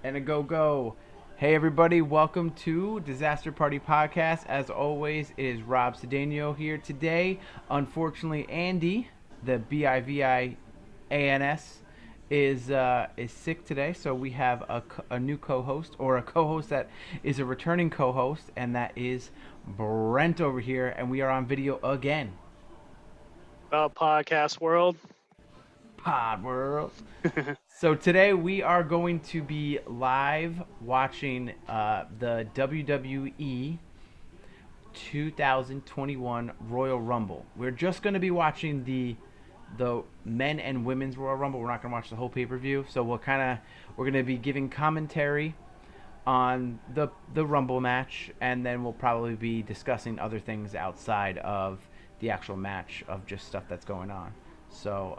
And a go. Hey everybody, welcome to Disaster Party Podcast. As always, it is Rob Cedeno here today. Unfortunately, Andy, the BIVIANS, is sick today, so we have a new co-host, or a co-host that is a returning co-host, and that is Brent over here, and we are on video again. About podcast world. Pod World. So today we are going to be live watching the WWE 2021 Royal Rumble. We're just going to be watching the men and women's Royal Rumble. We're not going to watch the whole pay-per-view. So we're going to be giving commentary on the Rumble match, and then we'll probably be discussing other things outside of the actual match, of just stuff that's going on. So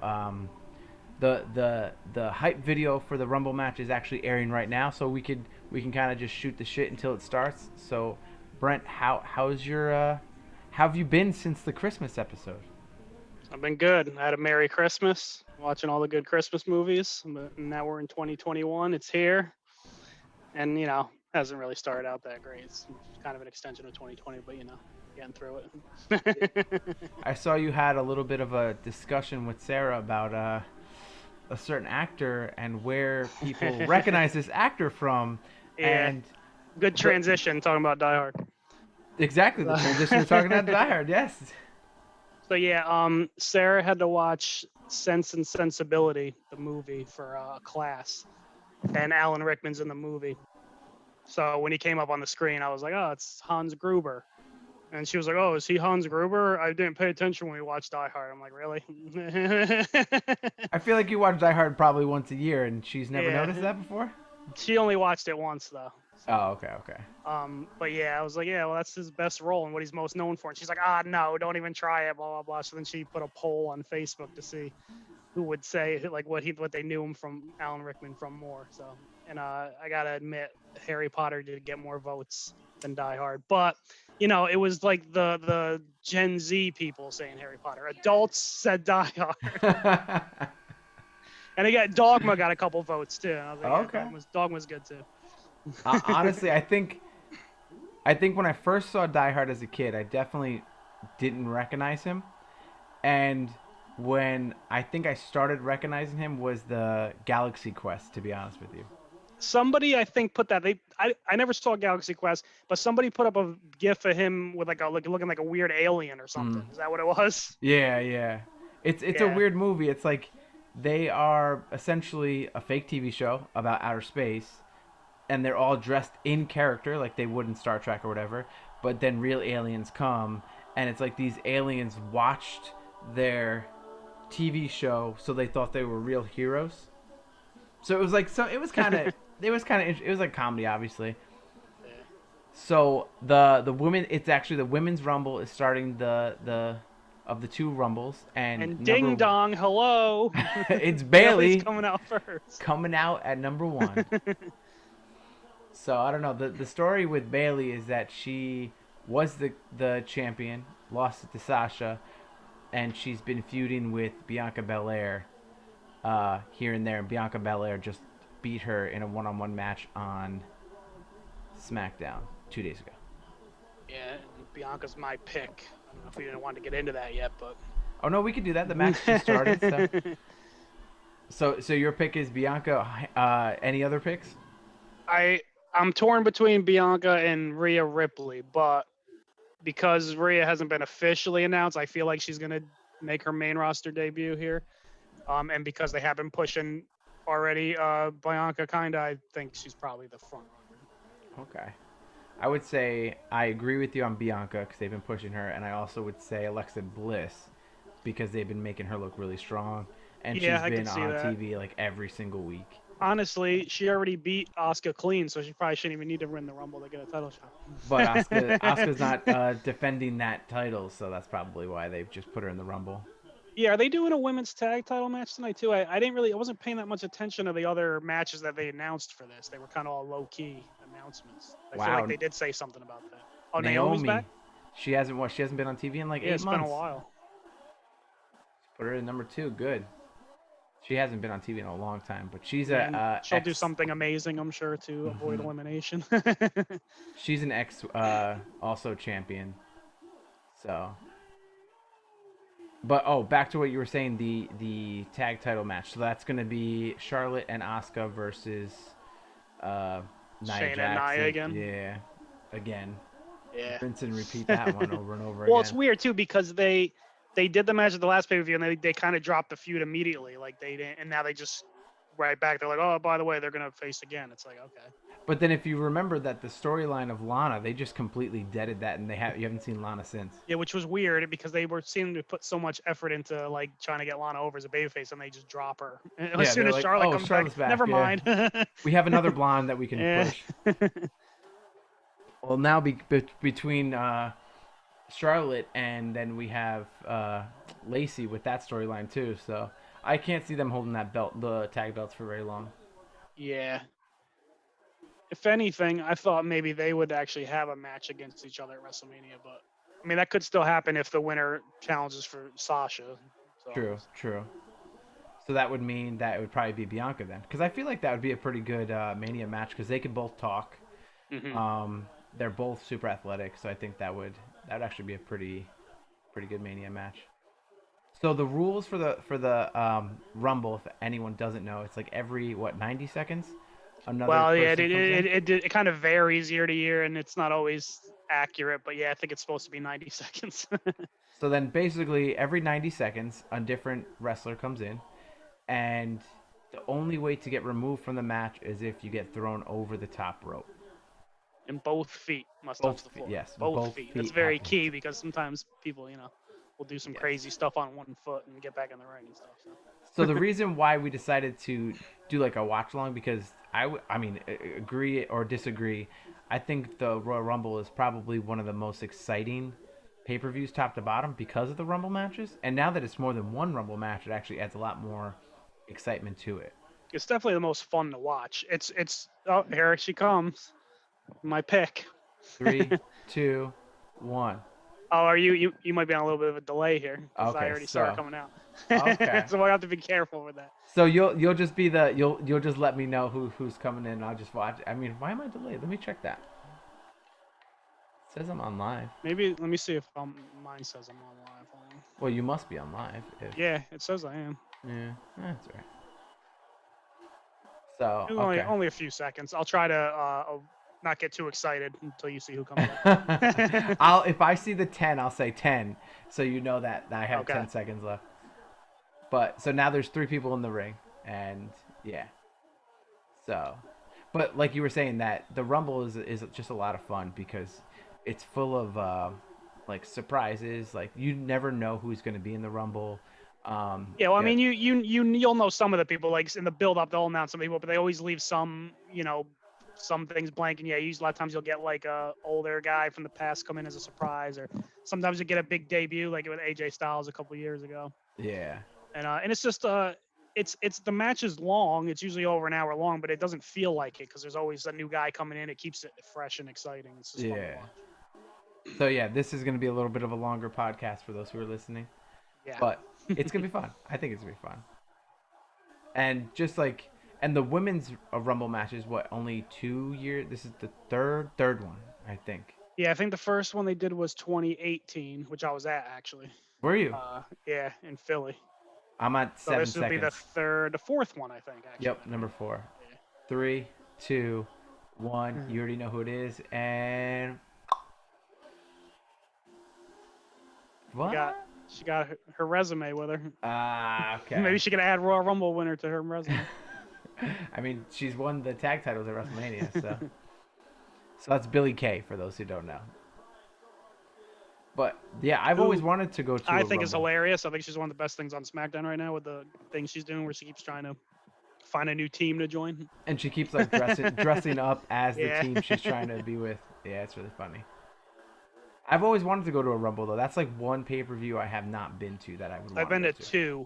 the hype video for the Rumble match is actually airing right now, so we can kind of just shoot the shit until it starts. So, Brent, how's your how have you been since the Christmas episode? I've been good. I had a Merry Christmas, watching all the good Christmas movies. But now we're in 2021. It's here. And, hasn't really started out that great. It's kind of an extension of 2020, but, getting through it. I saw you had a little bit of a discussion with Sarah about a certain actor and where people recognize this actor from, Yeah. and Good transition talking about Die Hard. exactly the transition we're talking about Die Hard. Yes. So, Sarah had to watch Sense and Sensibility, the movie, for a class. And Alan Rickman's in the movie. So when he came up on the screen, I was like, oh, it's Hans Gruber. And she was like, oh, is he Hans Gruber? I didn't pay attention when we watched Die Hard. I'm like, really? I feel like you watch Die Hard probably once a year, and she's never Yeah. noticed that before. She only watched it once, though. Oh, okay. But yeah, I was like, yeah, well, that's his best role and what he's most known for. And she's like, no, don't even try it, blah, blah, blah. So then she put a poll on Facebook to see who would say like what they knew him from, Alan Rickman, from more. So, and I gotta admit, Harry Potter did get more votes than Die Hard, but it was like the Gen Z people saying Harry Potter. Adults said Die Hard, and again, Dogma got a couple votes too. And I was like, Okay. yeah, Dogma's good too. Honestly, I think when I first saw Die Hard as a kid, I definitely didn't recognize him, and when I think I started recognizing him was the Galaxy Quest. To be honest with you. Somebody, I think, put that. I never saw Galaxy Quest, but somebody put up a GIF of him with looking like a weird alien or something. Is that what it was? Yeah. It's a Yeah. weird movie. It's like they are essentially a fake TV show about outer space, and they're all dressed in character like they would in Star Trek or whatever. But then real aliens come, and it's like these aliens watched their TV show, so they thought they were real heroes. So it was like it was kind of it was like comedy, obviously. Yeah. So the women, it's actually the women's rumble is starting the of the two rumbles, and Ding dong, hello. it's Bailey coming out at number 1. So I don't know. The story with Bailey is that she was the champion, lost it to Sasha, and she's been feuding with Bianca Belair here and there. And Bianca Belair just beat her in a one-on-one match on SmackDown 2 days ago. Yeah, Bianca's my pick. I don't know if we didn't want to get into that yet, but Oh no, we could do that. The match just started. So your pick is Bianca. Any other picks? I'm torn between Bianca and Rhea Ripley, but because Rhea hasn't been officially announced, I feel like she's gonna make her main roster debut here. And because they have been pushing already, Bianca I think she's probably the front runner. Okay. I would say I agree with you on Bianca because they've been pushing her, and I also would say Alexa Bliss because they've been making her look really strong, and Yeah, I she's can been see on that. TV like every single week. Honestly, she already beat Asuka clean, so she probably shouldn't even need to win the Rumble to get a title shot. But Asuka's not defending that title, so that's probably why they've just put her in the Rumble. Yeah, are they doing a women's tag title match tonight too? I wasn't paying that much attention to the other matches that they announced for this. They were kind of all low key announcements. I feel Wow. like they did say something about that. Oh, Naomi's back? She hasn't been on TV in like Yeah, 8 it's months. been a while. Put her in number 2. Good. She hasn't been on TV in a long time, but she's And a she'll do ex. something amazing, I'm sure, to avoid Mhm. elimination. She's an ex also champion. So, but oh, back to what you were saying, the tag title match. So that's gonna be Charlotte and Asuka versus uh Nia Shayna and Nia Jackson. again. Yeah, again. Yeah. Rinse and repeat that one over and over Well, it's again. weird too because they did the match at the last pay per view and they kind of dropped the feud immediately. Like they didn't, and now they just right back. They're like, oh, by the way, they're gonna face again. It's like, okay. But then if you remember that the storyline of Lana, they just completely deaded that, and you haven't seen Lana since. Yeah, which was weird because they were seeming to put so much effort into like trying to get Lana over as a babyface, and they just drop her. And as Yeah, soon they're as like, Charlotte oh, comes back, Charlotte's back. never Yeah, mind. we have another blonde that we can Yeah. push. Well, now between Charlotte and then we have Lacey with that storyline too. So I can't see them holding that belt, the tag belts, for very long. Yeah. If anything, I thought maybe they would actually have a match against each other at WrestleMania, but I mean that could still happen if the winner challenges for Sasha. So True, true. So that would mean that it would probably be Bianca then, because I feel like that would be a pretty good Mania match because they could both talk. hmm They're both super athletic, so I think that would actually be a pretty good Mania match. So the rules for the Rumble, if anyone doesn't know, it's like every what 90 seconds, another Well, yeah, person comes in. it kind of varies year to year, and it's not always accurate. But yeah, I think it's supposed to be 90 seconds. So then basically every 90 seconds, a different wrestler comes in, and the only way to get removed from the match is if you get thrown over the top rope. And both feet must touch Both the floor. yes, Both both feet. That's feet have very to key hit. because sometimes people, will do some Yes. crazy stuff on one foot and get back in the ring and stuff. So So. the reason why we decided to do like a watch along, because I mean, agree or disagree, I think the Royal Rumble is probably one of the most exciting pay-per-views top to bottom because of the Rumble matches. And now that it's more than one Rumble match, it actually adds a lot more excitement to it. It's definitely the most fun to watch. It's oh, here she comes. My pick. Three, two, one. Oh, are you might be on a little bit of a delay here because I Okay, already saw her so coming out. okay. So I have to be careful with that. So you'll just be the you'll just let me know who's coming in. And I'll just watch. I mean, why am I delayed? Let me check that. It says I'm on live. Maybe let me see if mine says I'm on live. Hold on. Well, you must be on live. If Yeah, it says I am. yeah, that's right. So It's okay. only a few seconds. I'll try to not get too excited until you see who comes in. I'll if I see the 10, I'll say 10, so you know that I have Okay. 10 seconds left. But so now there's 3 people in the ring, and yeah. So, but like you were saying, that the Rumble is just a lot of fun because it's full of like surprises. Like you never know who's going to be in the Rumble. Yeah, well, I Yeah, mean, you'll know some of the people. Like in the build up, they'll announce some people, but they always leave some, some things blank. And yeah, a lot of times you'll get like a older guy from the past come in as a surprise, or sometimes you get a big debut, like with AJ Styles a couple years ago. yeah, And it's just it's the match is long. It's usually over an hour long, but it doesn't feel like it because there's always a new guy coming in. It keeps it fresh and exciting. It's just fun to yeah. watch. So yeah, this is going to be a little bit of a longer podcast for those who are listening, Yeah. but it's going to be fun. I think it's going to be fun. And just like, and the women's Rumble match is what, only 2 years? This is the third one, I think. Yeah, I think the first one they did was 2018, which I was at actually. Were you? Yeah, in Philly. I'm at So 7 this would be the seconds. fourth one, I think. Actually. Yep, number 4. Yeah. 3, 2, 1. You already know who it is, and what? She got her resume with her. Ah, okay. Maybe she could add Royal Rumble winner to her resume. I mean, she's won the tag titles at WrestleMania, so that's Billie Kay for those who don't know. But yeah, I've always wanted to go to. I a think it's Rumble. hilarious. I think she's one of the best things on SmackDown right now with the things she's doing, where she keeps trying to find a new team to join. And she keeps like dressing up as the Yeah. team she's trying to be with. Yeah, it's really funny. I've always wanted to go to a Rumble though. That's like one pay-per-view I have not been to that I would. I've been to 2.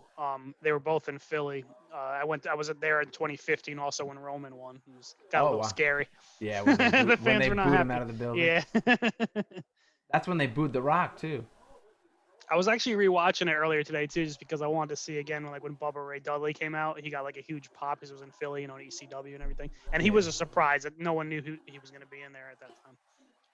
They were both in Philly. I was there in 2015 also when Roman won. It got a little scary. Yeah, when they, The when fans they were not booed happy. him out of the building. Yeah. That's when they booed The Rock too. I was actually rewatching it earlier today too, just because I wanted to see again like when Bubba Ray Dudley came out. He got like a huge pop because it was in Philly and on ECW and everything, and he Yeah. was a surprise that no one knew who he was going to be in there at that time.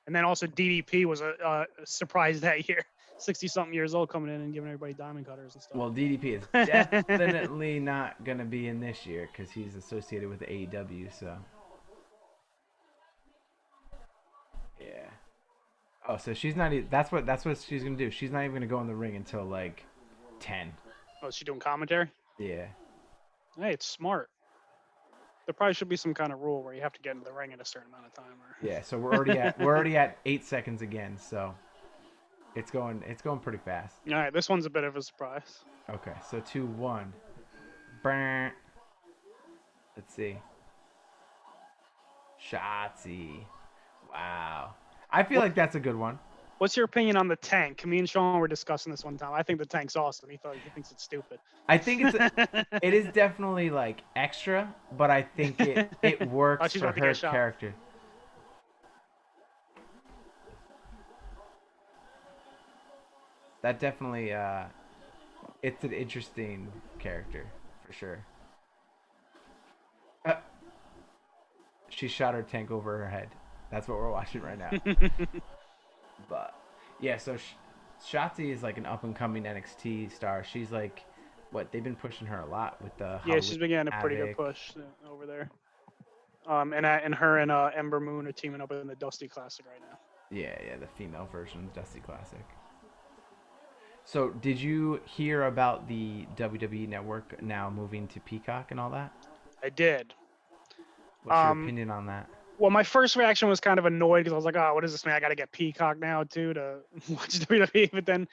And then also DDP was a surprise that year, 60-something years old, coming in and giving everybody diamond cutters and stuff. Well, DDP is definitely not gonna be in this year because he's associated with AEW. So yeah. Oh, so she's not. That's what she's gonna do. She's not even gonna go in the ring until like 10. Oh, is she doing commentary? Yeah. Hey, it's smart. There probably should be some kind of rule where you have to get into the ring in a certain amount of time. Or... Yeah. So we're already at 8 seconds again. So it's going pretty fast. All right, this one's a bit of a surprise. Okay. So 2-1. Brent. Let's see. Shotzi. Wow. I feel like that's a good one. What's your opinion on the tank? Me and Sean were discussing this one time. I think the tank's awesome. He thinks it's stupid. I think it is definitely like extra, but I think it works she's for about to get her shot. character. That definitely it's an interesting character for sure. Uh, she shot her tank over her head. That's what we're watching right now. But yeah, so Shotzi is like an up and coming NXT star. She's like, what they've been pushing her a lot with the Yeah, she's been getting a pretty good Havoc. push over there. And her and Ember Moon are teaming up in the Dusty Classic right now. Yeah, the female version of Dusty Classic. So, did you hear about the WWE Network now moving to Peacock and all that? I did. What's your opinion on that? Well, my first reaction was kind of annoyed because I was like, oh, what is this, man? I got to get Peacock now, too, to watch WWE. But then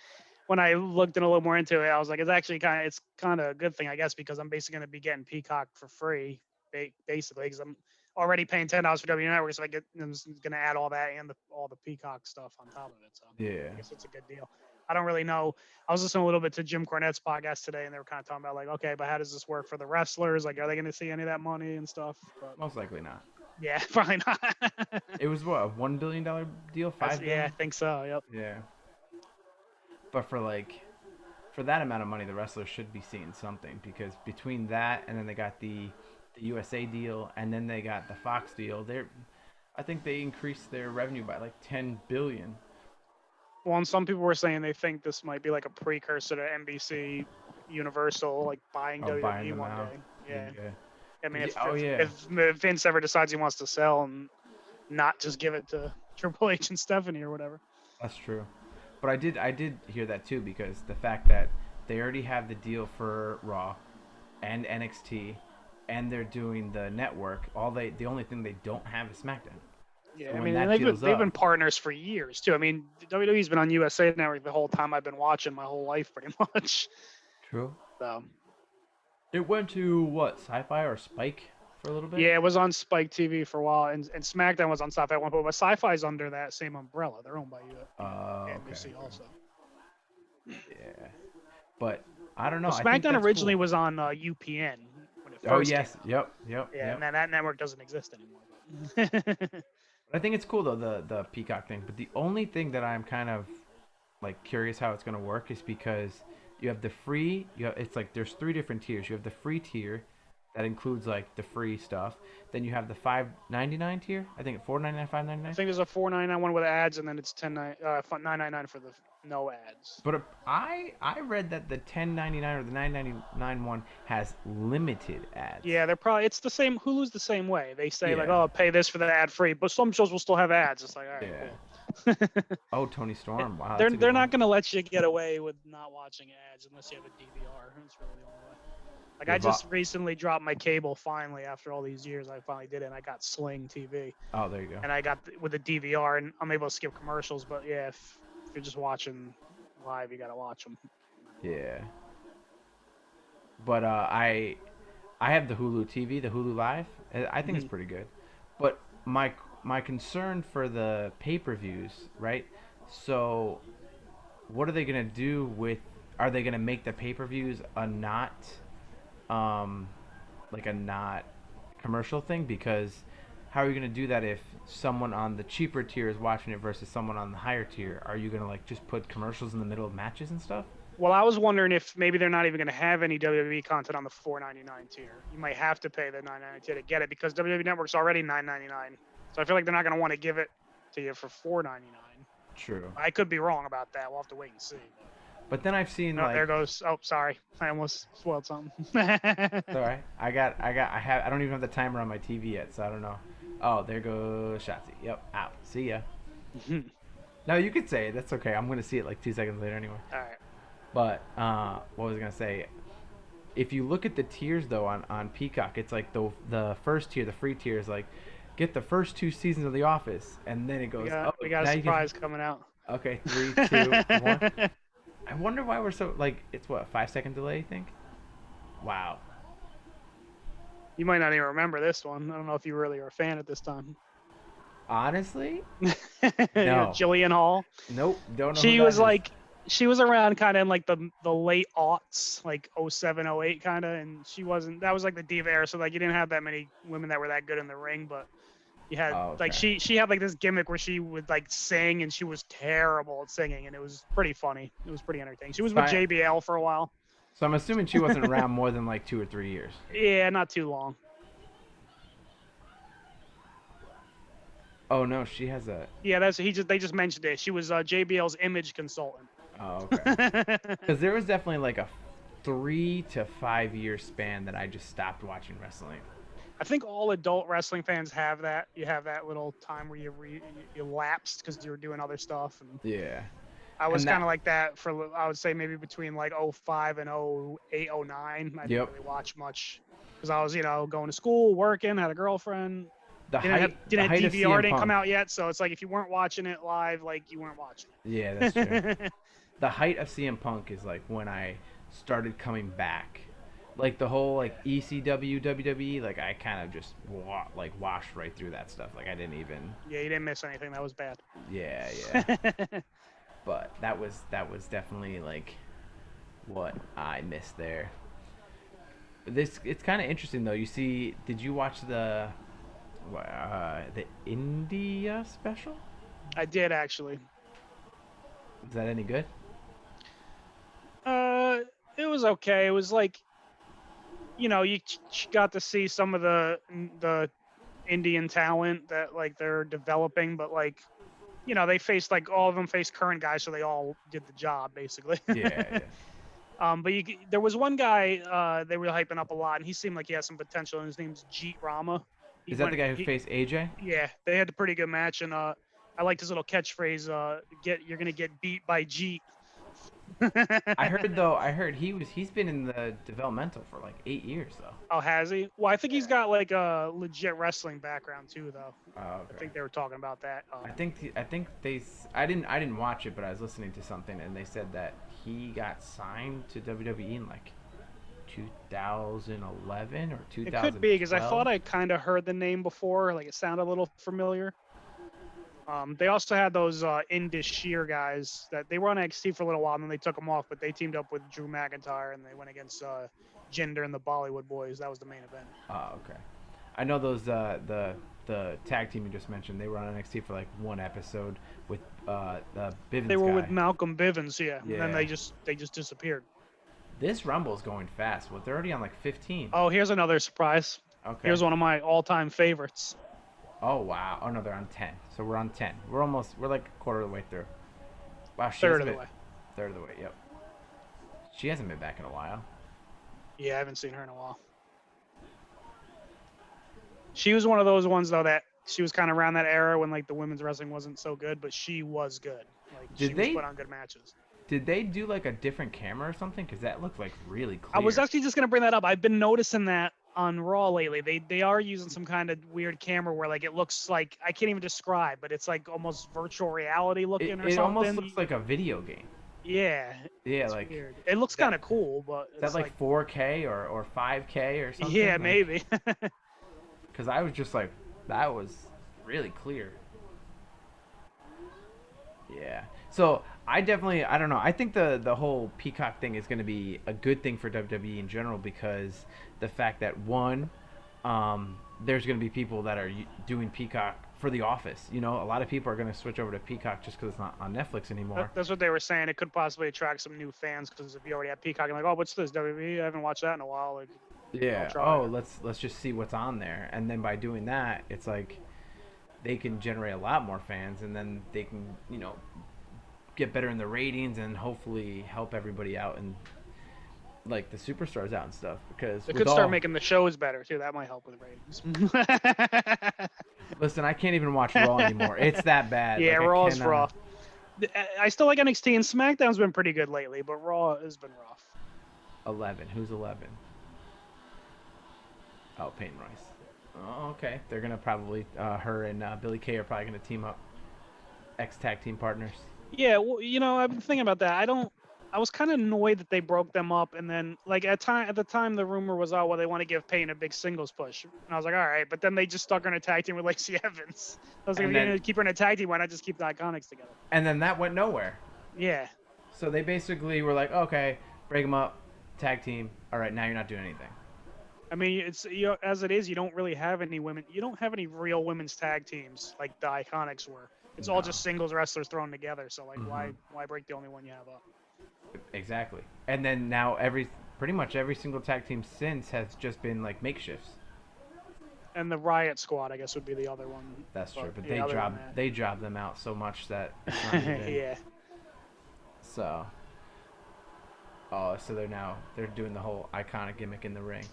when I looked in a little more into it, I was like, it's kind of a good thing, I guess, because I'm basically going to be getting Peacock for free, basically, because I'm already paying $10 for WWE Network, so I'm going to add all that and all the Peacock stuff on top of it. So Yeah. I guess it's a good deal. I don't really know. I was listening a little bit to Jim Cornette's podcast today, and they were kind of talking about like, okay, but how does this work for the wrestlers? Like, are they going to see any of that money and stuff? But Most likely not. yeah, probably not. It was what, a $1 billion deal? $5 billion? Yeah, I think so. Yep. Yeah. But for that amount of money, the wrestlers should be seeing something, because between that and then they got the USA deal and then they got the Fox deal, I think they increased their revenue by like $10 billion. Well, and some people were saying they think this might be like a precursor to NBC Universal, like buying WWE one day. Yeah. I mean, if Vince ever decides he wants to sell and not just give it to Triple H and Stephanie or whatever. That's true. But I did hear that too, because the fact that they already have the deal for Raw and NXT, and they're doing the network. The only thing they don't have is SmackDown. Yeah, so I mean, they've been partners for years too. I mean, WWE's been on USA Network the whole time I've been watching my whole life, pretty much. True. So. It went to what, Sci-Fi or Spike for a little bit? Yeah, it was on Spike TV for a while, and SmackDown was on Sci-Fi at one point, but Sci-Fi's under that same umbrella. They're owned by NBC okay. also. Yeah, but I don't know. Well, SmackDown originally was on UPN when it first yes, came out. Yep. And then that network doesn't exist anymore. But I think it's cool though, the Peacock thing. But the only thing that I'm kind of like curious how it's gonna work is because you have the free. It's like there's 3 different tiers. You have the free tier that includes like the free stuff. Then you have the $5.99 tier. I think $4.99, $5.99. I think there's a $4.99 one with ads, and then it's $9.99 for the no ads. But I read that the $10.99 or the $9.99 one has limited ads. Yeah, it's the same. Hulu's the same way. They say like, Yeah. oh, pay this for the ad free, but some shows will still have ads. It's like, all right, cool. Oh, Tony Storm. Wow. They're not going to let you get away with not watching ads unless you have a DVR. That's really the only way. Like, I just recently dropped my cable finally after all these years. I finally did it, and I got Sling TV. Oh, there you go. And I got with the DVR, and I'm able to skip commercials. But yeah, if you're just watching live, you got to watch them. Yeah. But I have the Hulu TV, the Hulu Live. I think it's pretty good. But my concern for the pay-per-views, right? So what are they going to do with, are they going to make the pay-per-views a not commercial thing? Because how are you gonna do that if someone on the cheaper tier is watching it versus someone on the higher tier? Are you gonna like just put commercials in the middle of matches and stuff? Well, I was wondering if maybe they're not even going to have any WWE content on the 4.99 tier. You might have to pay the 9.99 tier to get it because WWE Network's already 9.99. So I feel like they're not going to want to give it to you for 4.99. True. I could be wrong about that. We'll have to wait and see. But then I've seen No, like, there goes. Oh, sorry, I almost spoiled something. sorry, I don't even have the timer on my TV yet, so I don't know. Oh, there goes Shotzi. Yep, out. See ya. No, you could say it. That's okay. I'm gonna see it like 2 seconds later anyway. All right. But what was I gonna say? If you look at the tiers though on Peacock, it's like the first tier, the free tier is like get the first 2 seasons of The Office, and then it goes. We got a surprise coming out. Okay, 3, 2, 1. I wonder why we're so like it's what, a 5 second delay, I think. Wow. You might not even remember this one. I don't know if you really are a fan at this time. Honestly, No. Jillian Hall. Nope. Don't know. She was like, she was around kind of in like the late aughts, like 07, 08 kind of, and she wasn't. That was like the diva era, so like you didn't have that many women that were that good in the ring, but you had like she had like this gimmick where she would like sing, and she was terrible at singing, and it was pretty funny. It was pretty entertaining. She was with JBL for a while. So I'm assuming she wasn't around more than like 2 or 3 years. Yeah, not too long. Oh no, she has a. Yeah, they just mentioned it. She was JBL's image consultant. Oh, okay. Because there was definitely like a 3 to 5 year span that I just stopped watching wrestling. I think all adult wrestling fans have that. You have that little time where you lapsed because you were doing other stuff. And yeah. I was kind of like that for, I would say, maybe between like 05 and 08, 09. I didn't really watch much because I was, going to school, working, had a girlfriend. Didn't have DVR didn't come out yet, so it's like if you weren't watching it live, like you weren't watching it. Yeah, that's true. The height of CM Punk is like when I started coming back, like the whole like ECW WWE. Like I kind of just washed right through that stuff. Like I didn't even. Yeah, you didn't miss anything. That was bad. Yeah. But that was definitely like what I missed there. It's kind of interesting though. You see, did you watch the India special? I did actually. Was that any good? It was okay. It was like, you got to see some of the Indian talent that like they're developing, but like, they faced like all of them faced current guys, so they all did the job basically. Yeah. But there was one guy they were hyping up a lot, and he seemed like he had some potential. And his name's Jeet Rama. Is that the guy who faced AJ? Yeah, they had a pretty good match, and I liked his little catchphrase. You're gonna get beat by Jeet. I heard he's been in the developmental for like 8 years though. Oh, has he? Well, I think he's got like a legit wrestling background too, though. Oh, okay. I think they were talking about that. I didn't watch it, but I was listening to something and they said that he got signed to WWE in like 2011 or 2012. It could be because I thought I kind of heard the name before. Like it sounded a little familiar. They also had those Indus Sheer guys that they were on NXT for a little while, and then they took them off. But they teamed up with Drew McIntyre, and they went against Jinder and the Bollywood Boys. That was the main event. Oh, okay. I know those the tag team you just mentioned. They were on NXT for like one episode with the Bivens. They were guy. with Malcolm Bivens, yeah. Yeah. And then they just disappeared. This Rumble's going fast. Well, they're already on like 15. Oh, here's another surprise. Okay. Here's one of my all-time favorites. Oh wow! Oh no, they're on 10. So we're on 10. We're like a quarter of the way through. Wow, third of the way. Third of the way. Yep. She hasn't been back in a while. Yeah, I haven't seen her in a while. She was one of those ones though that she was kind of around that era when like the women's wrestling wasn't so good, but she was good. Like she was put on good matches. Did they do like a different camera or something? Because that looked like really clear. I was actually just gonna bring that up. I've been noticing that on Raw lately. They are using some kind of weird camera where like it looks like I can't even describe, but it's like almost virtual reality looking or something. It almost looks like a video game. Yeah. Yeah, like weird. It looks kind of cool, but is that like 4K or 5K or something? Yeah, maybe. Because I was just like, that was really clear. Yeah. So I don't know. I think the whole Peacock thing is going to be a good thing for WWE in general because the fact that one, there's going to be people that are doing Peacock for The Office. You know, a lot of people are going to switch over to Peacock just because it's not on Netflix anymore. That's what they were saying. It could possibly attract some new fans because if you already have Peacock, and like, oh, what's this WWE? I haven't watched that in a while. Like, I'll Yeah. try Oh, it. let's just see what's on there, and then by doing that, it's like they can generate a lot more fans, and then they can get better in the ratings and hopefully help everybody out and like the superstars out and stuff. Because They with could start all making the shows better too. That might help with ratings. listen, I can't even watch Raw anymore. It's that bad. Yeah, Like I Raw's cannot. rough. I still like NXT and SmackDown's been pretty good lately, but Raw has been rough. 11. Who's 11? Oh, Peyton Royce. Oh, okay. They're gonna probably her and Billy Kay are probably gonna team up, ex tag team partners. Yeah, well, I've been thinking about that. I was kind of annoyed that they broke them up, and then like at the time the rumor was, oh well, they want to give Payne a big singles push, and I was like, all right, but then they just stuck her in a tag team with Lacey Evans. I was like, if And you're then gonna keep her in a tag team, why not just keep the Iconics together? that went nowhere. Yeah, So they basically were like, okay, break them up, tag team. All right, now you're not doing anything. I mean, it's as it is, you don't really have any women. You don't have any real women's tag teams like the Iconics were. It's all No. just singles wrestlers thrown together. So like, Mm-hmm. why break the only one you have up? Exactly. And then now pretty much every single tag team since has just been like makeshifts. And the Riot Squad, I guess, would be the other one. That's true, but yeah, other than they job them out so much that it's not that. even. Yeah. So. Oh, so they're doing the whole iconic gimmick in the ring.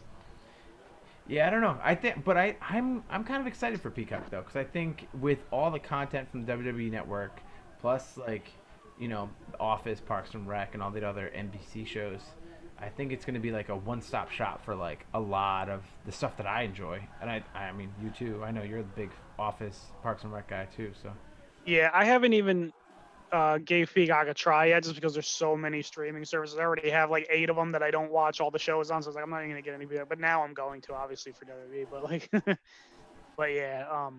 Yeah, I don't know. I think, but I'm kind of excited for Peacock though, because I think with all the content from the WWE Network, plus like, Office, Parks and Rec, and all the other NBC shows, I think it's going to be like a one-stop shop for like a lot of the stuff that I enjoy. And I mean, you too. I know you're the big Office, Parks and Rec guy too. So. Yeah, I haven't even gave Peacock a try yet, just because there's so many streaming services. I already have like 8 of them that I don't watch all the shows on, so I was like, I'm not even gonna get any better. But now I'm going to, obviously, for WWE. But like, but yeah,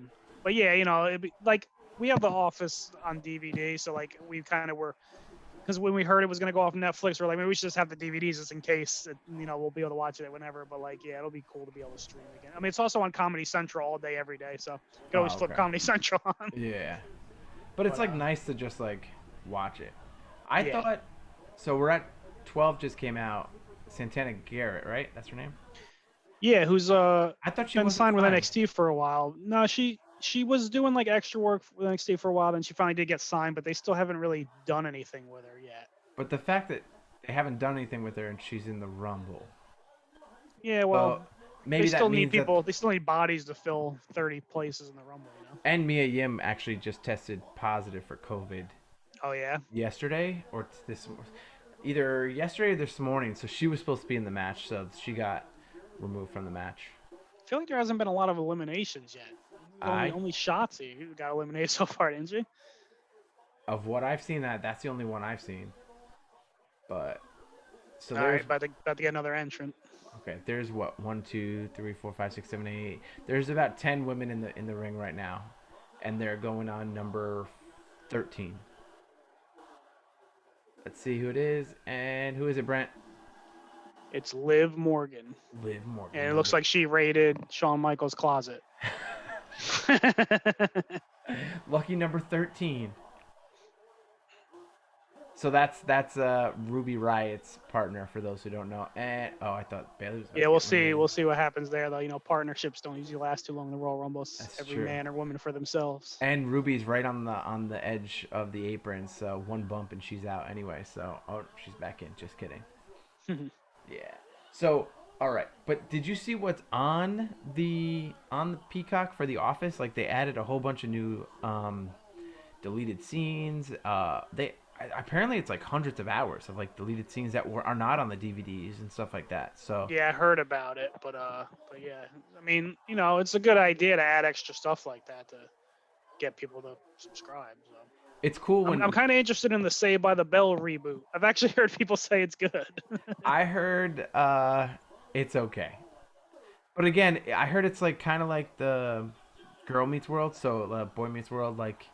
it'd be like we have The Office on DVD, so like we kind of were, because when we heard it was gonna go off Netflix, we're like, maybe we should just have the DVDs just in case, we'll be able to watch it whenever. But like, yeah, it'll be cool to be able to stream again. I mean, it's also on Comedy Central all day, every day, so you can always Oh, flip okay. Comedy Central on. Yeah. But it's But like nice to just like watch it. I yeah. thought so. We're at 12. Just came out. Santana Garrett, right? That's her name. Yeah, who's I thought she been wasn't signed with signed. NXT for a while. No, she was doing like extra work with NXT for a while, then she finally did get signed, but they still haven't really done anything with her yet. But the fact that they haven't done anything with her and she's in the Rumble. Yeah, well, So maybe that means that. they still need bodies to fill 30 places in the Rumble. And Mia Yim actually just tested positive for COVID Oh yeah. yesterday or either yesterday or this morning. So she was supposed to be in the match, so she got removed from the match. I feel like there hasn't been a lot of eliminations yet. I Only Shotzi who got eliminated so far, didn't she? Of what I've seen, that's the only one I've seen. But so All there's right, about to get another entrant. okay. There's what 1, 2, 3, 4, 5, 6, 7, 8. There's about 10 women in the ring right now, and they're going on number 13. Let's see who it is, and who is it, Brent? It's Liv Morgan, Liv Morgan. and it looks like she raided Shawn Michaels' closet. Lucky number 13. So that's Ruby Riot's partner for those who don't know. And I thought Bailey was. Yeah, we'll see. We'll see what happens there, though. Partnerships don't usually last too long in the Royal Rumble. That's Every true. man or woman for themselves. And Ruby's right on the edge of the apron, so one bump and she's out anyway. So she's back in. Just kidding. Yeah. So all right, but did you see what's on the Peacock for The Office? Like they added a whole bunch of new deleted scenes. Apparently it's like hundreds of hours of like deleted scenes that are not on the DVDs and stuff like that. So Yeah, I heard about it, but yeah, I mean, it's a good idea to add extra stuff like that to get people to subscribe. So. it's cool when I'm kind of interested in the Saved by the Bell reboot. I've actually heard people say it's good. I heard it's okay. But again, I heard it's like kind of like the Girl Meets World, so Boy Meets World, like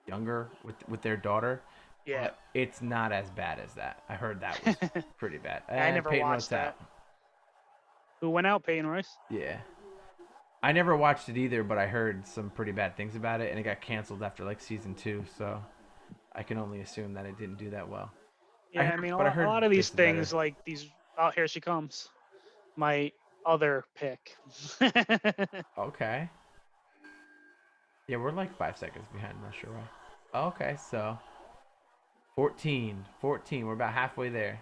younger with their daughter. Yeah. But it's not as bad as that. I heard that was pretty bad. I never Peyton watched Royce that. out. Who went out? Peyton Royce. Yeah. I never watched it either, but I heard some pretty bad things about it, and it got canceled after like season 2. So I can only assume that it didn't do that well. Yeah, I mean, But I a heard lot of these this is better. things, like these. Oh, here she comes. My other pick. Okay. Yeah, we're like 5 seconds behind. I'm not sure why. Okay, so 14, 14. We're about halfway there.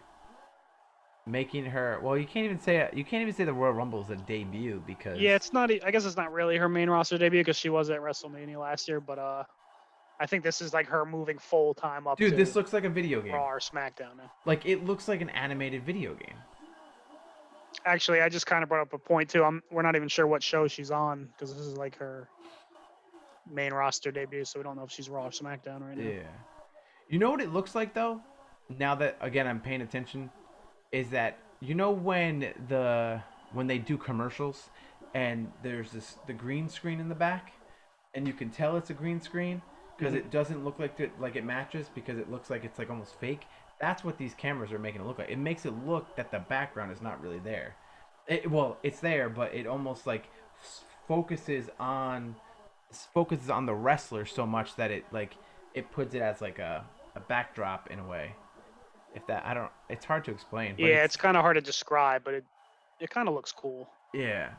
Making her. Well, you can't even say the Royal Rumble is a debut because, Yeah, it's not. I guess it's not really her main roster debut because she was at WrestleMania last year, but I think this is like her moving full time up dude, this to looks like a video game. Raw or SmackDown now. Like it looks like an animated video game. Actually, I just kind of brought up a point too. We're not even sure what show she's on because this is like her main roster debut, so we don't know if she's Raw or SmackDown right now. Yeah. You know what it looks like though? Now that again I'm paying attention, is that when they do commercials and there's the green screen in the back and you can tell it's a green screen because it doesn't look like it matches because it looks like it's like almost fake. That's what these cameras are making it look like. It makes it look that the background is not really there. Well, it's there, but it almost like focuses on focuses on the wrestler so much that it puts it as like a backdrop in a way. If that I don't, it's hard to explain, but Yeah, it's kind of hard to describe, but it kind of looks cool. yeah.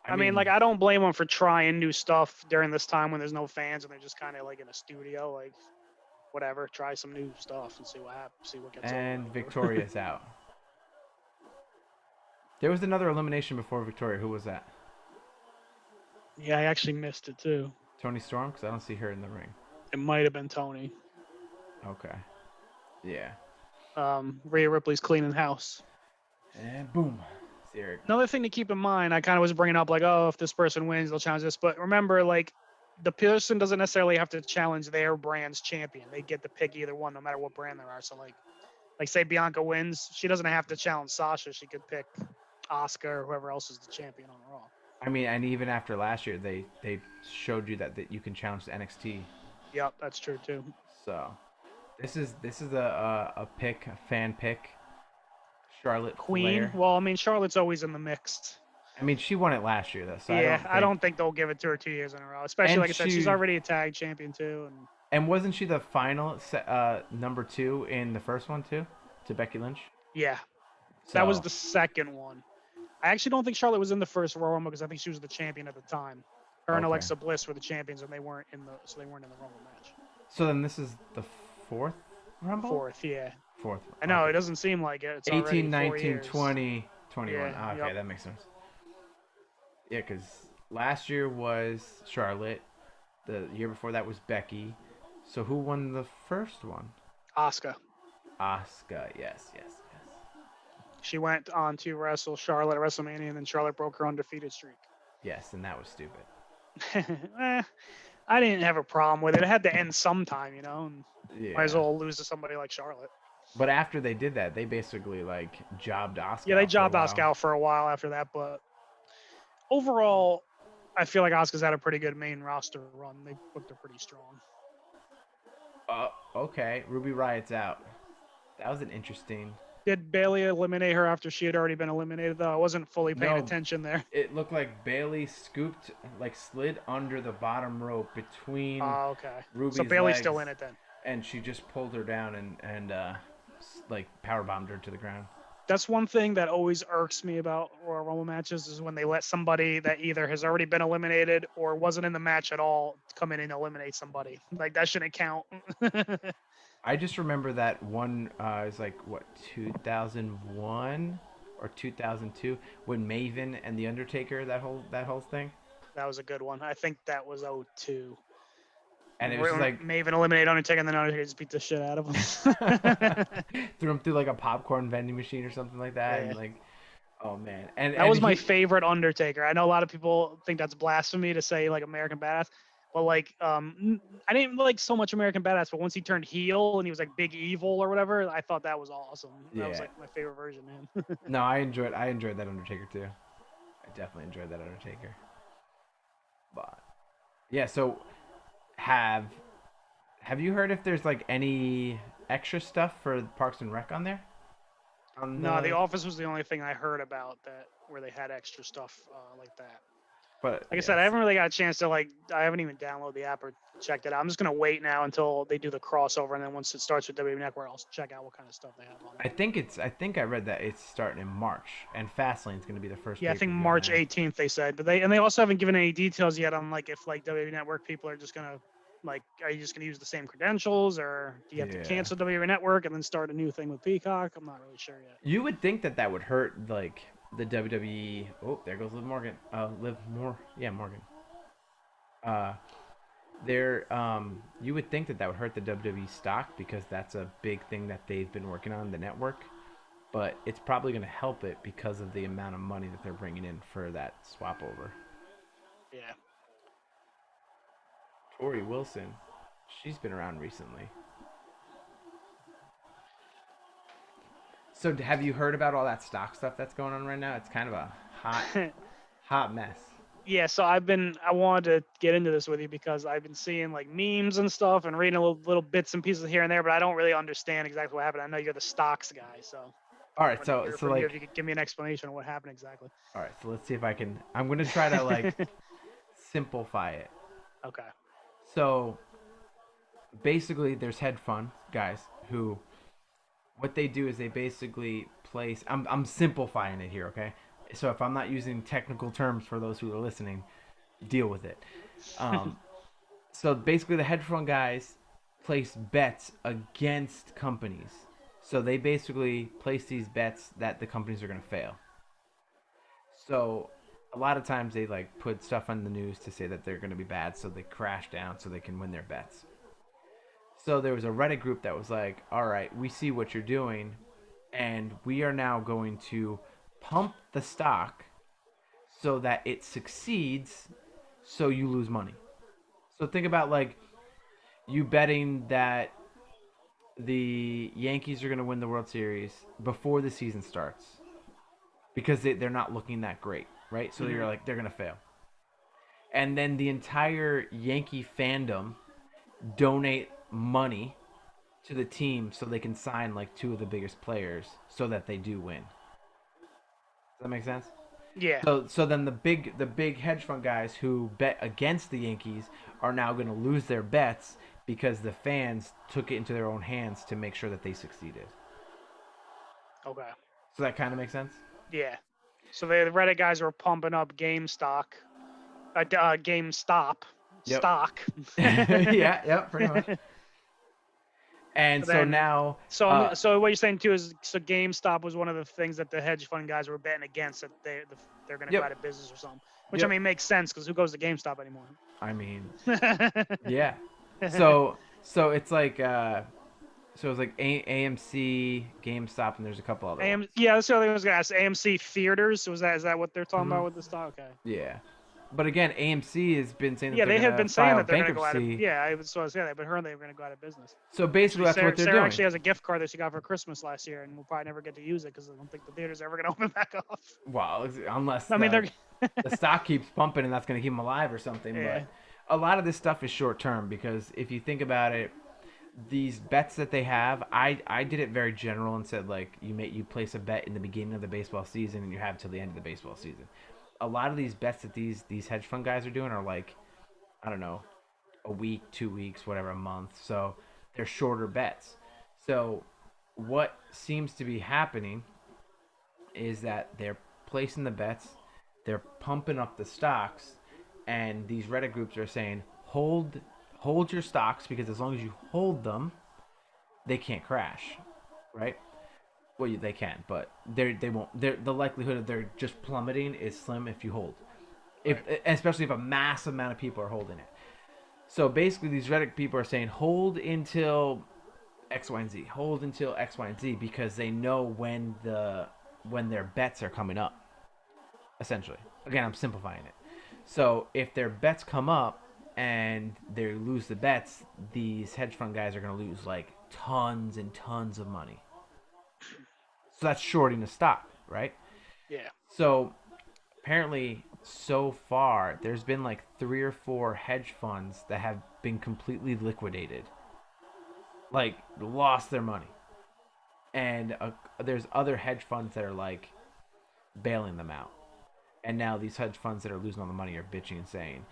I mean, like I don't blame them for trying new stuff during this time when there's no fans and they're just kind of like in a studio, like whatever, try some new stuff and see what happens, see what gets And over. Victoria's out. There was another elimination before Victoria. Who was that? Yeah, I actually missed it too. Tony Storm, because I don't see her in the ring. It might have been Tony. Okay. Yeah. Rhea Ripley's cleaning house. And boom. Eric. Another thing to keep in mind, I kind of was bringing up like, oh, if this person wins, they'll challenge this. But remember, like, the person doesn't necessarily have to challenge their brand's champion. They get to pick either one, no matter what brand they are. So, like say Bianca wins, she doesn't have to challenge Sasha. She could pick Asuka or whoever else is the champion on Raw. I mean, and even after last year, they showed you that you can challenge the NXT. Yep, that's true too. So, this is a pick, a fan pick. Charlotte Queen. Flair. Well, I mean, Charlotte's always in the mix. I mean, she won it last year though. So yeah, I don't think they'll give it to her 2 years in a row. Especially like I said, she's already a tag champion too. And wasn't she the final number 2 in the first one too, to Becky Lynch? Yeah, so that was the second one. I actually don't think Charlotte was in the first Royal Rumble because I think she was the champion at the time. Her and Alexa Bliss were the champions, and they weren't in the Rumble match. So then this is the fourth Rumble? Fourth, yeah. Fourth. I know, it doesn't seem like it. It's 18, 19, 20, 21. Yeah, Okay, that makes sense. Yeah, because last year was Charlotte. The year before that was Becky. So who won the first one? Asuka. Asuka, yes. She went on to wrestle Charlotte at WrestleMania, and then Charlotte broke her undefeated streak. Yes, and that was stupid. I didn't have a problem with it. It had to end sometime, And might as well lose to somebody like Charlotte. But after they did that, they basically jobbed Asuka. Yeah, they jobbed Asuka out for a while after that, but overall, I feel like Asuka's had a pretty good main roster run. They booked her pretty strong. Okay. Ruby Riot's out. That was an interesting. Did Bayley eliminate her after she had already been eliminated, though? I wasn't fully paying attention there. It looked like Bayley slid under the bottom rope between Ruby's So Bayley's legs, still in it then. And she just pulled her down and power bombed her to the ground. That's one thing that always irks me about Royal Rumble matches is when they let somebody that either has already been eliminated or wasn't in the match at all come in and eliminate somebody. Like, that shouldn't count. I just remember that one is 2001 or 2002 when Maven and the Undertaker that whole thing. That was a good one. I think that was 2002. And it was Maven eliminated Undertaker, and then Undertaker just beat the shit out of him. Threw him through a popcorn vending machine or something like that, yeah. and oh man, and that was my favorite Undertaker. I know a lot of people think that's blasphemy to say American Badass, but I didn't like so much American Badass, but once he turned heel and he was Big Evil or whatever, I thought that was awesome. That was my favorite version of him. No, I enjoyed that Undertaker too. I definitely enjoyed that Undertaker. But yeah, so have you heard if there's any extra stuff for Parks and Rec on there? No, The Office was the only thing I heard about where they had extra stuff like that. But Like I said, I yes. haven't really got a chance to I haven't even downloaded the app or checked it out. I'm just gonna wait now until they do the crossover, and then once it starts with WWE Network, I'll check out what kind of stuff they have on there. I think I read that it's starting in March, and Fastlane's going to be the first Yeah, I pay per think view on March there. 18th they said, but they also haven't given any details yet on if WWE Network people are just gonna are you just gonna use the same credentials, or do you have to Yeah. cancel WWE Network and then start a new thing with Peacock? I'm not really sure yet. You would think that that would hurt like the WWE. Oh, there goes Liv Morgan. Liv More. Yeah, Morgan. Uh, there. You would think that that would hurt the WWE stock because that's a big thing that they've been working on the network. But it's probably going to help it because of the amount of money that they're bringing in for that swap over. Yeah. Tori Wilson, she's been around recently. So have you heard about all that stock stuff that's going on right now? It's kind of a hot mess. Yeah, so I wanted to get into this with you because I've been seeing memes and stuff and reading little bits and pieces here and there, but I don't really understand exactly what happened. I know you're the stocks guy, so All I right, wanted to hear so from you if you like, could give me an explanation of what happened exactly. all right, so let's see if I can. I'm gonna try to like simplify it. Okay. So basically, there's hedge fund guys who what they do is they basically place. I'm simplifying it here, okay? So if I'm not using technical terms for those who are listening, deal with it. Um, so basically, the hedge fund guys place bets against companies. So they basically place these bets that the companies are going to fail. So a lot of times they like put stuff on the news to say that they're going to be bad, so they crash down so they can win their bets. So there was a Reddit group that was like, "All right, we see what you're doing, and we are now going to pump the stock so that it succeeds, so you lose money." So think about like you betting that the Yankees are going to win the World Series before the season starts because they're not looking that great, right? So you're Hmm. like, they're going to fail. And then the entire Yankee fandom donate money to the team so they can sign like two of the biggest players so that they do win. Does that make sense? Yeah. So then the big hedge fund guys who bet against the Yankees are now going to lose their bets because the fans took it into their own hands to make sure that they succeeded. Okay. So that kind of makes sense. Yeah. So the Reddit guys were pumping up GameStop, GameStop Yep. stock. Yeah, yep, pretty much. And So so then, now, so what you're saying too is, so GameStop was one of the things that the hedge fund guys were betting against, that they're going to go yep, out of business or something. Which I yep. mean makes sense because who goes to GameStop anymore? I mean, yeah. So it's like so it's like AMC, GameStop, and there's a couple other ones. Yeah, that's the other thing I was gonna ask. AMC theaters, is that what they're talking Hmm. about with the stock? Okay. Yeah, but again, AMC has been saying that Yeah, they're they had gonna been saying file that they're gonna go out of. bankruptcy. Yeah, I was saying that, but heard they were gonna go out of business. So basically, Actually, that's what they're Sarah doing. actually has a gift card that she got for Christmas last year, and we'll probably never get to use it because I don't think the theater's ever gonna open back up. Well, unless I mean, they're. the stock keeps pumping and that's going to keep them alive or something. Yeah. But a lot of this stuff is short term because if you think about it, these bets that they have, I did it very general and said like you place a bet in the beginning of the baseball season and you have till the end of the baseball season. A lot of these bets that these hedge fund guys are doing are like, I don't know, a week, 2 weeks, whatever, a month. So they're shorter bets. So what seems to be happening is that they're placing the bets, they're pumping up the stocks, and these Reddit groups are saying hold your stocks because as long as you hold them, they can't crash, right? Well, they can, but they won't. The likelihood of they're just plummeting is slim if you hold. If Right. especially if a massive amount of people are holding it. So basically, these Reddit people are saying hold until X, Y, and Z. Hold until X, Y, and Z because they know when their bets are coming up. Essentially, again, I'm simplifying it. So if their bets come up and they lose the bets, these hedge fund guys are going to lose like tons and tons of money. So that's shorting the stock, right? Yeah. So apparently, so far, there's been like 3 or 4 hedge funds that have been completely liquidated, like lost their money, and there's other hedge funds that are like bailing them out. And now these hedge funds that are losing all the money are bitching and saying,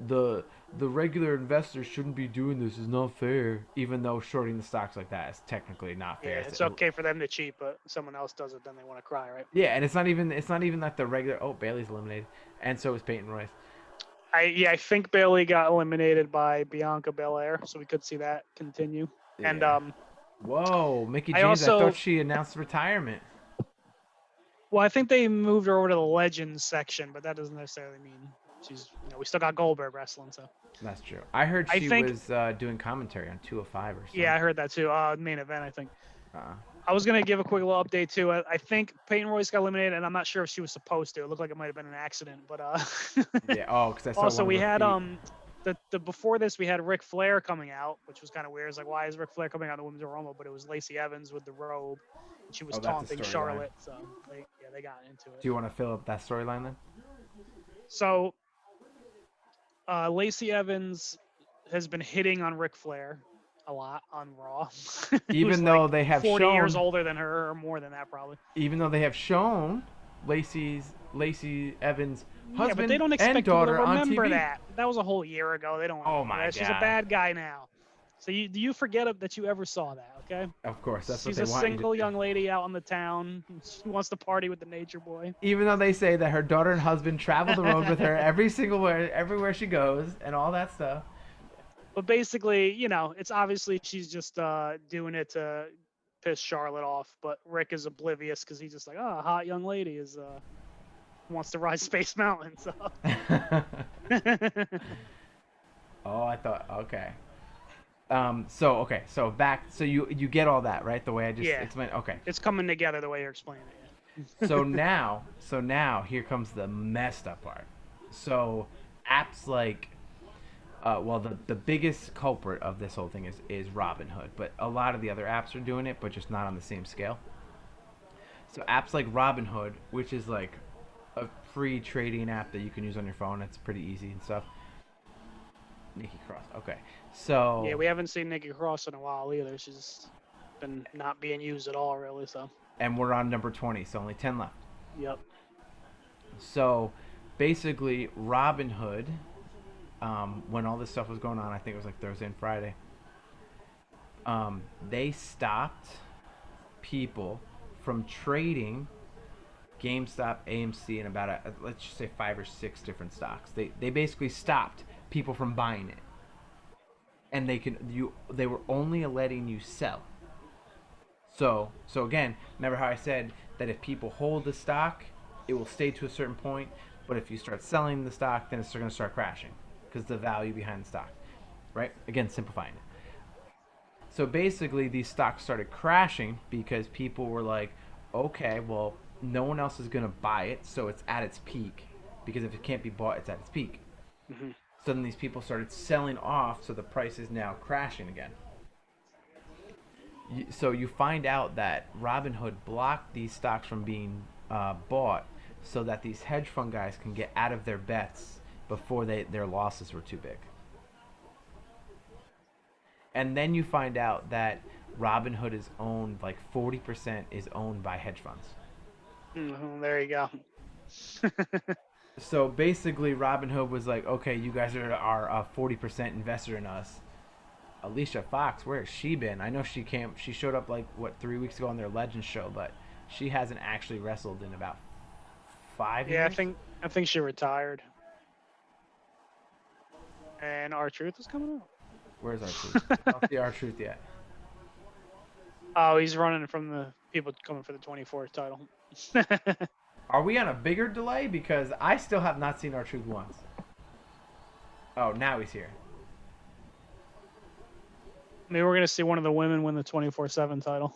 the the regular investors shouldn't be doing this. Is not fair. Even though shorting the stocks like that is technically not fair. Yeah, it's okay for them to cheat, but someone else does it, then they want to cry, right? Yeah, and it's not even like the regular. Oh, Bailey's eliminated, and so is Peyton Royce. I think Bailey got eliminated by Bianca Belair, so we could see that continue. And Yeah. Whoa, Mickey I James. I thought also she announced retirement. well, I think they moved her over to the Legends section, but that doesn't necessarily mean she's we still got Goldberg wrestling, so That's true. I heard I she think was doing commentary on 205 or something. yeah, I heard that too. Main event, I think. Uh, I was gonna give a quick little update too. I think Peyton Royce got eliminated, and I'm not sure if she was supposed to. It looked like it might have been an accident, but yeah. Oh, because I saw also one we of her had feet. the before this we had Ric Flair coming out, which was kind of weird. It's like why is Ric Flair coming out in the Women's Royal Rumble? But it was Lacey Evans with the robe, and she was Oh, that's a taunting storyline. Charlotte. So they got into it. Do you want to fill up that storyline then? So Lacey Evans has been hitting on Ric Flair a lot on Raw. Who's Even like though they have 40 years shown, older than her, or more than that probably. even though they have shown Lacey Evans' husband Yeah, but they don't expect and people to daughter on remember TV. that. That was a whole year ago. They don't. Oh remember my that. She's a God. bad guy now. So you forget that you ever saw that? Okay. Of course, that's She's what a they want you single to do. young lady out on the town. She wants to party with the Nature Boy. Even though they say that her daughter and husband travel the road with her everywhere she goes, and all that stuff. But basically, it's obviously she's just doing it to piss Charlotte off. But Rick is oblivious because he's just like, oh, a hot young lady is wants to ride Space Mountain. So. Oh, I thought okay. So back. So you get all that right? The way I just explained. Okay. It's coming together the way you're explaining it. so now here comes the messed up part. So apps like well, the biggest culprit of this whole thing is Robinhood, but a lot of the other apps are doing it, but just not on the same scale. So apps like Robinhood, which is like a free trading app that you can use on your phone, it's pretty easy and stuff. Nikki Cross, okay. So yeah, we haven't seen Nikki Cross in a while either. She's been not being used at all, really. So. And we're on number 20, so only 10 left. Yep. So basically, Robinhood. When all this stuff was going on, I think it was like Thursday and Friday, they stopped people from trading GameStop, AMC, and about let's just say 5 or 6 different stocks. They basically stopped people from buying it, and they were only letting you sell. So again, remember how I said that if people hold the stock, it will stay to a certain point, but if you start selling the stock, then it's going to start crashing because the value behind the stock, right? Again, simplifying it. So basically, these stocks started crashing because people were like, okay, well, no one else is going to buy it, so it's at its peak. Because if it can't be bought, it's at its peak. Mm-hmm. So then these people started selling off, so the price is now crashing again. So you find out that Robinhood blocked these stocks from being bought so that these hedge fund guys can get out of their bets before their losses were too big. And then you find out that Robinhood is owned, like 40% is owned by hedge funds. Mm-hmm, there you go. So basically, Robinhood was like, okay, you guys are a 40% investor in us. Alicia Fox, where has she been? I know she showed up like 3 weeks ago on their Legends show, but she hasn't actually wrestled in about 5 years. Yeah, I think she retired. And R-Truth is coming out. Where's R-Truth? I don't see R-Truth yet. Oh, he's running from the people coming for the 24th title. Are we on a bigger delay? Because I still have not seen R-Truth once. Oh, now he's here. Maybe we're gonna see one of the women win the 24/7 title.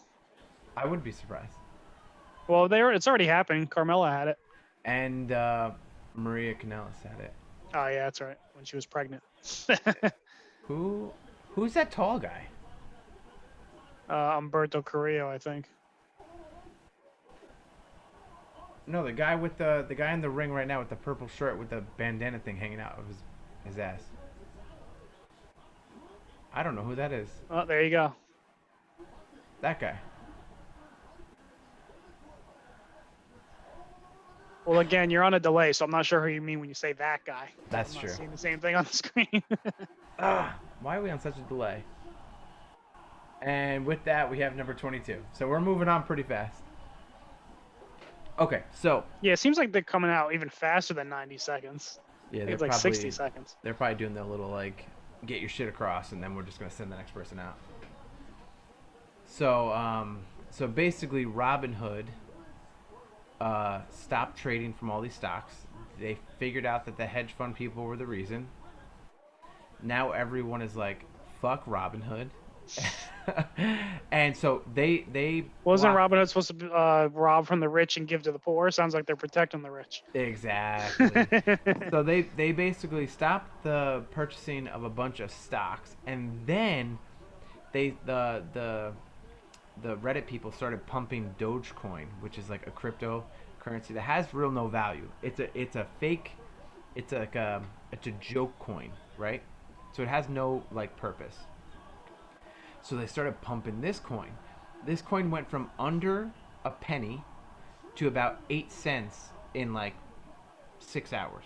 I wouldn't be surprised. Well, it's already happened. Carmella had it. And Maria Kanellis had it. Oh yeah, that's right. When she was pregnant. Who's that tall guy? Umberto Carrillo, I think. No, the guy in the ring right now with the purple shirt with the bandana thing hanging out of his ass. I don't know who that is. Oh, there you go. That guy. Well, again, you're on a delay, so I'm not sure who you mean when you say that guy. I'm That's not true. seeing the same thing on the screen. Why are we on such a delay? And with that, we have number 22. So we're moving on pretty fast. Okay, so Yeah, it seems like they're coming out even faster than 90 seconds. yeah, I think it's like 60 seconds. they're probably doing the little like get your shit across, and then we're just gonna send the next person out. So basically, Robinhood stopped trading from all these stocks. They figured out that the hedge fund people were the reason. Now everyone is like, "Fuck Robinhood," and so they Wasn't blocked. Robin Hood supposed to rob from the rich and give to the poor? Sounds like they're protecting the rich. Exactly. So they basically stopped the purchasing of a bunch of stocks, and then they the Reddit people started pumping Dogecoin, which is like a cryptocurrency that has real no value. It's a fake. It's a joke coin, right? So it has no like purpose. So they started pumping this coin. This coin went from under a penny to about 8 cents in like 6 hours.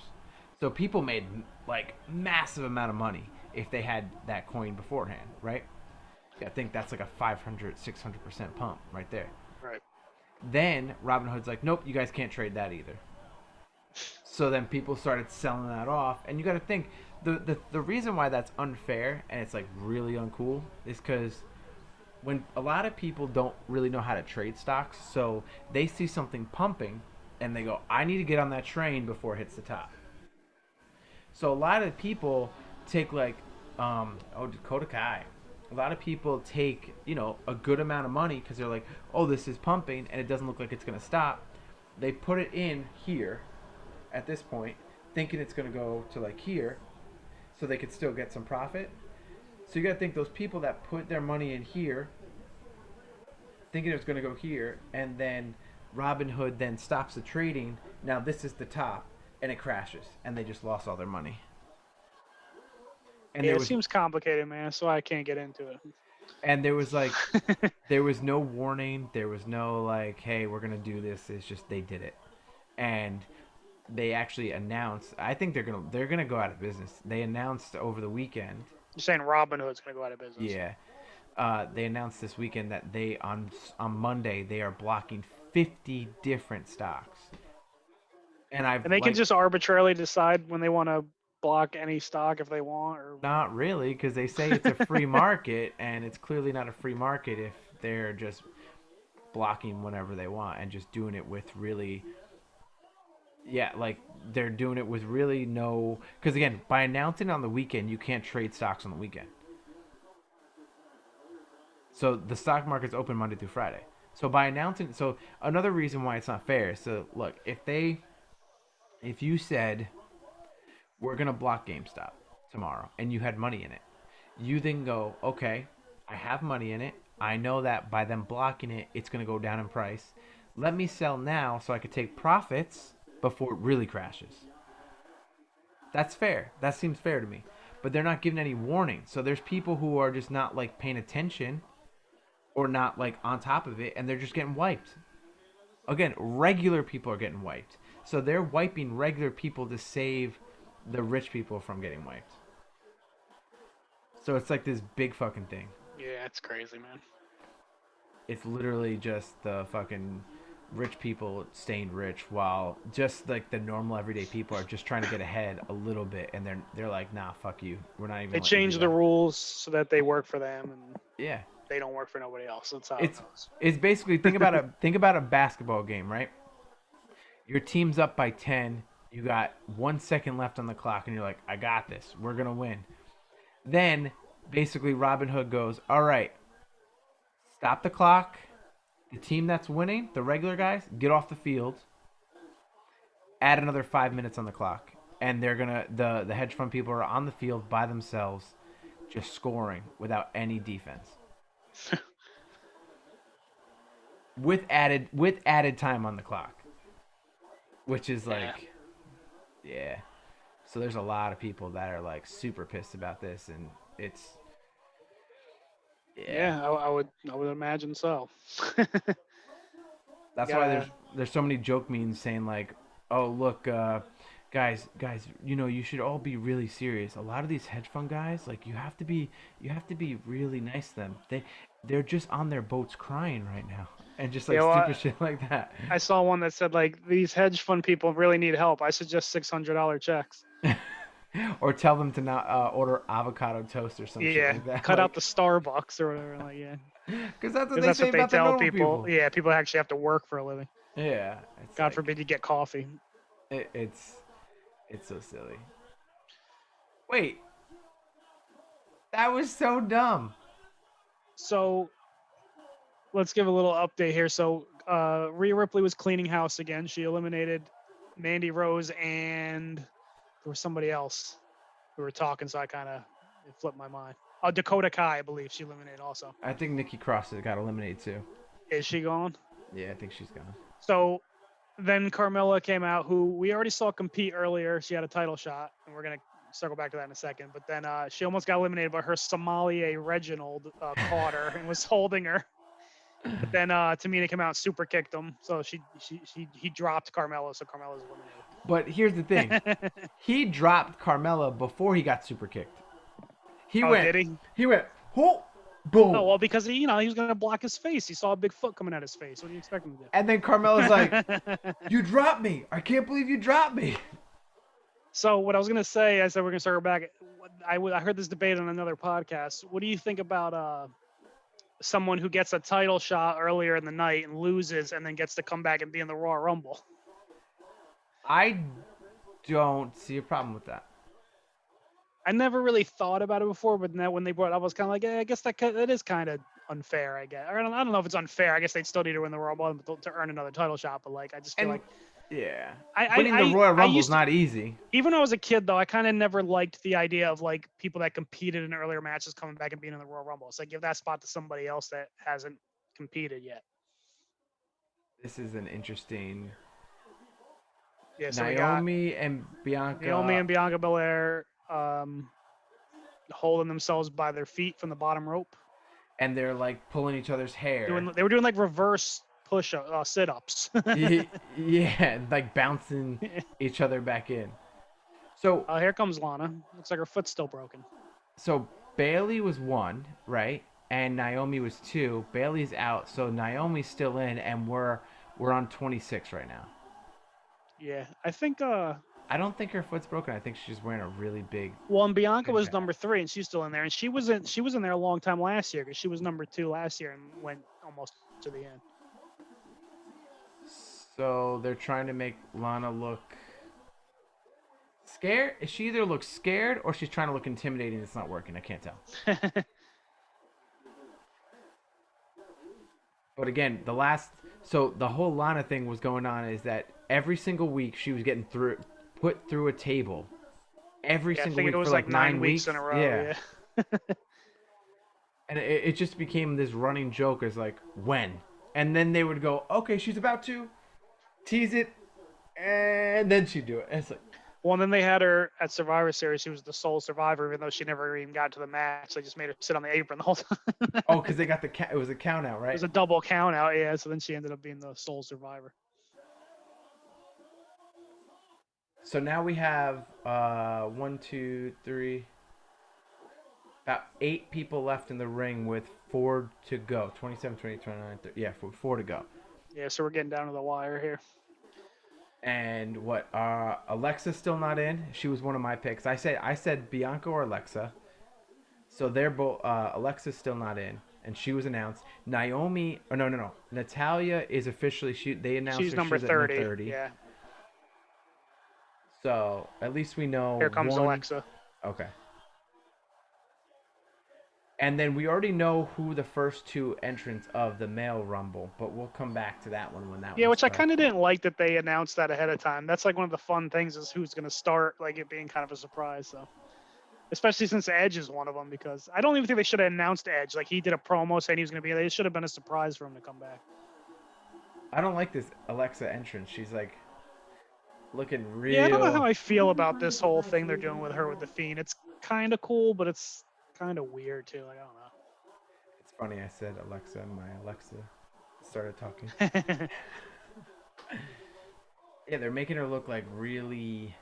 So people made like massive amount of money if they had that coin beforehand, right? I think that's like a 500, 600% pump right there. Right. Then Robinhood's like, nope, you guys can't trade that either. So then people started selling that off, and you got to think the reason why that's unfair and it's like really uncool is because when a lot of people don't really know how to trade stocks, so they see something pumping and they go, I need to get on that train before it hits the top. So a lot of people take like, Dakota Kai. A lot of people take, a good amount of money because they're like, oh, this is pumping and it doesn't look like it's going to stop. They put it in here at this point, thinking it's going to go to like here so they could still get some profit. So you got to think those people that put their money in here, thinking it was going to go here, and then Robinhood then stops the trading. Now this is the top, and it crashes, and they just lost all their money. And Yeah, there it was, seems complicated, man. So I can't get into it. and there was like, there was no warning. There was no like, hey, we're gonna do this. It's just they did it, and they actually announced. I think they're gonna go out of business. They announced over the weekend. You're saying Robin Hood's gonna go out of business? Yeah, they announced this weekend that they on Monday they are blocking 50 different stocks. And I've And they can like just arbitrarily decide when they want to block any stock if they want, or not really because they say it's a free market and it's clearly not a free market if they're just blocking whenever they want and just doing it with really yeah like they're doing it with really no because again by announcing on the weekend you can't trade stocks on the weekend. So the stock market's open Monday through Friday. So by announcing, so another reason why it's not fair. So look, if you said we're gonna block GameStop tomorrow and you had money in it, you then go, okay, I have money in it. I know that by them blocking it, it's gonna go down in price. Let me sell now so I could take profits before it really crashes. That's fair. That seems fair to me. But they're not giving any warning. So there's people who are just not like paying attention or not like on top of it and they're just getting wiped. Again, regular people are getting wiped. So they're wiping regular people to save the rich people from getting wiped. So it's like this big fucking thing. yeah, it's crazy, man. It's literally just the fucking rich people staying rich while just like the normal everyday people are just trying to get ahead a little bit and they're like, nah, fuck you. We're not even They letting you change do the that. rules so that they work for them, and Yeah. they don't work for nobody else. That's how it It's goes. it's basically think about a basketball game, right? Your team's up by 10. You got 1 second left on the clock, and you're like, I got this. We're going to win. Then, basically, Robin Hood goes, all right, stop the clock. The team that's winning, the regular guys, get off the field. Add another 5 minutes on the clock. And they're going to, the hedge fund people are on the field by themselves, just scoring without any defense. With added time on the clock. Which is Yeah. like, yeah. So there's a lot of people that are like super pissed about this, and it's yeah. Yeah, I would imagine so. That's why Gotta there's so many joke memes saying like, oh look, guys, you should all be really serious. A lot of these hedge fund guys, like you have to be really nice to them. They're just on their boats crying right now, and just Yeah, like well, stupid shit like that. I saw one that said like these hedge fund people really need help. I suggest $600 checks. Or tell them to not order avocado toast or some shit Yeah, like that. cut out Like, the Starbucks or whatever. Like, yeah, because that's what because they that's say what they about the tell normal people. people. Yeah, people actually have to work for a living. Yeah, it's God like forbid you get coffee. it's so silly. Wait, that was so dumb. So let's give a little update here. So Rhea Ripley was cleaning house again. She eliminated Mandy Rose and there was somebody else who were talking, so I kind of flipped my mind. Oh, Dakota Kai, I believe she eliminated also. I think Nikki Cross has got eliminated too. Is she gone? Yeah, I think she's gone. So then Carmella came out, who we already saw compete earlier. She had a title shot, and we're gonna circle back to that in a second. But then she almost got eliminated, but her sommelier Reginald caught her and was holding her. But then Tamina came out and super kicked him, so he dropped Carmella, so Carmella's But here's the thing: eliminated. he dropped Carmella before he got super kicked. He Oh, went, did he? he went, oh, boom, Oh well, because he was gonna block his face. He saw a big foot coming at his face. What do you expect him to and then Carmella's like, do? "You dropped me! I can't believe you dropped me!" So what I was gonna say, I said we're gonna circle back. I heard this debate on another podcast. What do you think about someone who gets a title shot earlier in the night and loses, and then gets to come back and be in the Royal Rumble? I don't see a problem with that. I never really thought about it before, but now when they brought it up, I was kind of like, I guess that is kind of unfair. I guess, or I don't know if it's unfair. I guess they'd still need to win the Royal Rumble to earn another title shot. But like, I just feel And like yeah, I winning I the Royal I Rumble is used to, not easy. even when I was a kid though, I kind of never liked the idea of like people that competed in earlier matches coming back and being in the Royal Rumble. It's like give that spot to somebody else that hasn't competed yet. This is an interesting Yeah, so we got Naomi and Naomi Bianca, and Bianca Belair holding themselves by their feet from the bottom rope. and they're like pulling each other's hair. They were doing like reverse push sit ups. Yeah, like bouncing each other back in. So, Here comes Lana. Looks like her foot's still broken. so Bailey was 1, right? And Naomi was 2. Bailey's out, so Naomi's still in, and we're on 26 right now. Yeah, I think. I don't think her foot's broken. I think she's wearing a really big. Well, and Bianca was impact. number 3, and she's still in there. And she was in there a long time last year because she was number 2 last year and went almost to the end. So they're trying to make Lana look scared. She either looks scared or she's trying to look intimidating. It's not working. I can't tell. But again, the whole Lana thing was going on is that every single week she was getting put through a table. Every Yeah, I single think week it was for like 9 weeks weeks in a row. Yeah. Yeah. And it just became this running joke as like when. And then they would go, okay, she's about to tease it, and then she'd do it. And it's like, Well, and then they had her at Survivor Series. She was the sole survivor, even though she never even got to the match. They just made her sit on the apron the whole time. oh, because they got it was a count out, It right? was a double count out, yeah. So then she ended up being the sole survivor. So now we have 1, 2, 3, about 8 people left in the ring with 4 to go. 27, 20, 29, 30. Yeah, 4 to go. Yeah, so we're getting down to the wire here. And what? Alexa's still not in. She was one of my picks. I said Bianca or Alexa. So they're both. Alexa's still not in, and she was announced. Naomi. Oh no. Natalia is officially. They announced She's her. number She's 30. At 30. Yeah. So at least we know. Here comes Alexa. Okay. And then we already know who the first 2 entrants of the male Rumble, but we'll come back to that one when that. Yeah, one which starts. I kind of didn't like that they announced that ahead of time. That's like one of the fun things is who's going to start, like it being kind of a surprise. So, especially since Edge is one of them, because I don't even think they should have announced Edge. Like he did a promo saying he was going to be there. It should have been a surprise for him to come back. I don't like this Alexa entrance. She's like looking real. Yeah, I don't know how I feel about this whole thing they're doing with her with the Fiend. It's kind of cool, but it's kind of weird too. Like I don't know. It's funny. I said Alexa, and my Alexa started talking. Yeah, they're making her look like really.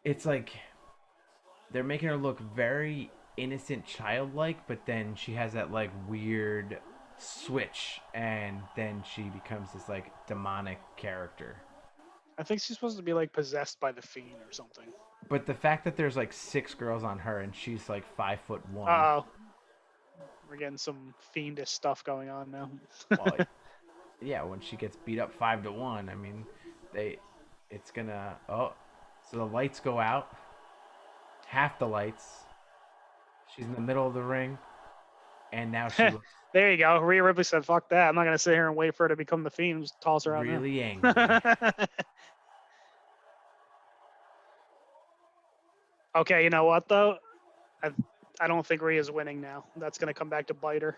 It's like they're making her look very innocent, childlike, but then she has that like weird switch, and then she becomes this like demonic character. I think she's supposed to be like possessed by the fiend or something. But the fact that there's like 6 girls on her and she's like 5'1". Uh oh, we're getting some fiendish stuff going on now. Well, yeah, when she gets beat up 5-1, I mean, they, it's gonna. Oh, so the lights go out. Half the lights. She's in the middle of the ring, and now she looks There you go. Rhea Ripley said, "Fuck that! I'm not gonna sit here and wait for her to become the fiend. Just toss her out really now." angry. Okay, you know what though? I I don't think Rhea's winning now. That's gonna come back to bite her.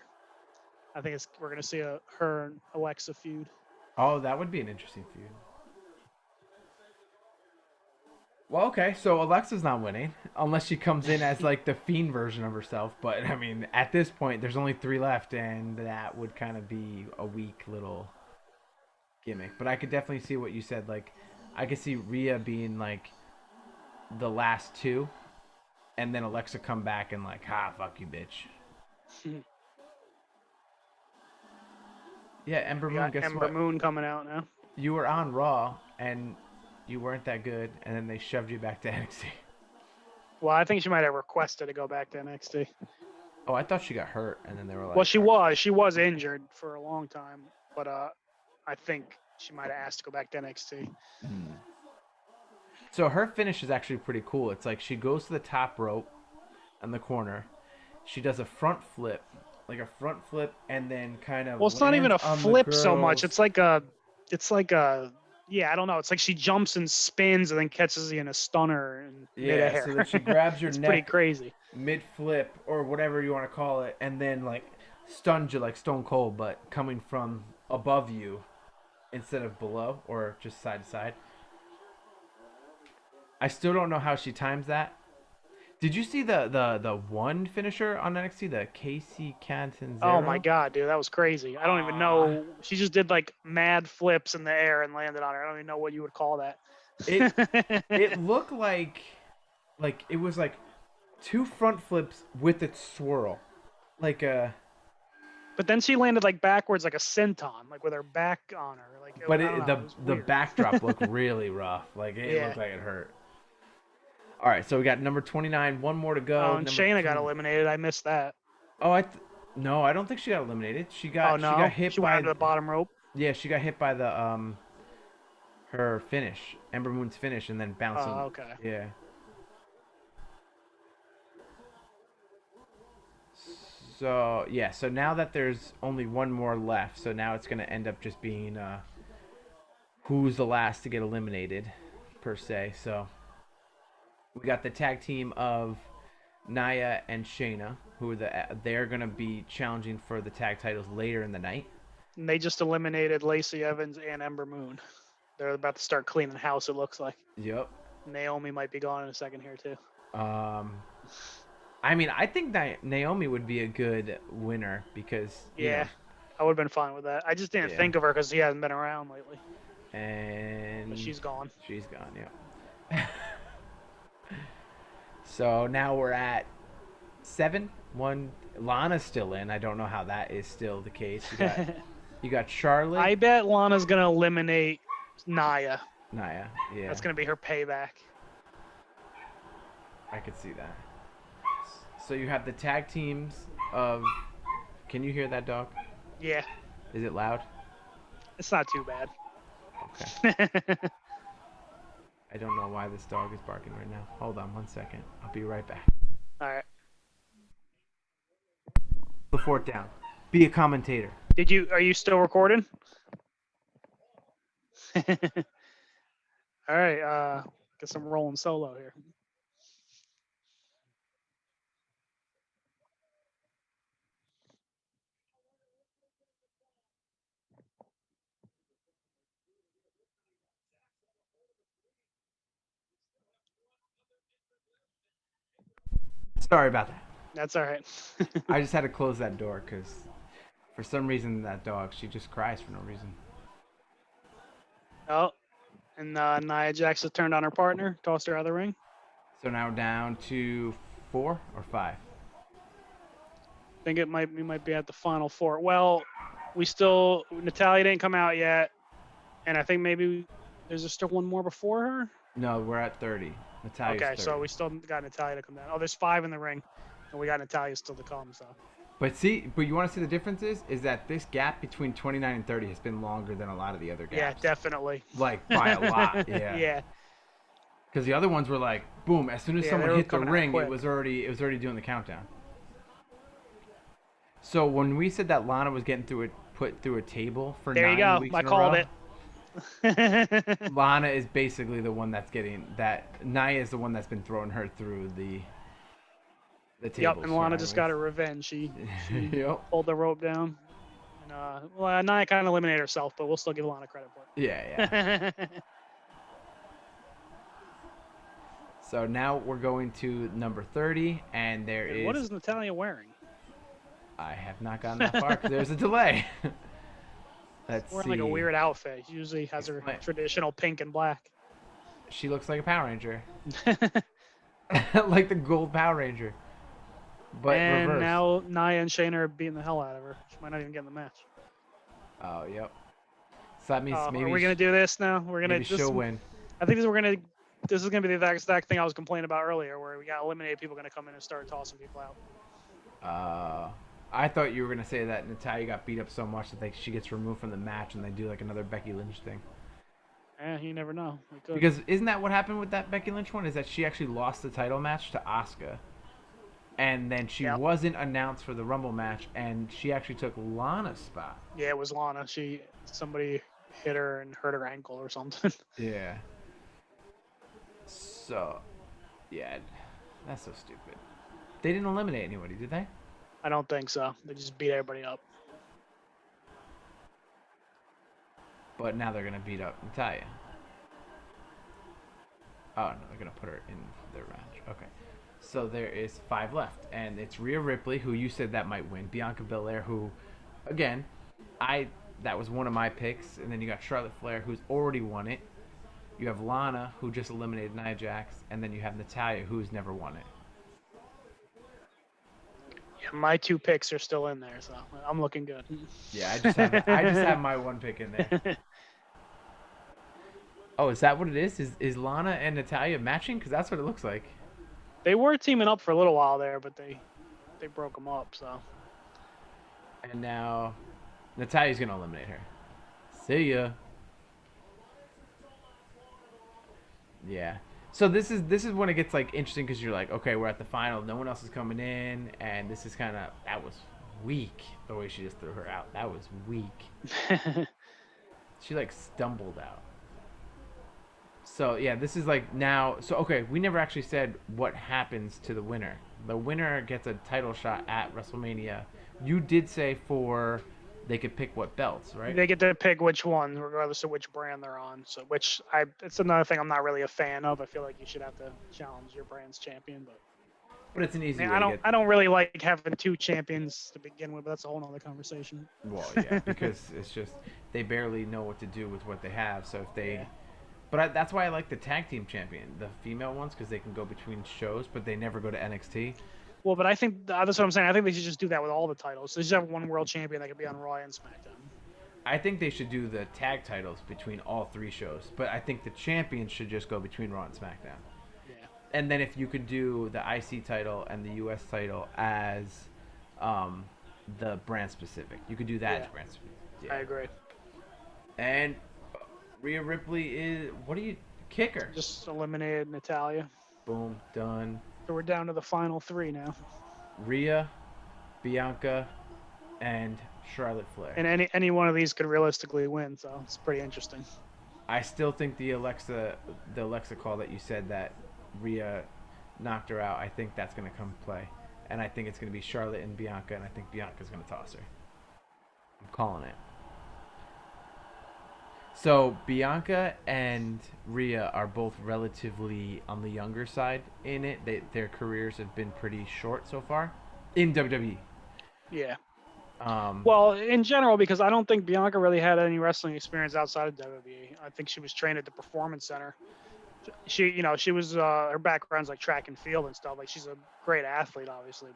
I think we're gonna see her and Alexa feud. Oh, that would be an interesting feud. Well, okay, so Alexa's not winning unless she comes in as like the fiend version of herself. But I mean, at this point, there's only 3 left, and that would kind of be a weak little gimmick. But I could definitely see what you said. Like, I could see Rhea being like the last 2, and then Alexa come back and like, ha, fuck you, bitch. Yeah, Ember We Moon. got Guess Ember what? Moon coming out now. You were on Raw, and you weren't that good, and then they shoved you back to NXT. Well, I think she might have requested to go back to NXT. Oh, I thought she got hurt, and then they were like, Well, she was injured for a long time, but I think she might have asked to go back to NXT. hmm. So her finish is actually pretty cool. It's like she goes to the top rope in the corner. She does a front flip, like a front flip, and then kind of Well, it's not even a lands on the flip so much. girls. It's like a, yeah, I don't know. It's like she jumps and spins and then catches you in a stunner in Yeah, so then midair. she grabs your It's pretty neck crazy. mid flip or whatever you want to call it, and then like stuns you like Stone Cold, but coming from above you instead of below or just side to side. I still don't know how she times that. Did you see the one finisher on NXT, the Casey Canton Oh my Zero? god, dude, that was crazy. I don't even Ah, know. She just did like mad flips in the air and landed on her. I don't even know what you would call that. it it looked like it was like 2 front flips with its swirl, like a. But then she landed like backwards, like a senton, like with her back on her. Like But I don't know, it was the weird. backdrop looked really rough. Like it Yeah. looked like it hurt. All right, so we got number 29. One more to Oh, go. and Number Shayna got 20. eliminated. I missed that. Oh, no, I don't think she got eliminated. Oh She got no, hit she went by. under the bottom rope. Yeah, she got hit by the her finish, Ember Moon's finish, and then bouncing. Oh, okay. Yeah. So yeah, so now that there's only one more left, so now it's gonna end up just being who's the last to get eliminated, per se. So we got the tag team of Naya and Shayna, who are they're gonna be challenging for the tag titles later in the night. And they just eliminated Lacey Evans and Ember Moon. They're about to start cleaning house. It looks like Yep. Naomi might be gone in a second here too. I mean, I think Naomi would be a good winner because Yeah, I would have been fine with that. I just didn't Yeah. think of her because she hasn't been around lately. And But she's gone. She's gone. Yeah. So now we're at 7. Lana's still in. I don't know how that is still the case. You got Charlotte. I bet Lana's gonna eliminate Naya. Naya. Yeah. That's gonna be her payback. I could see that. So you have the tag teams of. Can you hear that dog? Yeah, Is it loud? it's not too bad. Okay. I don't know why this dog is barking right now. Hold on 1 second. I'll be right back. All right. The fort down. Be a commentator. Are you still recording? All right. Guess I'm rolling solo here. Sorry about that. That's all right. I just had to close that door because for some reason that dog, she just cries for no reason. Oh, And Nia Jax has turned on her partner, tossed her out of the ring. So now down to 4 or 5. I think we might be at the final 4. Well, Natalia didn't come out yet, and I think maybe there's still one more before her. No, we're at 30. Natalia's Okay, 30. so we still got Natalia to come down. Oh, there's 5 in the ring, and we got Natalia still to come. So. But you want to see the difference is that this gap between 29 and 30 has been longer than a lot of the other gaps. Yeah, definitely. Like by a lot. Yeah. Yeah. Because the other ones were like, boom! As soon as someone hit the ring, it was already doing the countdown. So when we said that Lana was getting put through a table for 9 weeks I in a called row, it. Lana is basically the one that's getting that. Nia is the one that's been throwing her through the table. Yep, and Lana just got her revenge. She yep. pulled the rope down. And Nia kind of eliminated herself, but we'll still give Lana credit for it. Yeah. So now we're going to number 30, and What is Natalia wearing? I have not gotten that far because there's a delay. Let's wearing see. Like a weird outfit. She usually has her traditional pink and black. She looks like a Power Ranger. Like the gold Power Ranger. But and reverse. Now Nia and Shayna are beating the hell out of her. She might not even get in the match. Oh, yep. So that means maybe are we gonna do this now? We're gonna. She'll win. I think this is gonna be the exact thing I was complaining about earlier, where we got eliminated. People gonna come in and start tossing people out. I thought you were gonna say that Natalia got beat up so much that she gets removed from the match and they do like another Becky Lynch thing. Yeah, you never know. Because isn't that what happened with that Becky Lynch one? Is that she actually lost the title match to Asuka, and then she wasn't announced for the Rumble match, and she actually took Lana's spot. Yeah, it was Lana. Somebody hit her and hurt her ankle or something. Yeah. So, yeah, that's so stupid. They didn't eliminate anybody, did they? I don't think so. They just beat everybody up. But now they're going to beat up Natalya. Oh, no, they're going to put her in their match. Okay. So there is 5 left. And it's Rhea Ripley, who you said that might win. Bianca Belair, who, again, that was one of my picks. And then you got Charlotte Flair, who's already won it. You have Lana, who just eliminated Nia Jax. And then you have Natalya, who's never won it. My 2 picks are still in there, so I'm looking good. Yeah, I just have my 1 pick in there. Oh, is that what it is? Is Lana and Natalya matching? Because that's what it looks like. They were teaming up for a little while there, but they broke them up. So. And now Natalya's gonna eliminate her. See ya. Yeah. So this is when it gets like interesting because you're like, okay, we're at the final. No one else is coming in, and this is that was weak the way she just threw her out. That was weak. She like stumbled out. So yeah, this is like now. So okay, we never actually said what happens to the winner. The winner gets a title shot at WrestleMania. You did say they could pick what belts, right? They get to pick which one, regardless of which brand they're on. So, it's another thing I'm not really a fan of. I feel like you should have to challenge your brand's champion, but it's an easy. I don't really like having 2 champions to begin with. But that's a whole other conversation. Well, yeah, because it's just they barely know what to do with what they have. So if they, but that's why I like the tag team champion, the female ones, because they can go between shows, but they never go to NXT. Well, but I think that's what I'm saying. I think they should just do that with all the titles. So they should have one world champion that could be on Raw and SmackDown. I think they should do the tag titles between all 3 shows, but I think the champions should just go between Raw and SmackDown. Yeah. And then if you could do the IC title and the US title as the brand specific, you could do that as brand specific. Yeah. I agree. And Rhea Ripley is kicker? Just eliminated Natalya. Boom, done. So we're down to the final 3 now. Rhea, Bianca, and Charlotte Flair. And any one of these could realistically win, so it's pretty interesting. I still think the Alexa call that you said that Rhea knocked her out, I think that's going to come play. And I think it's going to be Charlotte and Bianca, and I think Bianca's going to toss her. I'm calling it. So Bianca and Rhea are both relatively on the younger side in it. Their careers have been pretty short so far in WWE. Yeah. Well, in general, because I don't think Bianca really had any wrestling experience outside of WWE. I think she was trained at the Performance Center. She was her background's like track and field and stuff. Like she's a great athlete, obviously,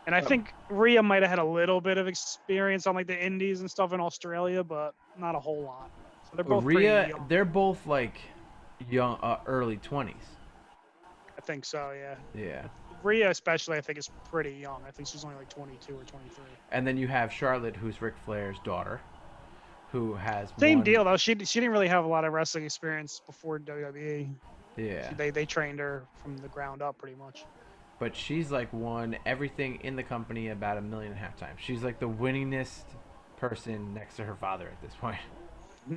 and I think Rhea might have had a little bit of experience on like the Indies and stuff in Australia, but not a whole lot. So they're both pretty Rhea, young. they're both like young, early 20s. I think so, yeah. Yeah. Rhea especially, I think, is pretty young. I think she's only like 22 or 23. And then you have Charlotte, who's Ric Flair's daughter, who has Same deal though. She didn't really have a lot of wrestling experience before WWE. Yeah. They trained her from the ground up pretty much. But she's like won everything in the company about 1.5 million times. She's like the winningest person next to her father at this point.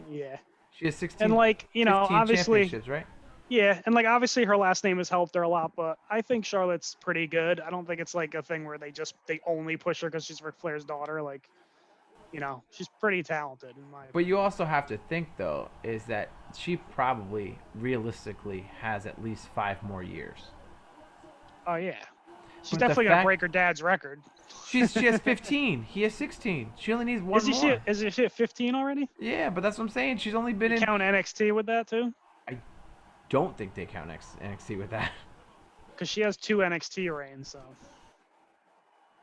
Yeah. She has 16. And like, obviously, championships, right? Yeah, and like obviously her last name has helped her a lot, but I think Charlotte's pretty good. I don't think it's like a thing where they only push her because she's Ric Flair's daughter. Like, she's pretty talented in my opinion. But you also have to think though, is that she probably realistically has at least 5 more years. Oh yeah, she's definitely gonna break her dad's record. She has 15. He has 16. She only needs one more. Is she at 15 already? Yeah, but that's what I'm saying. She's only been in. Count NXT with that too? I don't think they count NXT with that. Because she has 2 NXT reigns, so.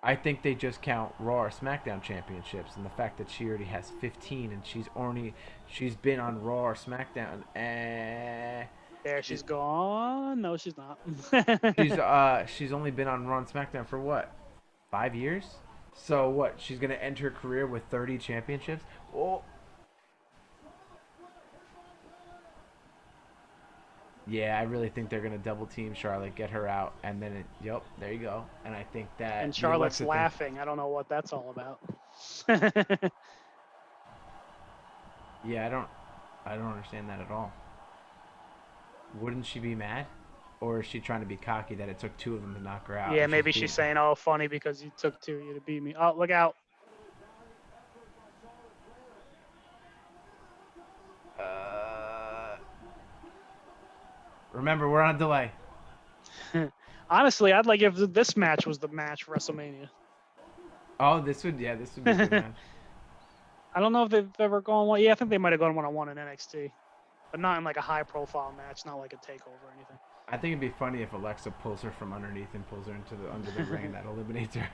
I think they just count Raw or SmackDown championships, and the fact that she already has 15 and she's been on Raw or SmackDown. There, she's gone. No, she's not. She's only been on Raw and SmackDown for what, 5 years? So what? She's gonna end her career with 30 championships? Oh. Yeah, I really think they're gonna double team Charlotte, get her out, and then there you go. And I think that. And Charlotte's laughing. I don't know what that's all about. Yeah, I don't understand that at all. Wouldn't she be mad? Or is she trying to be cocky that it took 2 of them to knock her out? Yeah, maybe she's saying, "Oh, funny because you took 2 of you to beat me." Oh, look out! Remember, we're on a delay. Honestly, I'd like if this match was the match for WrestleMania. Oh, this would be a good match. I don't know if they've ever gone one. Yeah, I think they might have gone 1-on-1 in NXT, but not in like a high-profile match, not like a takeover or anything. I think it'd be funny if Alexa pulls her from underneath and pulls her under the ring, and that eliminates her.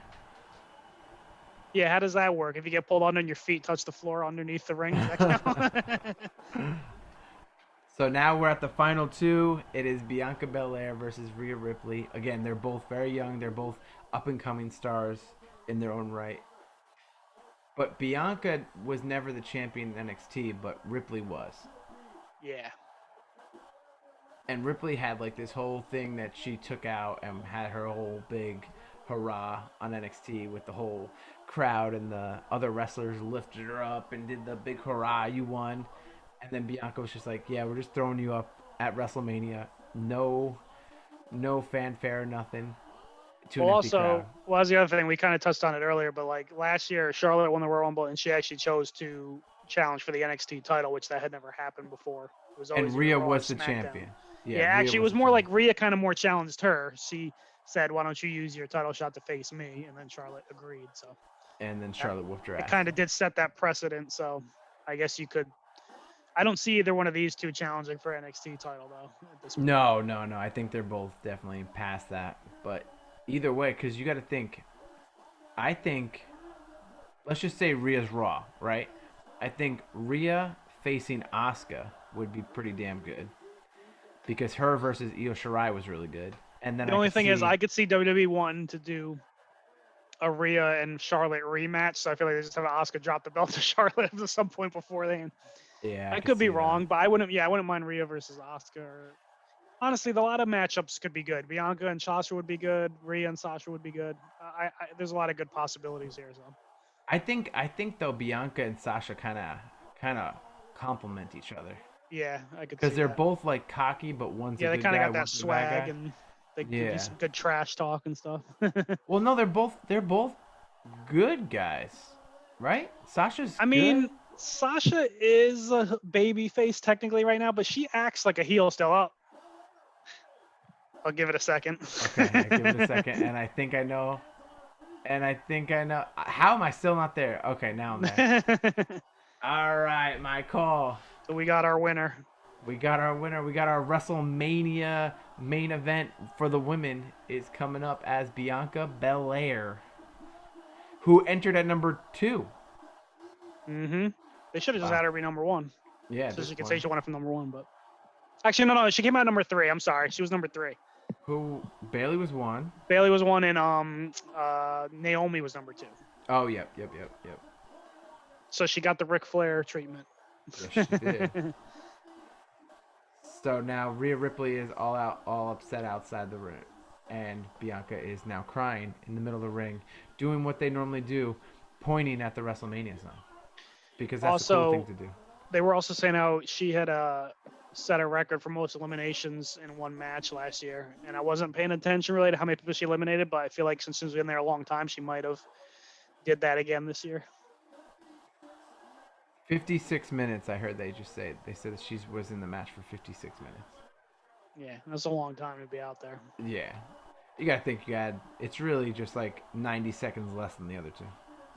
Yeah, how does that work? If you get pulled under and your feet touch the floor underneath the ring, does that count? So now we're at the final 2. It is Bianca Belair versus Rhea Ripley. Again, they're both very young. They're both up-and-coming stars in their own right. But Bianca was never the champion in NXT, but Ripley was. Yeah. And Ripley had like this whole thing that she took out and had her whole big hurrah on NXT with the whole crowd, and the other wrestlers lifted her up and did the big hurrah, you won. And then Bianca was just like, yeah, we're just throwing you up at WrestleMania. No fanfare, nothing. Well, that's the other thing. We kind of touched on it earlier, but like last year, Charlotte won the Royal Rumble, and she actually chose to challenge for the NXT title, which that had never happened before. It was always and Rhea was the champion. Yeah, actually, it was more like Rhea kind of more challenged her. She said, "Why don't you use your title shot to face me?" And then Charlotte agreed. So. And then Charlotte whooped her ass. It kind of did set that precedent, so I guess you could. I don't see either one of these 2 challenging for NXT title though. At this point. No. I think they're both definitely past that. But either way, because you got to think. I think, let's just say Rhea's Raw, right? I think Rhea facing Asuka would be pretty damn good, because her versus Io Shirai was really good. And then the only thing is, I could see WWE wanting to do a Rhea and Charlotte rematch, so I feel like they just have Asuka drop the belt to Charlotte at some point before then. Yeah, I could be wrong, but I wouldn't mind Rhea versus Asuka. Honestly, a lot of matchups could be good. Bianca and Sasha would be good. Rhea and Sasha would be good. There's a lot of good possibilities here. So. I think though Bianca and Sasha kind of complement each other. Yeah, I could. Because they're both like cocky, but one's they kind of got that swag, and they give you some good trash talk and stuff. Well, no, they're both good guys, right? Sasha's. I mean, Sasha is a baby face technically right now, but she acts like a heel still. I'll give it a second. Okay, give it a second, and I think I know. And I think I know. How am I still not there? Okay, now I'm there. All right, my call. So we got our winner. We got our winner. We got our WrestleMania main event for the women is coming up as Bianca Belair, who entered at number 2. Mm-hmm. They should have just Wow. had her be number 1. Yeah, at So this she could say point. she won it from number 1, but actually no, she came out number 3. I'm sorry. She was number 3. Who Bailey was 1. Bailey was 1 and Naomi was number 2. Oh, yep. So she got the Ric Flair treatment. Yes, she did. So now Rhea Ripley is all upset outside the ring, and Bianca is now crying in the middle of the ring, doing what they normally do, pointing at the WrestleMania sign, because that's a cool thing to do. They were also saying how she had set a record for most eliminations in one match last year, and I wasn't paying attention really to how many people she eliminated, but I feel like since she's been there a long time, she might have did that again this year. 56 minutes. I heard they said that she was in the match for 56 minutes. Yeah, that's a long time to be out there. Yeah, you gotta think it's really just like 90 seconds less than the other two,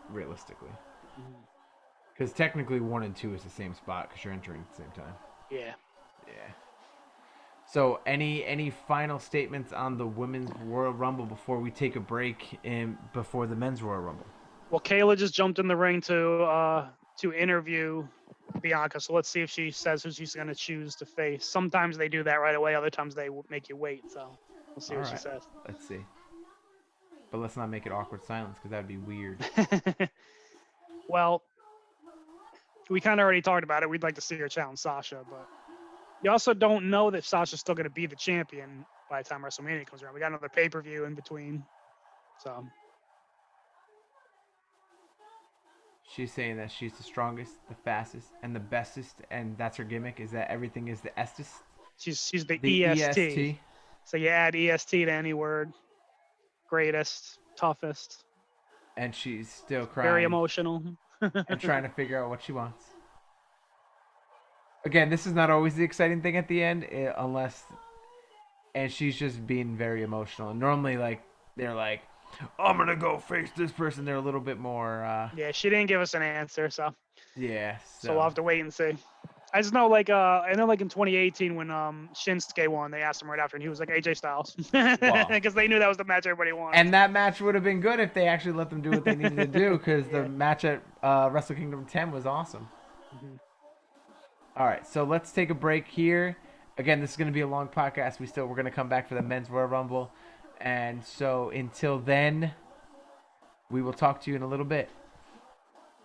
realistically. Because technically 1 and 2 is the same spot because you're entering at the same time. Yeah. Yeah. So any final statements on the women's Royal Rumble before we take a break and before the men's Royal Rumble? Well, Kayla just jumped in the ring to interview Bianca, so let's see if she says who she's going to choose to face. Sometimes they do that right away. Other times they make you wait. So we'll see what she says. Let's see. But let's not make it awkward silence because that'd be weird. Well, we kind of already talked about it. We'd like to see her challenge Sasha, but you also don't know that Sasha's still going to be the champion by the time WrestleMania comes around. We got another pay-per-view in between. So she's saying that she's the strongest, the fastest, and the bestest, and that's her gimmick, is that everything is the estest. She's the EST. So you add EST to any word. Greatest, toughest. And she's still crying. Very emotional. And trying to figure out what she wants. Again, this is not always the exciting thing at the end, unless... And she's just being very emotional. And normally, like, they're like, I'm going to go face this person. They're a little bit more... Yeah, she didn't give us an answer, so... Yeah, so we'll have to wait and see. I just know, like, I know, like, in 2018 when Shinsuke won, they asked him right after, and he was like, AJ Styles. Because they knew that was the match everybody wanted. And that match would have been good if they actually let them do what they needed to do, because the match at Wrestle Kingdom 10 was awesome. All right, so let's take a break here. Again, this is going to be a long podcast. We're going to come back for the men's Royal Rumble. And so until then, we will talk to you in a little bit.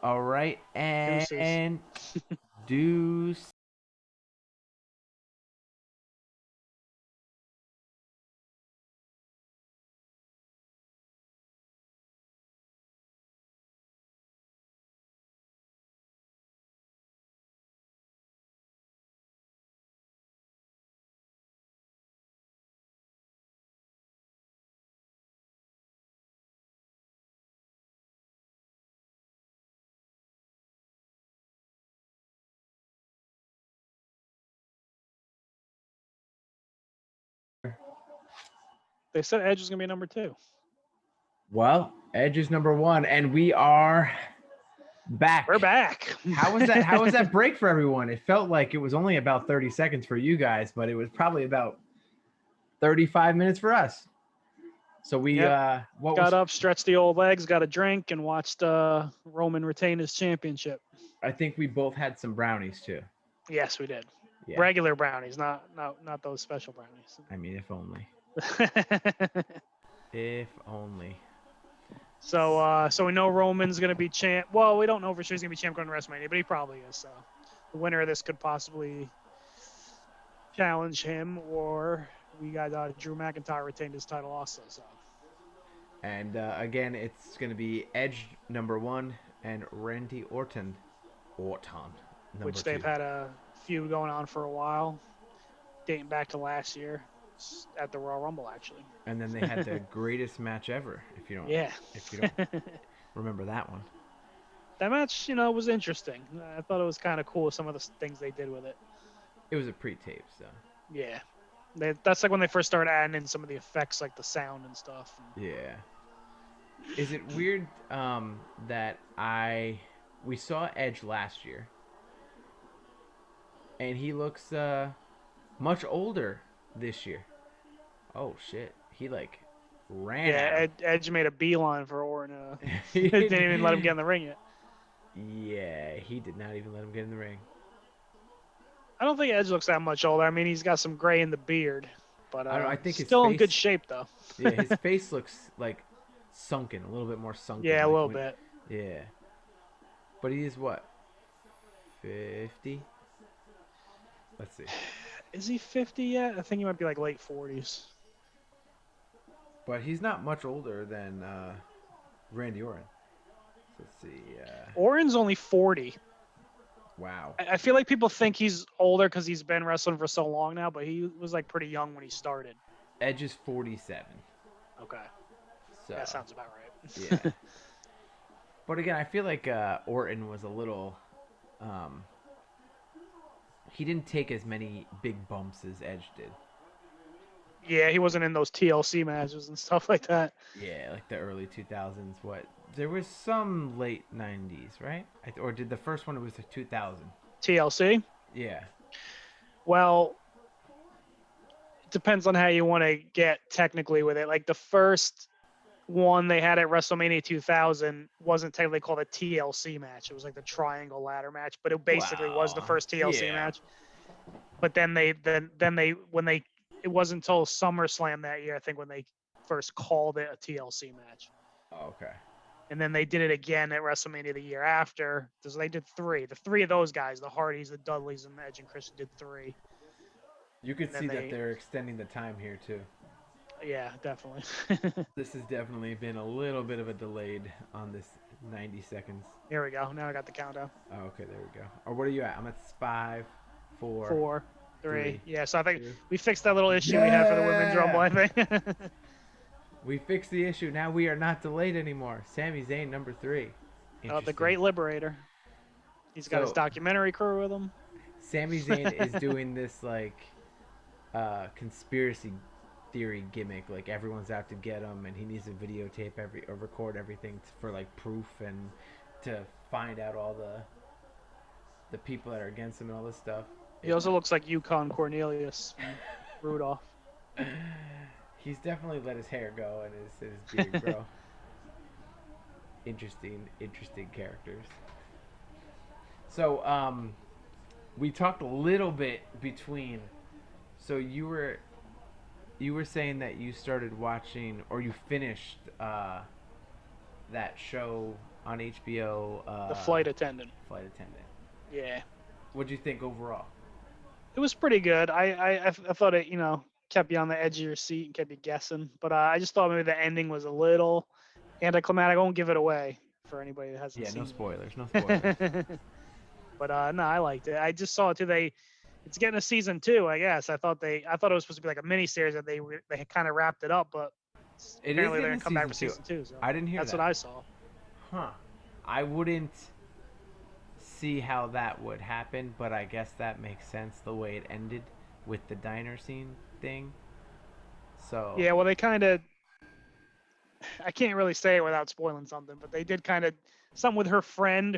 All right, and deuce. They said Edge is going to be number 2. Well, Edge is number 1, and we are back. We're back. How was that? How was that break for everyone? It felt like it was only about 30 seconds for you guys, but it was probably about 35 minutes for us. So we got up, stretched the old legs, got a drink, and watched Roman retain his championship. I think we both had some brownies too. Yes, we did. Yeah. Regular brownies, not those special brownies. I mean, if only. If only. So we know Roman's gonna be champ. Well, we don't know for sure he's gonna be champ going to WrestleMania, but he probably is. So the winner of this could possibly challenge him, or we got Drew McIntyre retained his title also. So. And again, it's gonna be Edge number 1 and Randy Orton number which 2. They've had a feud going on for a while, dating back to last year at the Royal Rumble, actually. And then they had the greatest match ever, if you don't remember that one. That match, was interesting. I thought it was kind of cool, some of the things they did with it. It was a pre-tape, so. Yeah. That's like when they first started adding in some of the effects, like the sound and stuff. Yeah. Is it weird that we saw Edge last year and he looks much older this year? Oh shit, he like ran at Yeah, him. Edge made a beeline for Orton. He Didn't did- even let him get in the ring yet. yeah, he did not even let him get in the ring. I don't think Edge looks that much older. I mean, he's got some gray in the beard, but I don't. I think his still in good face. shape though. Yeah, his face looks like sunken, a little bit more sunken. Yeah, a Like little when, bit. yeah. But he is what? 50? Let's see. Is he 50 yet? I think he might be like late 40s. But he's not much older than Randy Orton. So let's see. Orton's only 40. Wow. I feel like people think he's older because he's been wrestling for so long now, but he was like pretty young when he started. Edge is 47. Okay, So that sounds about right. yeah. But again, I feel like Orton was a little. Um, he didn't take as many big bumps as Edge did. Yeah, he wasn't in those TLC matches and stuff like that. Yeah, like the early 2000s. What? There was some late 90s, right? Or did the first one, it was the 2000? TLC? Yeah. Well, it depends on how you want to get technically with it. Like the first one they had at WrestleMania 2000 wasn't technically called a TLC match. It was like the triangle ladder match, but it basically was the Wow. first TLC Yeah. match. But then they when they it wasn't until SummerSlam that year, I think, when they first called it a TLC match. Oh, okay. And then they did it again at WrestleMania the year after. So they did three. The three of those guys, the Hardys, the Dudleys, and Edge and Christian, did three. You could And then see that they're extending the time here too. yeah, definitely. This has definitely been a little bit of a delayed on this 90 seconds. Here we go. Now I got the countdown. Oh, okay, there we go. Or what are you at? I'm at 5, 4, 4, 3. 3, Yeah, so I think 2. we fixed that little issue we had for the women's rumble, I think. We fixed the issue. Now we are not delayed anymore. Sami Zayn, number 3. The Great Liberator. He's got his documentary crew with him. Sami Zayn is doing this like conspiracy theory gimmick. Like everyone's out to get him, and he needs to videotape or record everything for like proof and to find out all the people that are against him and all this stuff. He also looks like Yukon Cornelius from Rudolph. He's definitely let his hair go and his beard grow. Interesting characters. So, we talked a little bit between. So you were saying that you started watching or you finished that show on HBO. The Flight Attendant. Flight Attendant. Yeah. What'd you think overall? It was pretty good. I thought it, kept you on the edge of your seat and kept you guessing. But I just thought maybe the ending was a little anticlimactic. I won't give it away for anybody that hasn't seen No it. spoilers. No spoilers. But no, I liked it. I just saw it too. It's getting a season 2, I guess. I thought it was supposed to be like a mini series that they kind of wrapped it up, but apparently they're gonna come back for season 2. So I didn't hear that's that. what I saw. Huh. I wouldn't see how that would happen, but I guess that makes sense the way it ended with the diner scene thing. So yeah, well, they kind of. I can't really say it without spoiling something, but they did kind of something with her friend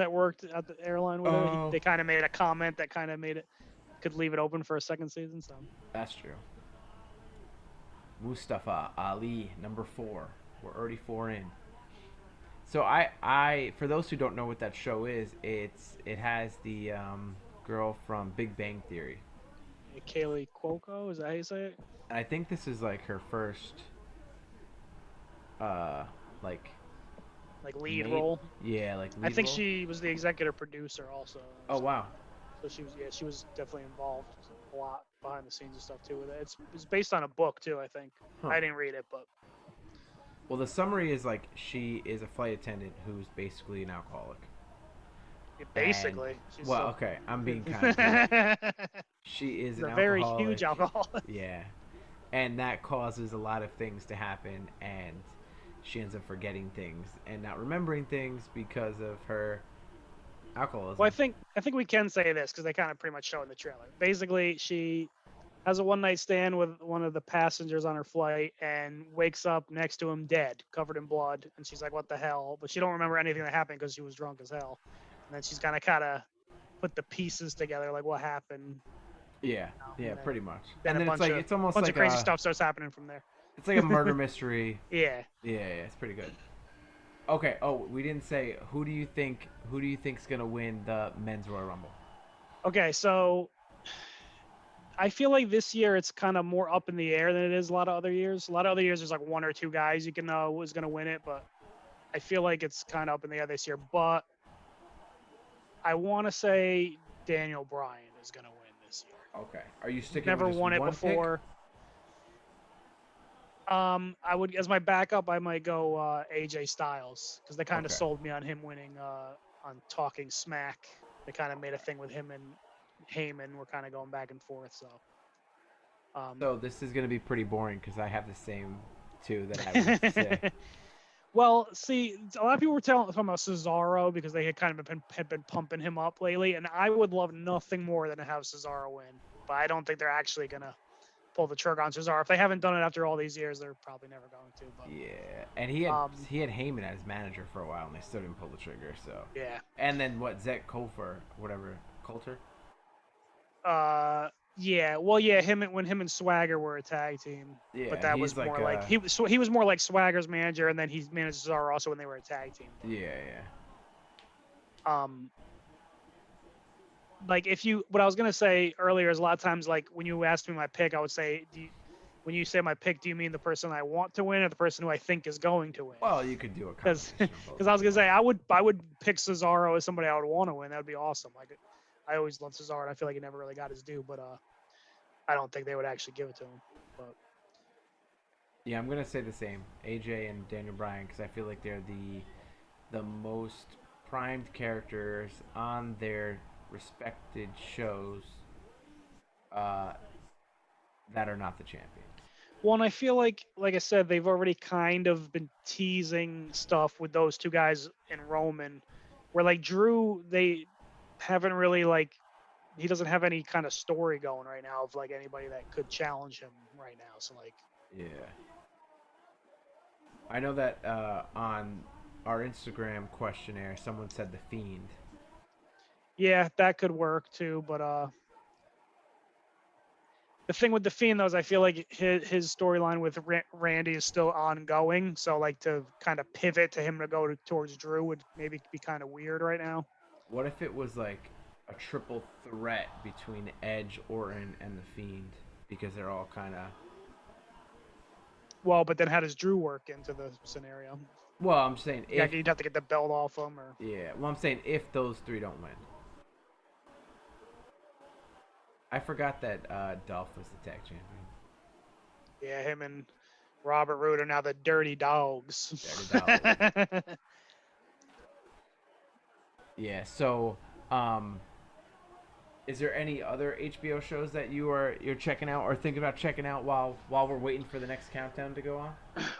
that worked at the airline with her. They kind of made a comment that kind of made it could leave it open for a second season. So that's true. Mustafa Ali, number 4. We're already 4 in. So I for those who don't know what that show is, it has the girl from Big Bang Theory. Kaylee Cuoco, is that how you say it? And I think this is like her first like lead role. Yeah, like lead I think role. she was the executive producer also. Oh wow. So she was definitely involved a lot behind the scenes and stuff too with it. It's based on a book too, I think. Huh. I didn't read it, but well, the summary is like she is a flight attendant who's basically an alcoholic. Yeah, basically. Okay, I'm being kind. She is a very huge alcoholic. Yeah, and that causes a lot of things to happen, and she ends up forgetting things and not remembering things because of her alcoholism. Well, I think we can say this because they kind of pretty much show in the trailer. Basically, she has a one night stand with one of the passengers on her flight and wakes up next to him dead, covered in blood. And she's like, "What the hell?" But she don't remember anything that happened because she was drunk as hell. And then she's gonna kind of put the pieces together, like what happened. Yeah, And yeah, pretty much. then And a then it's like it's almost bunch like of crazy a stuff starts happening from there. it's like a murder mystery. Yeah. Yeah, yeah, it's pretty good. Okay. Oh, we didn't say who do you think's gonna win the men's Royal Rumble? Okay, so I feel like this year it's kind of more up in the air than it is a lot of other years. A lot of other years there's like one or two guys you can know who's going to win it, but I feel like it's kind of up in the air this year. But I want to say Daniel Bryan is going to win this year. Okay. Are you sticking Never with just won it one before. I would, as my backup, I might go AJ Styles because they pick? kind of Okay. sold me on him winning on Talking Smack. They kind of made a thing with him and Heyman. We're kind of going back and forth. So. So this is gonna be pretty boring because I have the same two that I would say. Well, see, a lot of people were talking about Cesaro because they had kind of been pumping him up lately, and I would love nothing more than to have Cesaro win. But I don't think they're actually gonna pull the trigger on Cesaro. If they haven't done it after all these years, they're probably never going to. But Yeah, and he had Heyman as manager for a while, and they still didn't pull the trigger. So yeah. And then what? Zach Coulter, whatever, Coulter. Yeah. Well, yeah. When him and Swagger were a tag team, but Yeah, that he's was like more like he was more like Swagger's manager, and then he managed Cesaro also when they were a tag team. Yeah, yeah. Um, like if you what I was gonna say earlier is a lot of times like when you asked me my pick, I would say when you say my pick, do you mean the person I want to win or the person who I think is going to win? Well, you could do a Because combination of both. I was gonna say I would pick Cesaro as somebody I would want to win. That would be awesome. Like I always loved Cesaro, and I feel like he never really got his due, but I don't think they would actually give it to him. But Yeah, I'm gonna say the same. AJ and Daniel Bryan because I feel like they're the most primed characters on their respected shows uh, that are not the champions. well, and I feel like I said, they've already kind of been teasing stuff with those two guys in Roman, where like Drew, they haven't really like he doesn't have any kind of story going right now of like anybody that could challenge him right now. So like, Yeah. I know that on our Instagram questionnaire, someone said the Fiend. yeah, that could work too. But the thing with the Fiend though is I feel like his storyline with Randy is still ongoing. So like to kind of pivot to him to go towards Drew would maybe be kind of weird right now. What if it was like a triple threat between Edge, Orton, and the Fiend because they're all kind of. Well, but then how does Drew work into the scenario? Well, I'm saying Yeah, if. you'd have to get the belt off him, or Yeah. Well, I'm saying if those three don't win. I forgot that Dolph was the tag champion. yeah, him and Robert Roode are now the Dirty Dogs. Dirty Dog. Yeah. So, is there any other HBO shows that you're checking out or thinking about checking out while we're waiting for the next countdown to go on?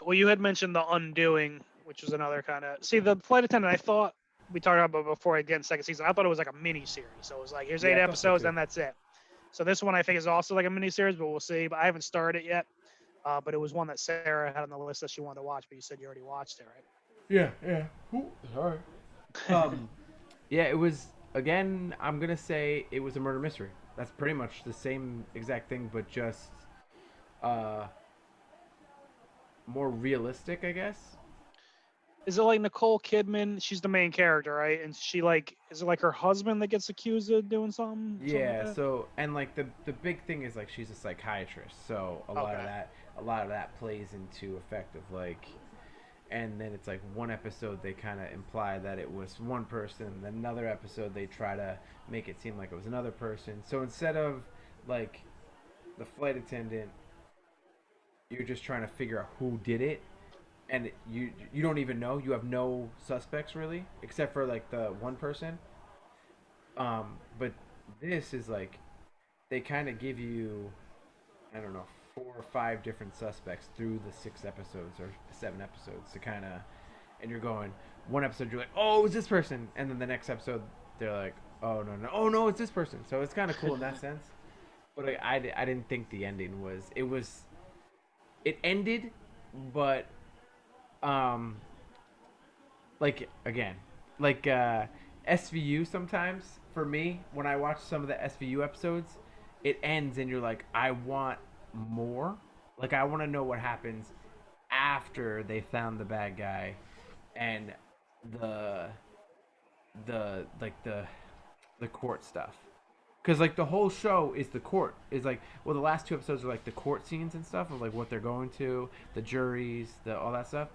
Well, you had mentioned The Undoing, which was another kind of see the flight attendant. I thought we talked about before again second season. I thought it was like a mini series, so it was like here's Yeah, 8 I thought so episodes, too. and that's it. So this one I think is also like a mini series, but we'll see. But I haven't started it yet. But it was one that Sarah had on the list that she wanted to watch. But you said you already watched it, Yeah, yeah. Ooh, sorry. right? Yeah, it was again. I'm gonna say it was a murder mystery. That's pretty much the same exact thing, but just uh, more realistic, I guess. Is it like Nicole Kidman? She's the main character, right? And she like is it like her husband that gets accused of doing something like Yeah. that? So and like the big thing is like she's a psychiatrist, so Okay. a lot of that plays into effect of like. And then it's like one episode they kind of imply that it was one person, then another episode they try to make it seem like it was another person. So instead of like the flight attendant, you're just trying to figure out who did it, and you don't even know. You have no suspects really, except for like the one person. But this is like they kind of give you, I don't know, 4 or 5 different suspects through the 6 episodes or 7 episodes to kind of, and you're going one episode you're like, oh, it's this person, and then the next episode they're like, oh no, oh no, it's this person. So it's kind of cool in that sense. But I didn't think the ending was. It ended, but um, like again, like SVU sometimes for me when I watch some of the SVU episodes, it ends and you're like, I want more. Like I want to know what happens after they found the bad guy and the the court stuff. Because like the whole show is the court is like well the last two episodes are like the court scenes and stuff of like what they're going to the juries the all that stuff,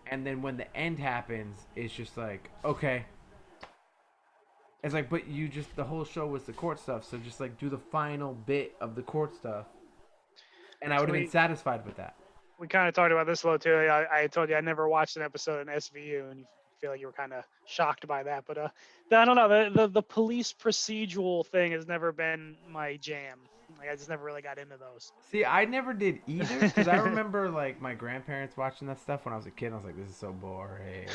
and then when the end happens it's just like okay, it's like but you just the whole show was the court stuff so just like do the final bit of the court stuff and I would So have been satisfied with that. we kind of talked about this a little too. I told you I never watched an episode in SVU, and you feel like you were kind of shocked by that. But I don't know. The police procedural thing has never been my jam. Like I just never really got into those. See, I never did either because I remember like my grandparents watching that stuff when I was a kid. I was like, "This is so boring."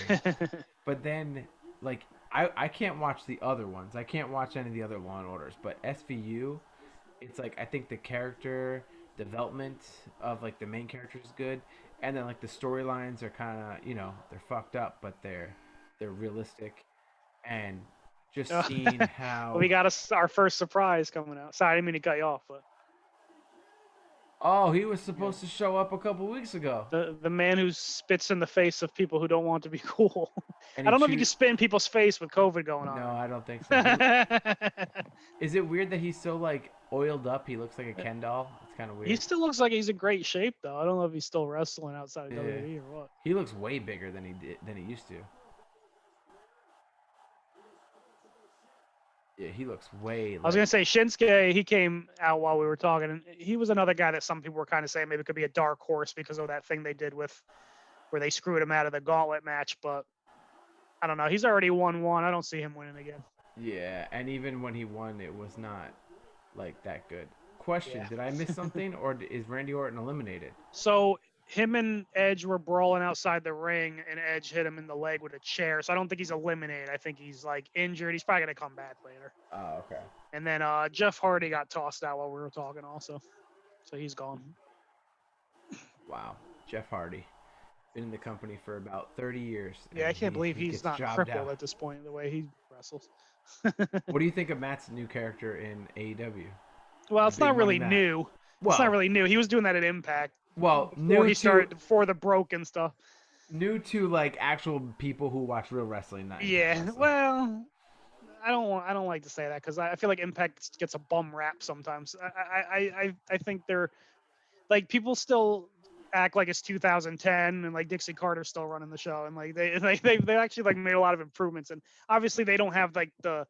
But then, like, I can't watch the other ones. I can't watch any of the other Law and Orders. But SVU, it's like I think the character development of like the main character is good, and then like the storylines are kind of they're fucked up, but they're realistic, and just seeing Well, we how got our first surprise coming out. Sorry, I didn't mean to cut you off, but oh he was yeah. supposed to show up a couple weeks ago, The man who spits in the face of people who don't want to be cool. and I he don't know if you chew. can spit in people's face with COVID going No, on I don't think so. right Is it weird that he's so like oiled up? He looks like a Ken doll. It's kind of He weird. still looks like he's in great shape, though. I don't know if he's still wrestling outside of Yeah, WWE or what. he looks way bigger than he used to. Yeah, he looks way I was like gonna say Shinsuke. He came out while we were talking, and he was another guy that some people were kind of saying maybe could be a dark horse because of that thing they did with where they screwed him out of the gauntlet match. But I don't know. He's already won one. I don't see him winning again. yeah, and even when he won, it was not like that good. Question: Yeah. did I miss something, or is Randy Orton eliminated? So him and Edge were brawling outside the ring, and Edge hit him in the leg with a chair. So I don't think he's eliminated. I think he's like injured. He's probably gonna come back later. Oh, okay. And then Jeff Hardy got tossed out while we were talking also. So he's gone. Wow, Jeff Hardy been in the company for about 30 years. Yeah, I can't believe he he's gets not jobbed crippled out. at this point, the way he wrestles. What do you think of Matt's new character in AEW? Well, The it's Big not really Money Matt. new. It's not really new. He was doing that at Impact well, before he started, before the broken stuff. new to like actual people who watch real wrestling. Not Yeah, Impact Wrestling. well, I don't like to say that because I feel like Impact gets a bum rap sometimes. I think they're like people still act like it's 2010 and like Dixie Carter's still running the show and like they actually like made a lot of improvements and obviously they don't have like the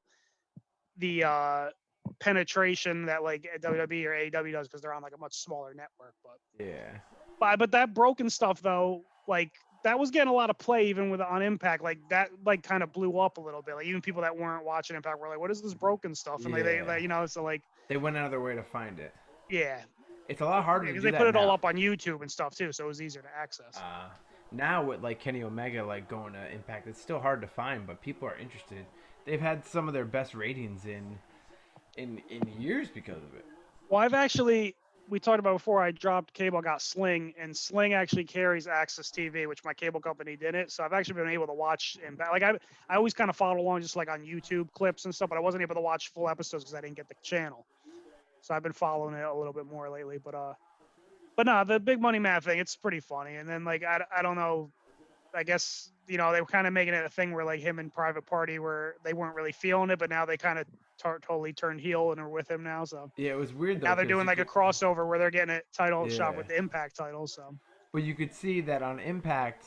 penetration that like WWE or AEW does because they're on like a much smaller network. Yeah. But that broken stuff though, like that was getting a lot of play even with on Impact. Like that like kind of blew up a little bit. Like even people that weren't watching Impact were like, "What is this broken stuff?" And Yeah. they so like They went out of their way to find it. yeah, It's a lot harder to because do they that put it all now. up on YouTube and stuff too, so it was easier to access. Now with like Kenny Omega like going to Impact, it's still hard to find, but people are interested. They've had some of their best ratings in years because of it. Well, we talked about before I dropped cable, I got Sling, and Sling actually carries Access TV, which my cable company didn't. So I've actually been able to watch Impact. Like I always kind of followed along just like on YouTube clips and stuff, but I wasn't able to watch full episodes because I didn't get the channel. So I've been following it a little bit more lately. But no, the Big Money Matt thing, it's pretty funny. And then like I don't know, I guess they were kind of making it a thing where like him and Private Party where they weren't really feeling it, but now they kind of totally turned heel and are with him now. So Yeah, it was weird though. now they're doing like a crossover where they're getting a title shot Yeah. with the Impact title. So But you could see that on Impact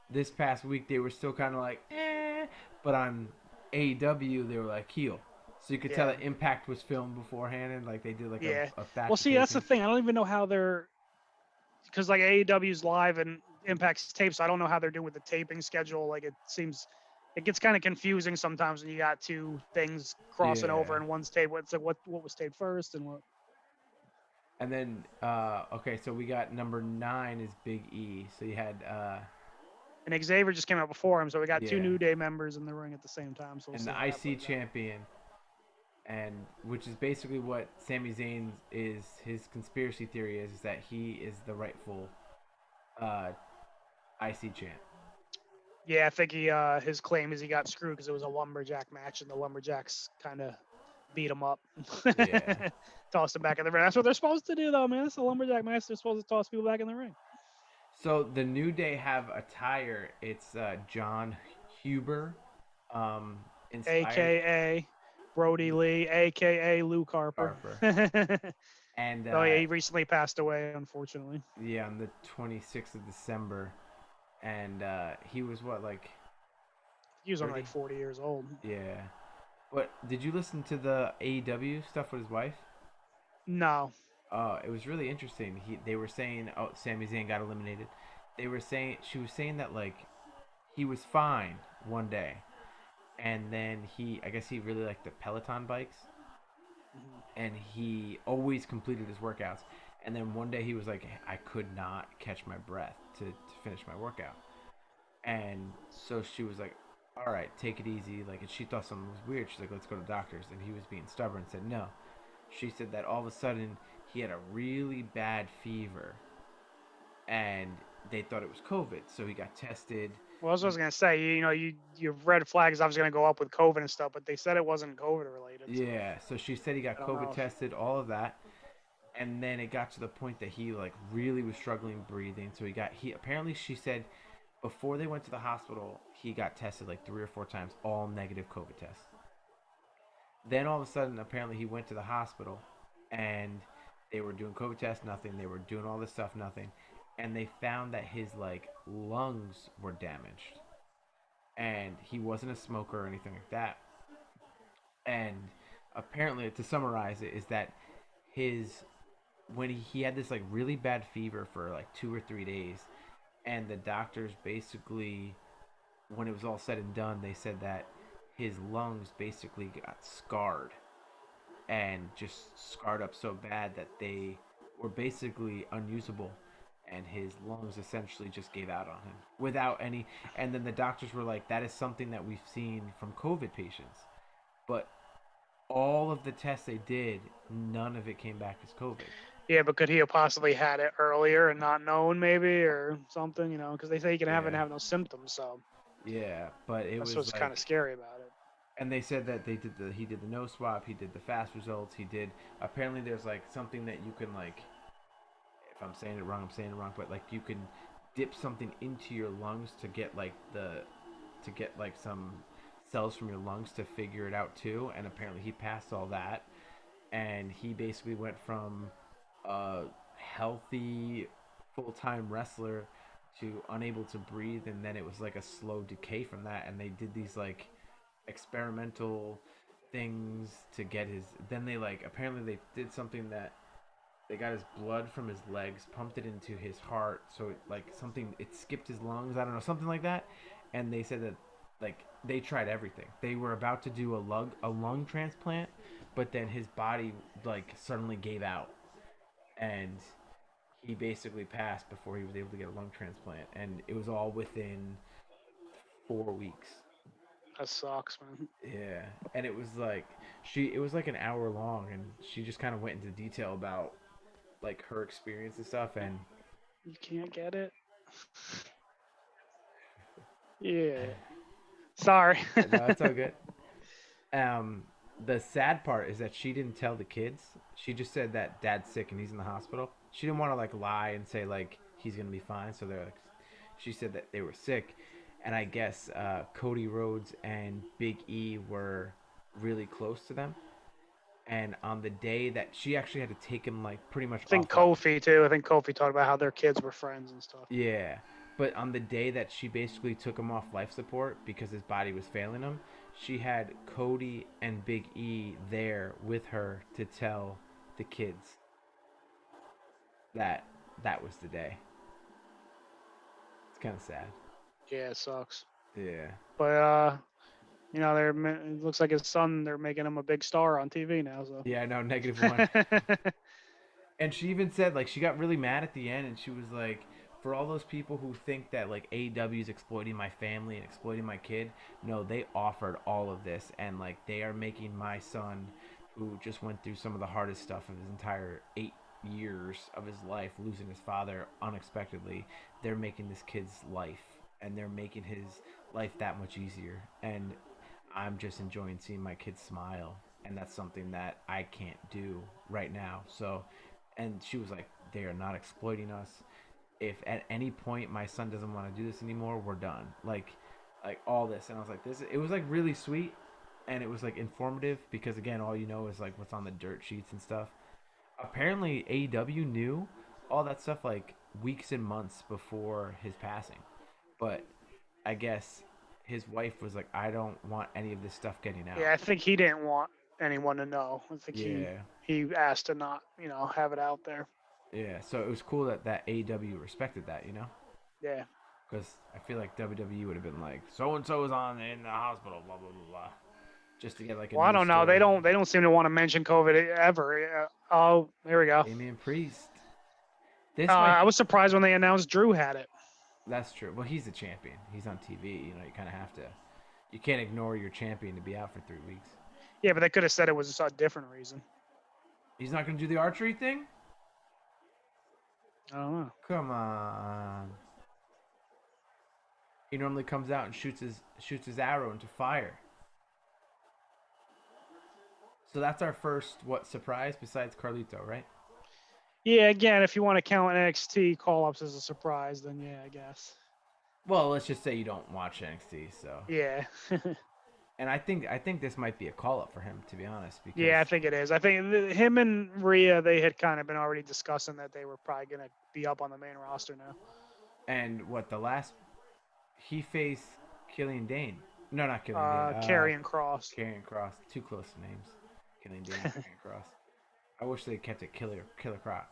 this past week they were still kind of like but on AEW they were like heel. So you could tell that Impact was filmed beforehand and like they did like a batch. Well, see, that's the thing. I don't even know how they're because like AEW's live and Impact's tape, so I don't know how they're doing with the taping schedule. Like it gets kind of confusing sometimes when you got two things crossing over and one's taped. What's like what was taped first and what? And then okay, so we got number 9 is Big E. So you had and Xavier just came out before him, so we got two New Day members in the ring at the same time. So and the IC champion. and which is basically what Sami Zayn is. His conspiracy theory is that he is the rightful uh, IC champ. Yeah, I think he his claim is he got screwed because it was a lumberjack match and the lumberjacks kind of beat him up, Yeah. tossed him back in the ring. That's what they're supposed to do, though, man. It's a lumberjack match. They're supposed to toss people back in the ring. So the New Day have attire. It's John Huber, inspired AKA Brody Lee, AKA Luke Harper. Harper, Oh and yeah, he recently passed away, unfortunately. yeah, on the 26th of December, and he was what, like He was only 30? like 40 years old. Yeah. But did you listen to the AEW stuff with his wife? No. It was really interesting. They were saying, oh, Sami Zayn got eliminated. They were saying she was saying that like he was fine one day, and then I guess he really liked the Peloton bikes, Mhm. and he always completed his workouts. And then one day he was like, I could not catch my breath to finish my workout. And so she was like, all right, take it easy. Like, and she thought something was weird. She's like, let's go to the doctors. And he was being stubborn and said no. She said that all of a sudden he had a really bad fever and they thought it was COVID. So he got tested. Well, that's what I was gonna say. Your red flag is obviously gonna go up with COVID and stuff, but they said it wasn't COVID related. So Yeah. So she said he got I don't COVID know. tested, all of that. And then it got to the point that he like really was struggling breathing. So he apparently she said before they went to the hospital, he got tested like 3 or 4 times, all negative COVID tests. Then all of a sudden, apparently, he went to the hospital, and they were doing COVID tests, nothing. They were doing all this stuff, nothing, and they found that his like lungs were damaged, and he wasn't a smoker or anything like that. And apparently, to summarize it, is that his when he had this like really bad fever for like 2 or 3 days, and the doctors basically, when it was all said and done, they said that his lungs basically got scarred and just scarred up so bad that they were basically unusable, and his lungs essentially just gave out on him without any. And then the doctors were like, that is something that we've seen from COVID patients, but all of the tests they did, none of it came back as COVID. Yeah, but could he have possibly had it earlier and not known, maybe, or something? Because they say you can have it and Yeah, have no symptoms. So yeah, but it that's was what's kind of like, scary about it. and they said that he did the nose swab, he did the fast results, he did, apparently there's like something that you can like, if I'm saying it wrong, I'm saying it wrong, but like you can dip something into your lungs to get like some cells from your lungs to figure it out too. And apparently he passed all that, and he basically went from a healthy full time wrestler to unable to breathe, and then it was like a slow decay from that. And they did these like experimental things to get his. Then they like apparently they did something that they got his blood from his legs, pumped it into his heart, so it skipped his lungs. I don't know, something like that. And they said that like they tried everything. They were about to do a lung transplant, but then his body like suddenly gave out, and he basically passed before he was able to get a lung transplant. And it was all within 4 weeks. That sucks, man. Yeah, and it was like it was like an hour long, and she just kind of went into detail about like her experience and stuff. And You can't get it. Yeah. Sorry. no, it's all good. Um, the sad part is that she didn't tell the kids. She just said that dad's sick and he's in the hospital. She didn't want to like lie and say like he's gonna be fine. So they're like, she said that they were sick, and I guess Cody Rhodes and Big E were really close to them. And on the day that she actually had to take him like pretty much I think off. Kofi too. I think Kofi talked about how their kids were friends and stuff. Yeah. But on the day that she basically took him off life support because his body was failing him, she had Cody and Big E there with her to tell the kids that that was the day. It's kind of sad. Yeah, it sucks. Yeah. But it looks like his son. They're making him a big star on TV now. So. Yeah, no, -1. And she even said like she got really mad at the end, and she was like, for all those people who think that like AEW is exploiting my family and exploiting my kid, no, they offered all of this, and like they are making my son who just went through some of the hardest stuff of his entire 8 years of his life, losing his father unexpectedly. They're making this kid's life, and they're making his life that much easier. And I'm just enjoying seeing my kid smile, and that's something that I can't do right now. So, and she was like, they are not exploiting us. If at any point my son doesn't want to do this anymore, we're done. Like all this, and I was like, this. It was like really sweet, and it was like informative because again, all you know is like what's on the dirt sheets and stuff. Apparently, AEW knew all that stuff like weeks and months before his passing, but I guess his wife was like, I don't want any of this stuff getting out. Yeah, I think he didn't want anyone to know. I think Yeah, he asked to not, have it out there. yeah. So it was cool that AEW respected that, you know, Yeah. because I feel like WWE would have been like, so and so is on in the hospital, blah blah blah blah, just to get like a Well, I news don't know. story. They don't seem to want to mention COVID ever. Oh, here we go. Damian Priest. This might I be. was surprised when they announced Drew had it. That's true. Well, he's the champion. He's on TV. You know, you kind of have to. You can't ignore your champion to be out for 3 weeks. Yeah, but they could have said it was a different reason. He's not going to do the archery thing? I don't know. Come on. He normally comes out and shoots his arrow into fire. So that's our first surprise besides Carlito, right? Yeah, again, if you want to count NXT call-ups as a surprise, then yeah, I guess. Well, let's just say you don't watch NXT, so. Yeah. And I think this might be a call up for him, to be honest. Because Yeah, I think it is. I think him and Rhea, they had kind of been already discussing that they were probably going to be up on the main roster now. And what the last he faced Killian Dane. No, not Killian Dane. Karrion Kross. Karrion Kross. Too close to names. Killian Dane and Karrion Kross. I wish they kept it Killer Croc.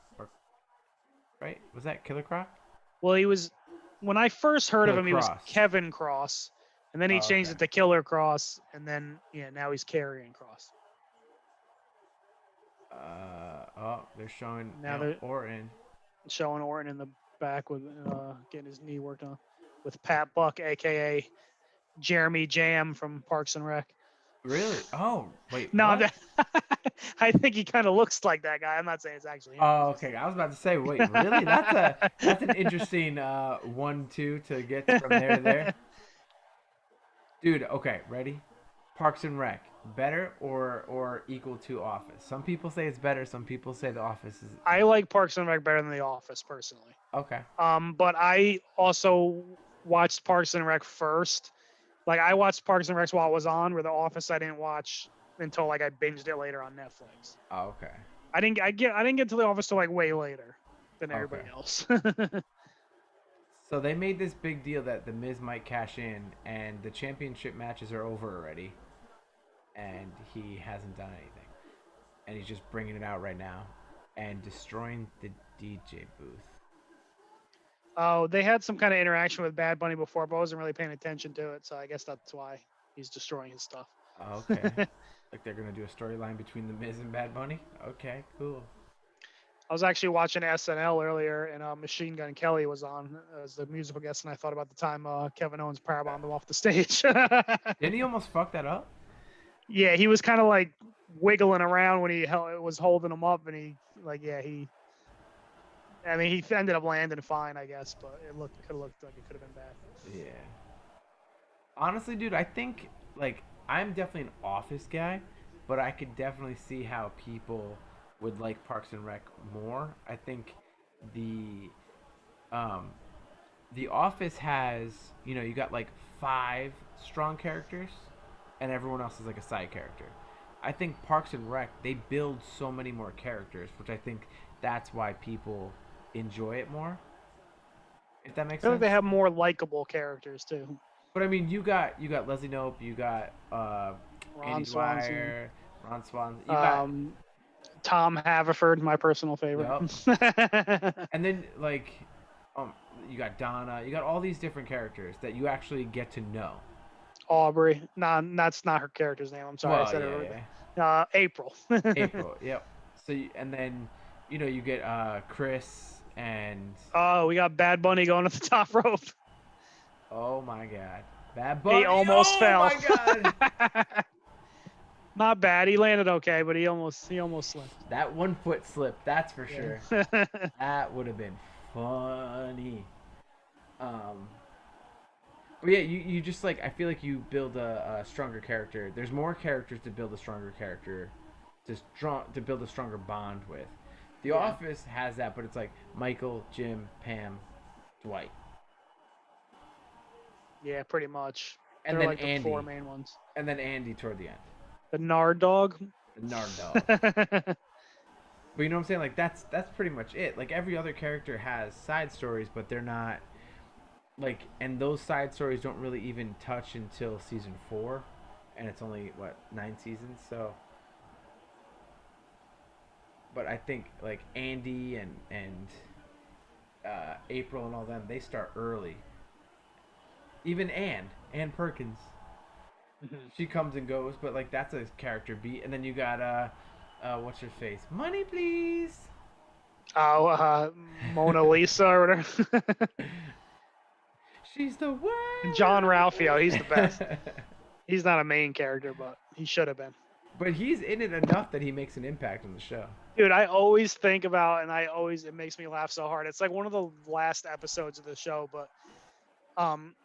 Right? Was that Killer Croc? Well, he was when I first heard of him, he was Kross. Kevin Cross, and then he changed it to Killer Cross, and then now he's Karrion Kross. They're showing they're Orton. Showing Orton in the back with getting his knee worked on with Pat Buck, aka Jeremy Jam from Parks and Rec. Really? Oh, wait. No, I think he kind of looks like that guy. I'm not saying it's actually him. Oh, okay. I was about to say, wait, really? That's an interesting 1-2 to get from there to there. Dude, okay, ready? Parks and Rec, better or equal to Office? Some people say it's better. Some people say The Office is. I like Parks and Rec better than The Office personally. Okay. But I also watched Parks and Rec first. Like I watched Parks and Rec while it was on, where The Office I didn't watch until like I binged it later on Netflix. Oh, okay. I didn't get to The Office till like way later than everybody else. So they made this big deal that The Miz might cash in, and the championship matches are over already, and he hasn't done anything, and he's just bringing it out right now, and destroying the DJ booth. Oh, they had some kind of interaction with Bad Bunny before, but I wasn't really paying attention to it, so I guess that's why he's destroying his stuff. Okay. Like they're gonna do a storyline between The Miz and Bad Bunny. Okay, cool. I was actually watching SNL earlier, and Machine Gun Kelly was on as the musical guest, and I thought about the time Kevin Owens powerbombed him off the stage. Didn't he almost fuck that up? Yeah, he was kind of like wiggling around when he was holding him up, and he ended up landing fine, I guess, but it could have looked like it could have been bad. Yeah. Honestly, dude, I think like I'm definitely an Office guy, but I could definitely see how people would like Parks and Rec more. I think the Office has, you got like 5 strong characters and everyone else is like a side character. I think Parks and Rec, they build so many more characters, which I think that's why people enjoy it more. If that makes I feel sense. like they have more likable characters too. But I mean, you got Leslie Knope, you got Andy Dwyer, Ron Swanson, you got Tom Haverford, my personal favorite. Yep. And then like you got Donna, you got all these different characters that you actually get to know. Aubrey, that's not her character's name. I'm sorry, I said it. Yeah. April. April, yep. So and then you get Chris and. Oh, we got Bad Bunny going to the top rope. Oh my God, Bad Bunny! He almost fell. Oh my God. Not bad. He landed okay, but he almost slipped. That 1 foot slip, that's for sure. Yeah. That would have been funny. Um, but yeah, you just like I feel like you build a stronger character. There's more characters to build a stronger character, to build a stronger bond with. The Yeah. Office has that, but it's like Michael, Jim, Pam, Dwight, Yeah, pretty much. and They're then like the four Andy, main ones. and then Andy toward the end. The Nard Dog. The Nard Dog. But you know what I'm saying? Like that's pretty much it. Like every other character has side stories, but they're not like, and those side stories don't really even touch until season 4, and it's only what 9 seasons. So, but I think like Andy and April and all them, they start early. Even Ann Perkins, Mhm. she comes and goes, but like that's a character beat. And then you got what's her face? Money, please. Oh, Mona Lisa or whatever. She's the one. John Ralphio, he's the best. He's not a main character, but he should have been. But he's in it enough that he makes an impact on the show. Dude, I always think about, and it makes me laugh so hard. It's like one of the last episodes of the show, but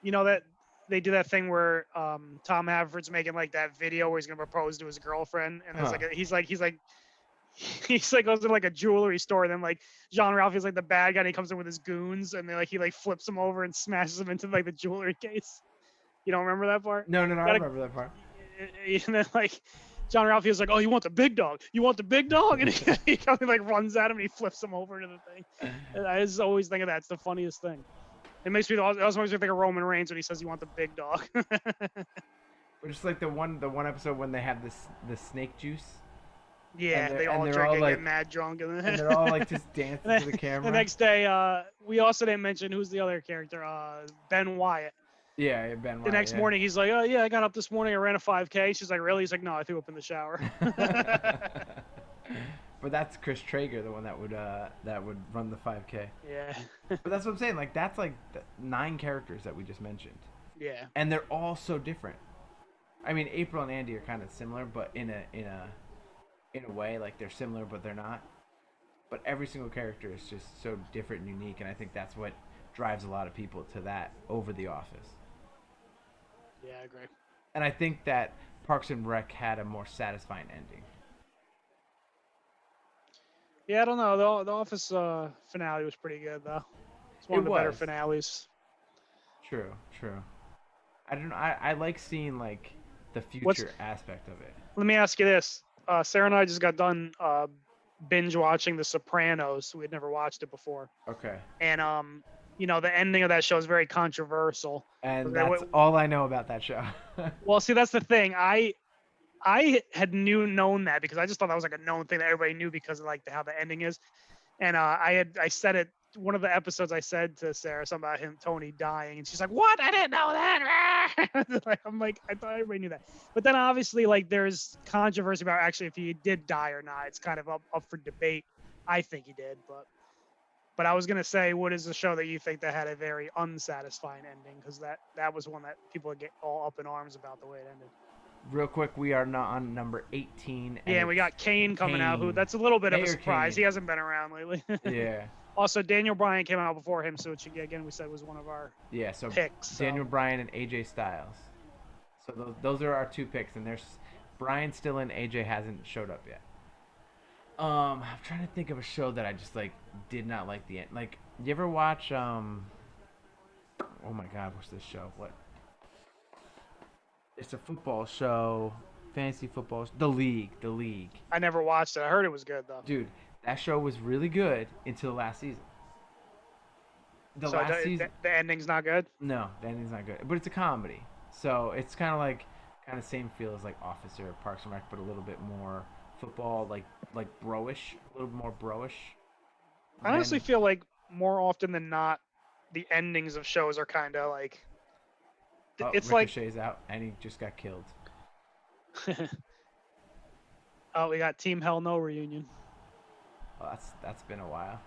you know that they do that thing where Tom Haverford's making like that video where he's gonna propose to his girlfriend, and there's Huh. like he's like goes to like a jewelry store, and then like John Ralphio's like the bad guy, and he comes in with his goons, and he like flips him over and smashes him into like the jewelry case. You don't remember that part? No, You I gotta, remember that part. and then like John Ralphio's like, "Oh, you want the big dog? You want the big dog?" And he kind of like runs at him, and he flips him over into the thing. And I just always think of that. It's the funniest thing. It also makes me think of Roman Reigns when he says, "You want the big dog?" Or just like the one episode when they have the snake juice. Yeah, And they all they're drink all and like, get mad drunk, and and they're all like just dancing to the camera. the next day, we also didn't mention who's the other character, Ben Wyatt. Yeah, Ben Wyatt. The next morning, he's like, "Oh yeah, I got up this morning, I ran a 5K." She's like, "Really?" He's like, "No, I threw up in the shower." But that's Chris Traeger, the one that would run the 5K. Yeah. But that's what I'm saying. Like that's like 9 characters that we just mentioned, Yeah. and they're all so different. I mean, April and Andy are kind of similar, but in a way, like they're similar, but they're not. But every single character is just so different and unique, and I think that's what drives a lot of people to that over The Office. Yeah, I agree. And I think that Parks and Rec had a more satisfying ending. Yeah, I don't know. The Office finale was pretty good though. It's one of the better finales. True. I don't know. I like seeing like the future aspect of it. Let me ask you this. Sarah and I just got done binge watching The Sopranos. We had never watched it before. Okay. And you know, the ending of that show is very controversial. And that's all I know about that show. Well, see, that's the thing. I had known that because I just thought that was like a known thing that everybody knew because of like how the ending is. And I said it one of the episodes. I said to Sarah something about Tony dying, and she's like, "What? I didn't know that." I'm like, I thought everybody knew that. But then obviously, like, there's controversy about actually if he did die or not. It's kind of up for debate. I think he did, but I was gonna say, what is the show that you think that had a very unsatisfying ending? Because that was one that people get all up in arms about the way it ended. Real quick, we are not on number 18. Yeah, and we got Kane coming out. Who that's a little bit of a surprise. He hasn't been around lately. Yeah. Also, Daniel Bryan came out before him, so which again we said was one of our picks. Daniel Bryan and AJ Styles. So those are our 2 picks, and there's Bryan's still in. AJ hasn't showed up yet. I'm trying to think of a show that I just like did not like the end. Like, you ever watch oh my God, what's this show? What? It's a football show, fantasy football. The League. I never watched it. I heard it was good though. Dude, that show was really good until last season. Last season, the ending's not good. No, the ending's not good. But it's a comedy, so it's kind of same feel as like Office or Parks and Rec, but a little bit more football, like bro-ish, a little more bro-ish. I honestly feel like more often than not, the endings of shows are kind of like. It's Ricochet's out and he just got killed. Oh, we got Team Hell No reunion. Oh, that's been a while.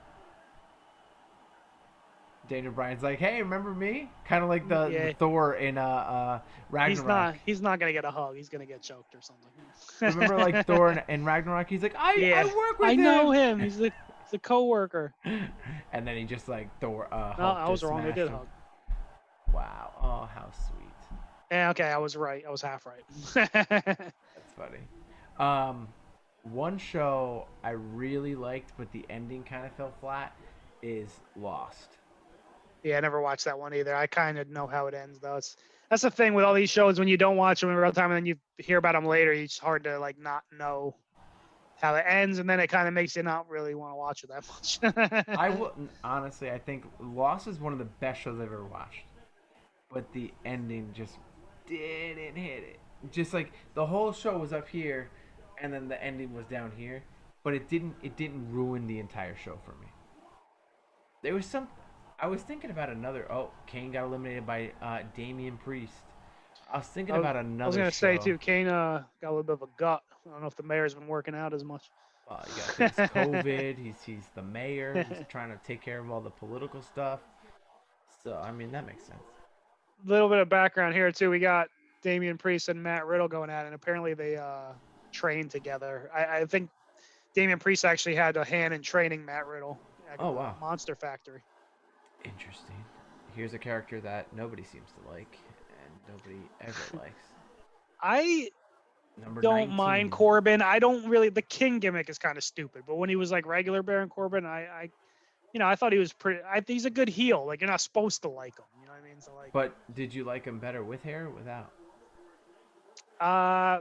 Daniel Bryan's like, hey, remember me? Kind of like the Yeah, Thor in Ragnarok. he's not gonna get a hug. He's gonna get choked or Remember something. like Thor in Ragnarok? He's like, I Yeah, work I with know him. him. He's a coworker. And then he just like No, Hulk I was just wrong. They smashed did him. hug. Wow. Oh, how sweet. Yeah, okay, I was right. I was half right. That's funny. Um, one show I really liked, but the ending kind of fell flat, is Lost. Yeah, I never watched that one either. I kind of know how it ends though. That's the thing with all these shows when you don't watch them in real time and then you hear about them later. It's hard to like not know how it ends, and then it kind of makes you not really want to watch it that I much. wouldn't honestly. I think Lost is one of the best shows I've ever watched, but the ending just didn't hit it. Just like the whole show was up here, and then the ending was down here, but it didn't. It didn't ruin the entire show for me. There was some. I was thinking about another. Oh, Kane got eliminated by Damian Priest. I was thinking about I was another gonna say show. too, Kane got a little bit of a gut. I don't know if the mayor's been working out as much. You gotta think it's COVID. He's the mayor. He's trying to take care of all the political stuff. So I mean that makes sense. Little bit of background here too. We got Damian Priest and Matt Riddle going at it, and apparently they trained together. I think Damian Priest actually had a hand in training Matt Riddle at Oh the wow, Monster Factory. interesting. Here's a character that nobody seems to like and nobody ever likes. I Number don't mind 19. Corbin. I don't really. The King gimmick is kind of stupid, but when he was like regular Baron Corbin, I thought he was pretty. He's a good heel. Like you're not supposed to like him. You know what I mean? So like, But did you like him better with hair or without? uh,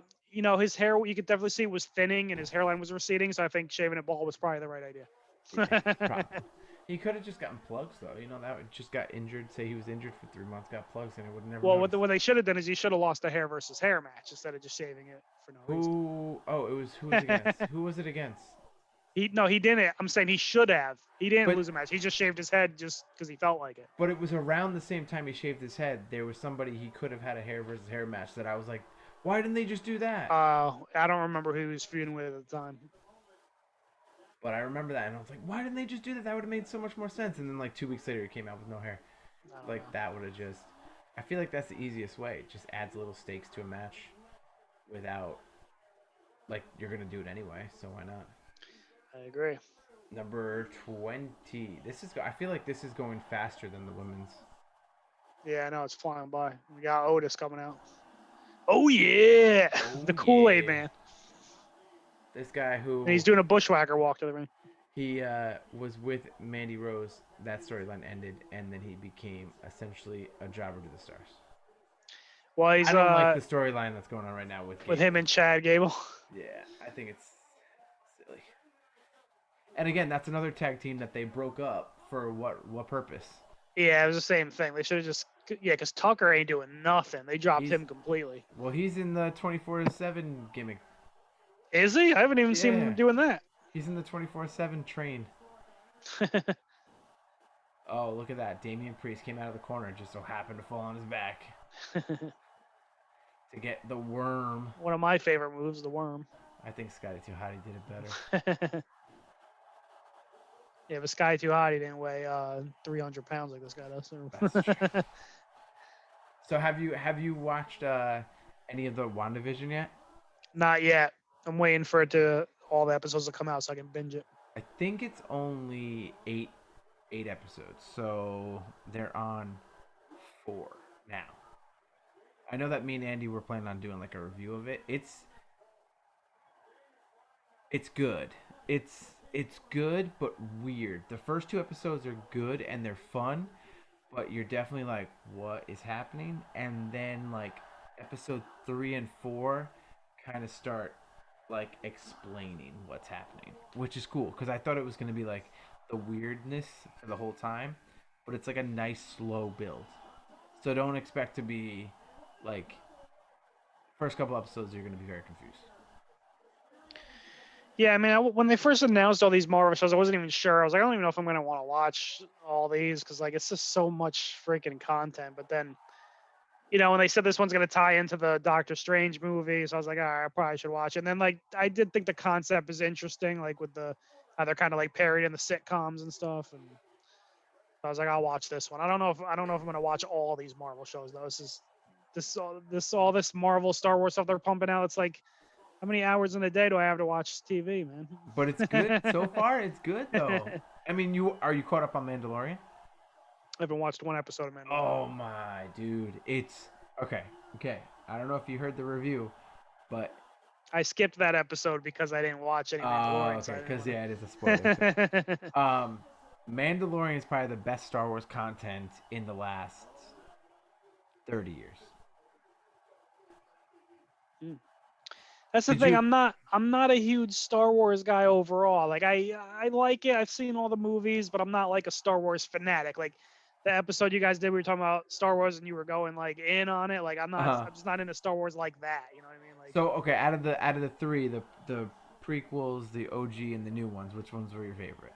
his hair you could definitely see was thinning and his hairline was receding. So I think shaving it bald was probably the right Yeah, idea. probably. He could have just gotten plugs though. You know that would just got injured. Say he was injured for 3 months, got plugs, and it would never Well, notice. what they should have done is he should have lost a hair versus hair match instead of just shaving it for no reason. Who? Oh, it was who was against? Who was it against? He didn't. I'm saying he should have. He didn't But lose a match. He just shaved his head just because he felt like it. but it was around the same time he shaved his head. There was somebody he could have had a hair versus hair match that I was like, why didn't they just do that? I don't remember who he was feuding with at the time. But I remember that, and I was like, why didn't they just do that? That would have made so much more sense. And then like 2 weeks later, he came out with no hair. I don't Like know. that would have just. I feel like that's the easiest way. It just adds little stakes to a match, without like you're gonna do it anyway. So why not? I agree. Number 20. This is. I feel like this is going faster than the women's. Yeah, I know it's flying by. We got Otis coming out. Oh yeah, Oh the Kool-Aid yeah. man. This guy who And he's doing a bushwhacker walk to the ring. he was with Mandy Rose. That storyline ended, and then he became essentially a jobber to the stars. Well, he's I don't like the storyline that's going on right now with with Gable. him and Chad Gable. Yeah, I think it's silly. And again, that's another tag team that they broke up for what purpose? Yeah, it was the same thing. They should have just because Tucker ain't doing nothing. They dropped He's him completely. well, he's in the 24/7 gimmick. Is he? I haven't even seen Yeah, him doing that. he's in the 24/7 train. Oh, look at that! Damian Priest came out of the corner, just so happened to fall on his back to get the worm. One of my favorite moves, the worm. I think Scotty 2 Hotty did it better. Yeah, but Sky Too Hot, he didn't weigh 300 pounds like this guy does. That's true. So have you watched any of the WandaVision yet? Not yet. I'm waiting for all the episodes to come out so I can binge it. I think it's only eight episodes, so they're on 4 now. I know that me and Andy were planning on doing like a review of it. It's good. It's good but weird. The first 2 episodes are good and they're fun, but you're definitely like, what is happening? And then like episode 3 and 4 kind of start like explaining what's happening, which is cool because I thought it was gonna be like the weirdness for the whole time, but it's like a nice slow build. So don't expect to be like first couple episodes you're gonna be very confused. Yeah, I mean, when they first announced all these Marvel shows, I wasn't even sure. I was like, I don't even know if I'm going to want to watch all these because, like, it's just so much freaking content. But then, when they said this one's going to tie into the Doctor Strange movie, so I was like, all right, I probably should watch it. And then, like, I did think the concept is interesting, like, with how they're kind of, like, parodied in the sitcoms and stuff. And I was like, I'll watch this one. I don't know if I'm gonna watch all these Marvel shows though. This Marvel Star Wars stuff they're pumping out. It's like, how many hours in a day do I have to watch TV, But it's good so man? far. It's good though. I mean, you caught up on Mandalorian? I haven't watched one episode of Mandalorian. Oh my dude, it's okay. Okay, I don't know if you heard the review, but I skipped that episode because I didn't watch any Mandalorian. okay, because yeah, it is a spoiler. Mandalorian is probably the best Star Wars content in the last 30 years. That's the Did thing. you? I'm not a huge Star Wars guy overall. Like I like it. I've seen all the movies, but I'm not like a Star Wars fanatic. Like the episode you guys did, we were talking about Star Wars, and you were going like in on it. Like Uh-huh. I'm just not into Star Wars like that. You know what I mean? Like So okay, out of the three, the prequels, the OG, and the new ones, which ones were your favorite?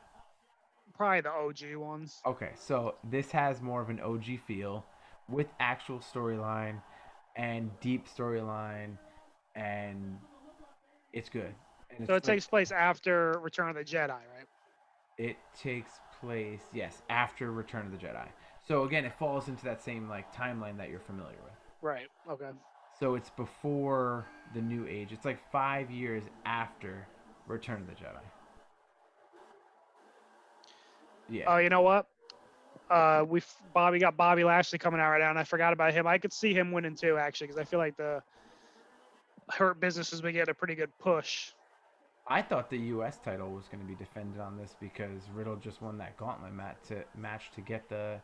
probably the OG ones. Okay, so this has more of an OG feel with actual storyline and deep storyline, and it's good. And So it's it like takes place after Return of the Jedi, right? it takes place, yes, after Return of the Jedi. So again, it falls into that same like timeline that you're familiar with. Right. Okay. So it's before the New Age. It's like 5 years after Return of the Jedi. Yeah. Oh, you know what? We got Bobby Lashley coming out right now, and I forgot about him. I could see him winning too, actually, because I feel like the Hurt Business has been getting a pretty good push. I thought the U.S. title was going to be defended on this because Riddle just won that gauntlet match to get the.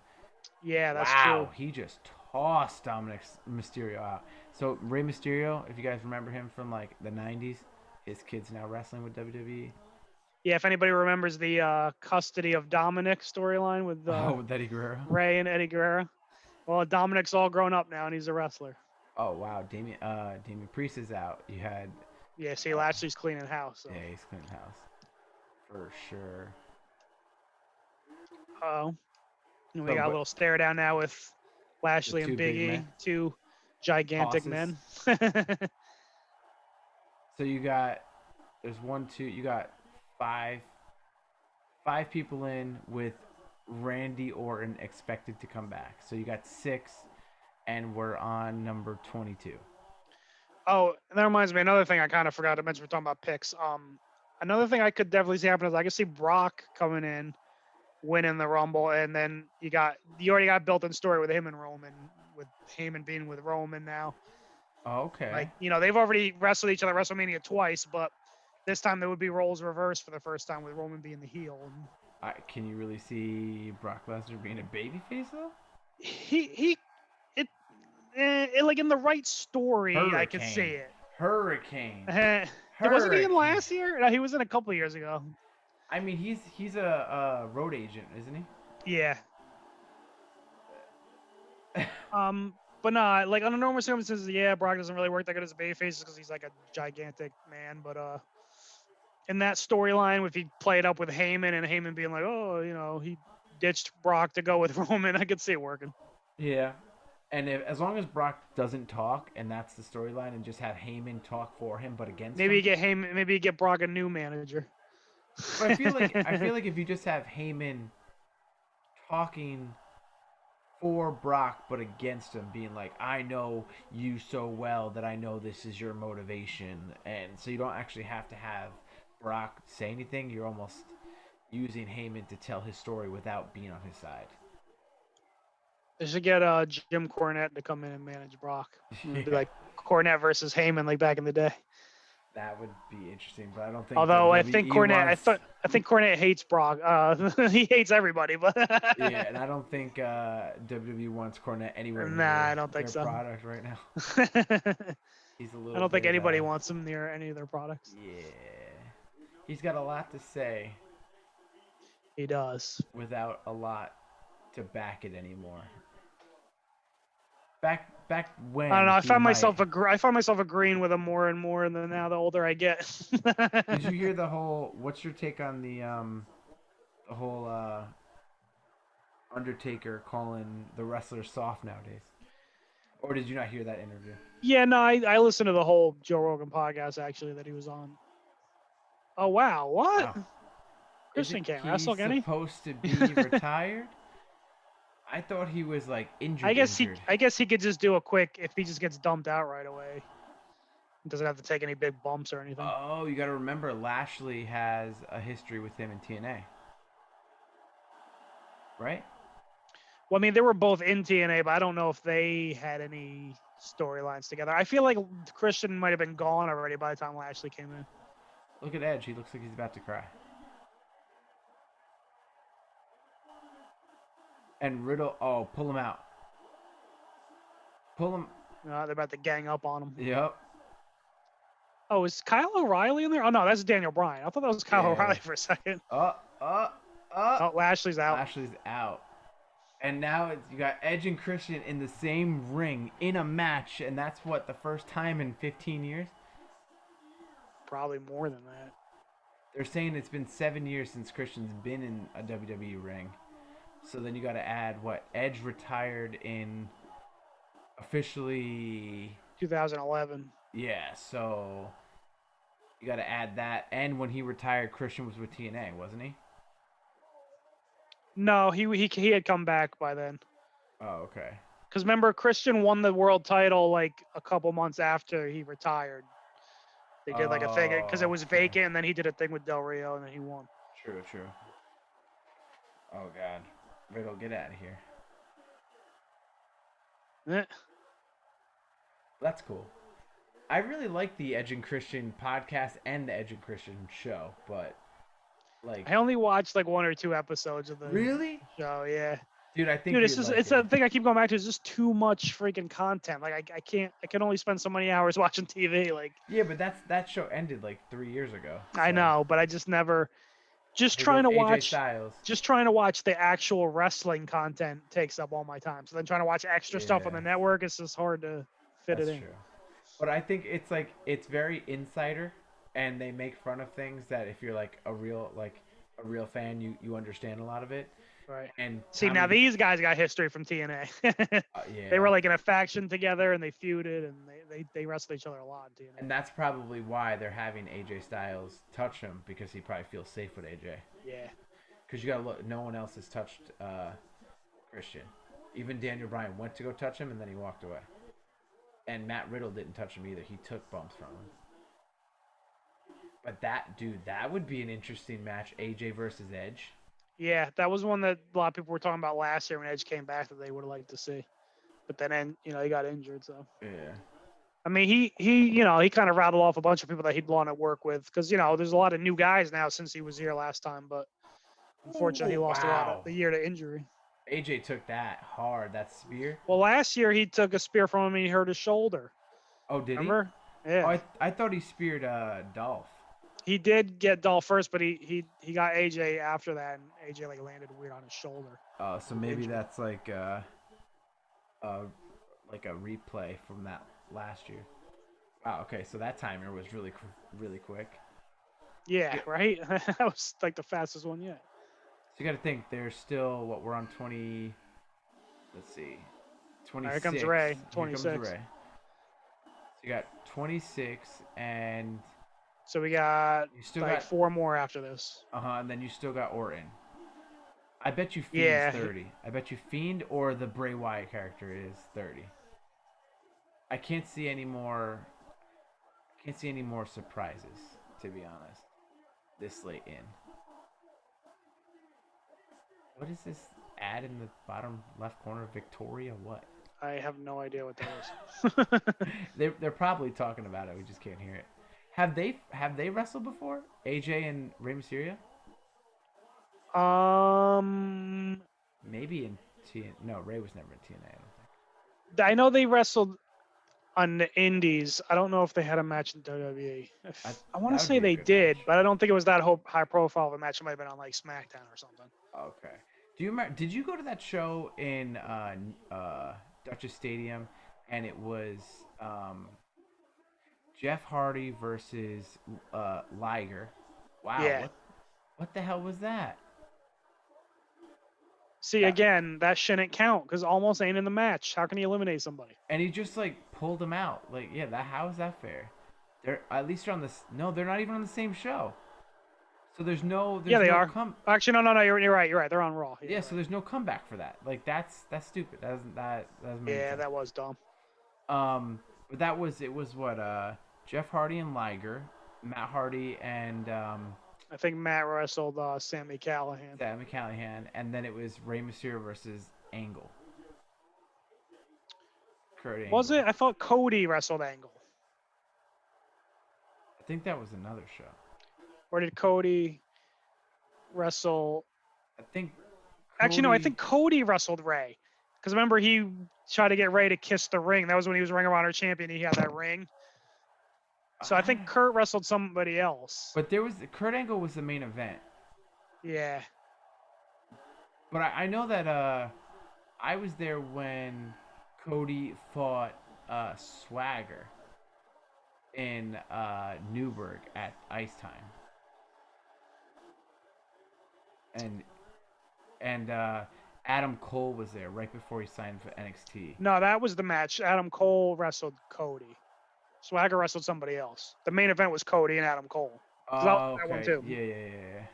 Yeah, that's Wow, true. he just tossed Dominic Mysterio out. So Rey Mysterio, if you guys remember him from like the '90s, his kid's now wrestling with WWE. Yeah, if anybody remembers the custody of Dominic storyline with Oh, with Eddie Guerrero. Ray and Eddie Guerrero, well, Dominic's all grown up now and he's a wrestler. Oh wow, Damian Priest is out. You had Yeah, see, Lashley's cleaning house. So. yeah, he's cleaning house for sure. Oh, and we So, got a but little stare down now with Lashley the and two Big big E, men. two gigantic Tosses. men. So you got there's one, two, you got five people in with Randy Orton expected to come back. So you got six, and we're on number 22. Oh, and that reminds me, another thing I kind of forgot to mention. We're talking about picks. Another thing I could definitely see happen is I could see Brock coming in, winning the Rumble, and then you already got built-in story with him and Roman, with Heyman being with Roman now. Okay. Like, they've already wrestled each other at WrestleMania twice, but this time there would be roles reversed for the first time with Roman being the heel. Can you really see Brock Lesnar being a babyface though? Like in the right story, Hurricane. I could see it. Hurricane. Wasn't he in last year? No, he was in a couple of years ago. I mean, he's a road agent, isn't he? Yeah. But nah, like under normal circumstances, yeah, Brock doesn't really work that good as a babyface because he's like a gigantic man. But in that storyline, if he played up with Heyman and Heyman being like, oh, he ditched Brock to go with Roman, I could see it working. Yeah. And as long as Brock doesn't talk, and that's the storyline, and just have Heyman talk for him, but against maybe him. Maybe you get Brock a new manager. But I feel like if you just have Heyman talking for Brock, but against him, being like, I know you so well that I know this is your motivation, and so you don't actually have to have Brock say anything. You're almost using Heyman to tell his story without being on his side. They should get Jim Cornette to come in and manage Brock. It'd be like Cornette versus Heyman, like back in the day. That would be interesting, but I don't think. Although I WWE think Cornette, wants... I think Cornette hates Brock. He hates everybody, but yeah, and I don't think WWE wants Cornette anywhere near I don't think their so. product right now. He's a little. I don't think bit, anybody wants him near any of their products. Yeah, he's got a lot to say. He does. Without a lot to back it anymore. Back when I don't know. I find myself agreeing with him more and more, and then now the older I get. Did you hear the whole? What's your take on the whole Undertaker calling the wrestlers soft nowadays? Or did you not hear that interview? Yeah, no, I listened to the whole Joe Rogan podcast actually that he was on. Oh wow, what? Wow. Christian can't wrestle, can he? Supposed to be retired? I thought he was like injured. I guess he could just do a quick if he just gets dumped out right away. He doesn't have to take any big bumps or anything. Oh, you got to remember Lashley has a history with him in TNA, right? Well, I mean, they were both in TNA, but I don't know if they had any storylines together. I feel like Christian might have been gone already by the time Lashley came in. Look at Edge. He looks like he's about to cry. And Riddle, oh, pull him out. Pull him. They're about to gang up on him. Yep. Oh, is Kyle O'Reilly in there? Oh, no, that's Daniel Bryan. I thought that was Kyle O'Reilly for a second. Oh, Lashley's out. Lashley's out. And now you got Edge and Christian in the same ring in a match, and that's what, the first time in 15 years? Probably more than that. They're saying it's been 7 years since Christian's been in a WWE ring. So then you got to add what? Edge retired in officially 2011. Yeah, so you got to add that. And when he retired, Christian was with TNA, wasn't he? No, he had come back by then. Oh, okay. Because remember, Christian won the world title like a couple months after he retired. They did like a thing because it was vacant, and then he did a thing with Del Rio, and then he won. True. Oh God, Riddle, get out of here. That's cool. I really like the Edge and Christian podcast and the Edge and Christian show, but like I only watched like 1 or 2 episodes of the show. Yeah, dude, I think it's a thing I keep going back to. It's just too much freaking content. Like I can only spend so many hours watching TV. Like yeah, but that show ended like 3 years ago. So. I know, but I just never. Just trying to watch the actual wrestling content takes up all my time. So then trying to watch extra stuff on the network, it's just hard to fit it in. True. But I think it's very insider, and they make fun of things that if you're like a real fan, you understand a lot of it. Right. And see, now these guys got history from TNA. Yeah. They were like in a faction together, and they feuded, and they wrestled each other a lot in TNA. And that's probably why they're having AJ Styles touch him, because he probably feels safe with AJ. Yeah. Because you gotta look, no one else has touched Christian. Even Daniel Bryan went to go touch him, and then he walked away. And Matt Riddle didn't touch him either. He took bumps from him. But that would be an interesting match, AJ versus Edge. Yeah, that was one that a lot of people were talking about last year when Edge came back that they would have liked to see. But then, he got injured, so. Yeah. I mean, he kind of rattled off a bunch of people that he'd want to work with because, there's a lot of new guys now since he was here last time, but unfortunately he lost a lot of the year to injury. AJ took that hard, that spear. Well, last year he took a spear from him and he hurt his shoulder. Oh, did Remember? he? Yeah. Oh, I thought he speared Dolph. He did get Dolph first, but he got AJ after that, and AJ landed weird on his shoulder. Oh, so maybe that's like a replay from that last year. Wow. Okay, so that timer was really quick. Yeah. Right. That was like the fastest one yet. So you got to think there's still we're on 20. Let's see, 26. Here comes Ray. 26. Here comes Ray. So you got 26 and. So we got you still got 4 more after this. And then you still got Orton. I bet you Fiend's 30. I bet you Fiend or the Bray Wyatt character is 30. I can't see any more surprises, to be honest, this late in. What is this ad in the bottom left corner? Victoria what? I have no idea what that is. They're probably talking about it. We just can't hear it. Have they wrestled before? AJ and Rey Mysterio? Maybe in TNA. No, Rey was never in TNA, I don't think. I know they wrestled on the Indies. I don't know if they had a match in WWE. I want to say they did, but I don't think it was that high profile of a match. It might have been on like SmackDown or something. Okay. Do you remember? Did you go to that show in Dutchess Stadium, and it was Jeff Hardy versus Liger? Wow. Yeah. What the hell was that? See, again, that shouldn't count because almost ain't in the match. How can he eliminate somebody? And he just pulled him out. How is that fair? They're at least on this. No, they're not even on the same show. So there's no Yeah, they are. come. Actually, no. You're right. You're right. They're on Raw. Yeah, Yeah, you're so right. there's no comeback for that. Like that's stupid. That doesn't make any Yeah, sense. that was dumb. But it was what Jeff Hardy and Liger, Matt Hardy and I think Matt wrestled Sammy Callahan. Sam McCallihan, and then it was Rey Mysterio versus Angle. Kurt Was Angle. it? I thought Cody wrestled Angle. I think that was another show. Or did Cody wrestle? I think Actually, no. I Cody. think Cody wrestled Ray. Because remember, he tried to get Ray to kiss the ring. That was when he was Ring of Honor champion. He had that ring. So I think Kurt wrestled somebody else. But there was Kurt Angle was the main event. Yeah. But I know that I was there when Cody fought Swagger in Newburgh at Ice Time. And Adam Cole was there right before he signed for NXT. No, that was the match. Adam Cole wrestled Cody. Swagger wrestled somebody else. The main event was Cody and Adam Cole. Oh, That one okay. too. Yeah.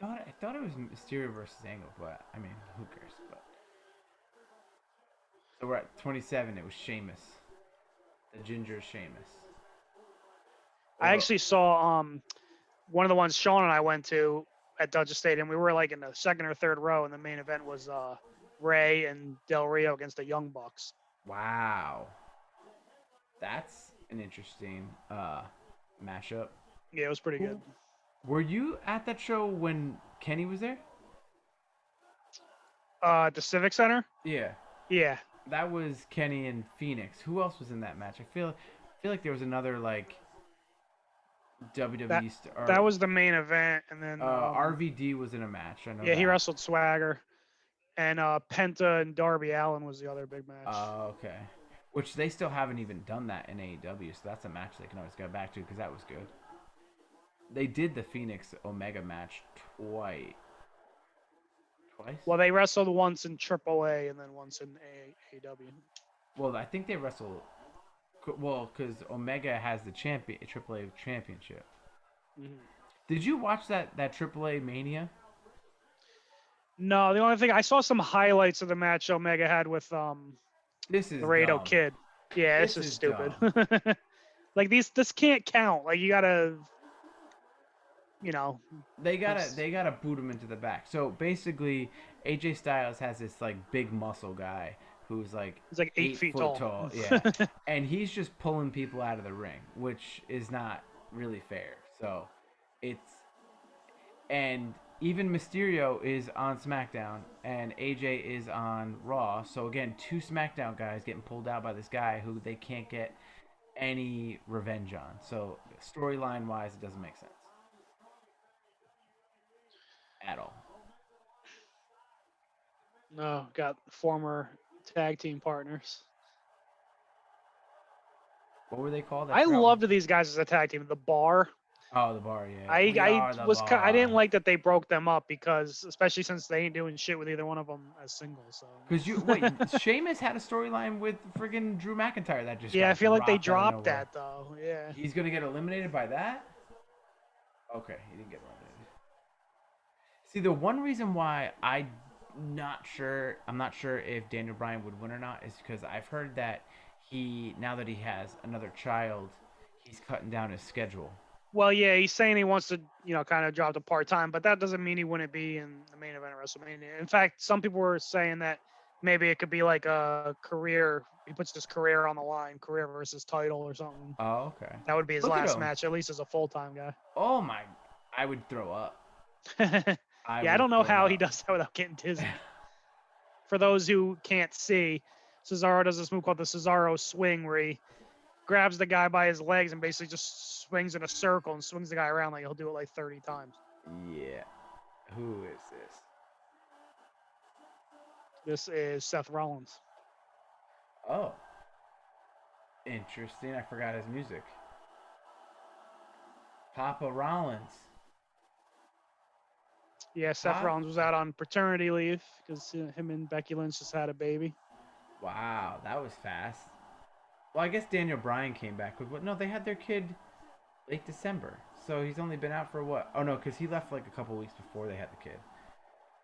I thought it was Mysterio versus Angle, but I mean, who cares? But so we're at 27. It was Sheamus, the Ginger Sheamus. I actually saw one of the ones Sean and I went to at Dodger Stadium. We were like in the second or third row, and the main event was Ray and Del Rio against the Young Bucks. Wow, that's an interesting mashup. Yeah, it was pretty good. Were you at that show when Kenny was there? At the Civic Center? Yeah. Yeah. That was Kenny and Phoenix. Who else was in that match? I feel like there was another like WWE star. That was the main event, and then RVD was in a match. I know. Yeah, he wrestled Swagger, and Penta and Darby Allin was the other big match. Oh, okay. Which they still haven't even done that in AEW, so that's a match they can always go back to because that was good. They did the Phoenix Omega match twice. Well, they wrestled once in AAA and then once in AEW. Well, I think they wrestled. Well, because Omega has the AAA championship. Mm-hmm. Did you watch that AAA Mania? No, the only thing I saw some highlights of the match Omega had with Laredo dumb. Kid. Yeah, this is stupid. Like this can't count. Like you gotta, They gotta boot him into the back. So basically, AJ Styles has this like big muscle guy who's like he's like 8 feet tall. Yeah, and he's just pulling people out of the ring, which is not really fair. So and even Mysterio is on SmackDown and AJ is on Raw. So again, 2 SmackDown guys getting pulled out by this guy who they can't get any revenge on. So storyline wise, it doesn't make sense at all. No, got former tag team partners. What were they called? I loved these guys as a tag team. The Bar. Oh, the Bar, yeah. I didn't like that they broke them up because, especially since they ain't doing shit with either one of them as singles. So. Because Sheamus had a storyline with friggin' Drew McIntyre that just. Yeah, I feel like they dropped that though. Yeah. He's gonna get eliminated by that. Okay, he didn't get eliminated. See, the one reason why I'm not sure if Daniel Bryan would win or not is because I've heard that now that he has another child, he's cutting down his schedule. Well, yeah, he's saying he wants to, kind of drop to part-time, but that doesn't mean he wouldn't be in the main event of WrestleMania. In fact, some people were saying that maybe it could be like a career. He puts his career on the line, career versus title or something. Oh, okay. That would be his last match, at least as a full-time guy. Oh my! I would throw up. I don't know how he does that without getting dizzy. For those who can't see, Cesaro does this move called the Cesaro swing, where he grabs the guy by his legs and basically just swings in a circle and swings the guy around like he'll do it like 30 times. Yeah. Who is this? This is Seth Rollins. Oh. Interesting. I forgot his music. Papa Rollins. Yeah, Seth Rollins was out on paternity leave because him and Becky Lynch just had a baby. Wow, that was fast. Well, I guess Daniel Bryan came back with no, they had their kid late December. So he's only been out for what? Oh no, because he left like a couple weeks before they had the kid.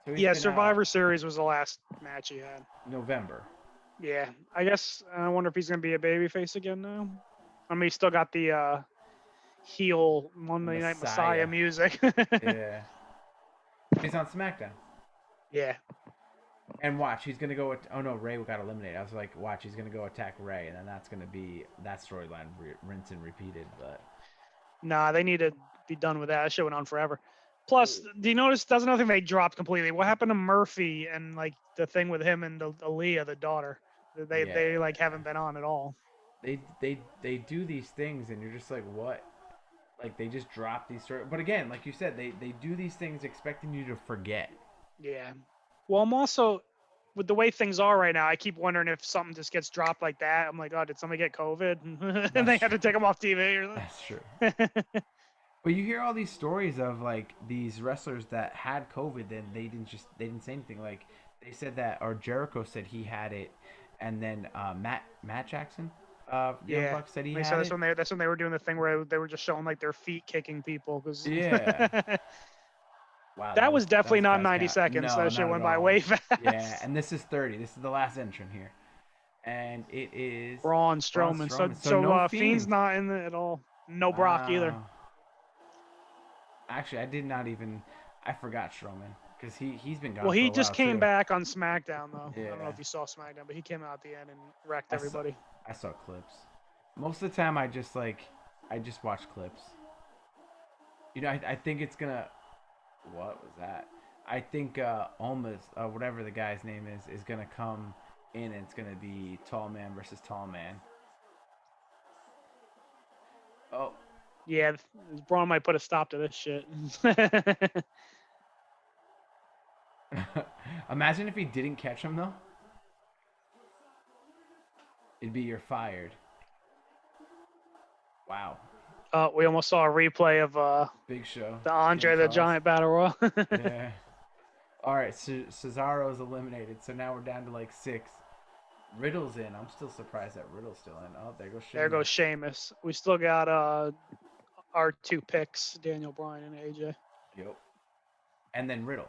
So he's Yeah, been out Survivor Series was the last match he had. November. Yeah, I guess I wonder if he's gonna be a babyface again now. I mean, he still got the heel The Monday Night Messiah Messiah. music. Yeah. He's on SmackDown. Yeah. And watch, he's gonna go. Oh no, Ray got eliminated. I was like, watch, he's gonna go attack Ray, and then that's gonna be that storyline rinse and repeated. But Nah, they need to be done with that. That shit went on forever. Plus, do you notice that's another thing they dropped completely? What happened to Murphy and like the thing with him and Aaliyah, the daughter? They yeah, like haven't been on at all. they do these things, and you're just like, what? Like they just drop these stories. But again, like you said, they do these things expecting you to forget. Yeah. Well, I'm also with the way things are right now. I keep wondering if something just gets dropped like that. I'm like, oh, did somebody get COVID and That's they had true. to take them off TV or That's true. something? But you hear all these stories of like these wrestlers that had COVID, then they didn't say anything. Like they said that, or Jericho said he had it, and then Matt Jackson, Young Yeah. Buck said he They said had it. that's when they were doing the thing where they were just showing like their feet kicking people because Yeah. Wow, that was that definitely was not fast 90 count. seconds. No, That shit not at went by all. way Yeah, fast. and this is 30. This is the last entrant here, and it is Braun Braun Strowman. So Strowman. So no Fiend's Fiend. not in it at all. No Brock either. Wow. Actually, I did not even. I forgot Strowman because he's been Well, gone for he a just while came too. back on SmackDown though. I don't know Yeah, if you saw SmackDown, but he came out at the end and wrecked I saw. everybody. I saw clips. Most of the time, I just watch clips. You know, I think it's gonna. What was that? I think almost whatever the guy's name is gonna come in, and it's gonna be tall man versus tall man. Oh, Yeah, Braun might put a stop to this shit. imagine if he didn't catch him though. It'd be you're fired. Wow, We almost saw a replay of big show the getting Andre the tossed. Giant Battle Royal. Yeah. All right, Cesaro's eliminated, so now we're down to like 6. Riddle's in. I'm still surprised that Riddle's still in. Oh, there goes There goes Sheamus. Sheamus. We still got our 2 picks, Daniel Bryan and AJ. Yep. And then Riddle.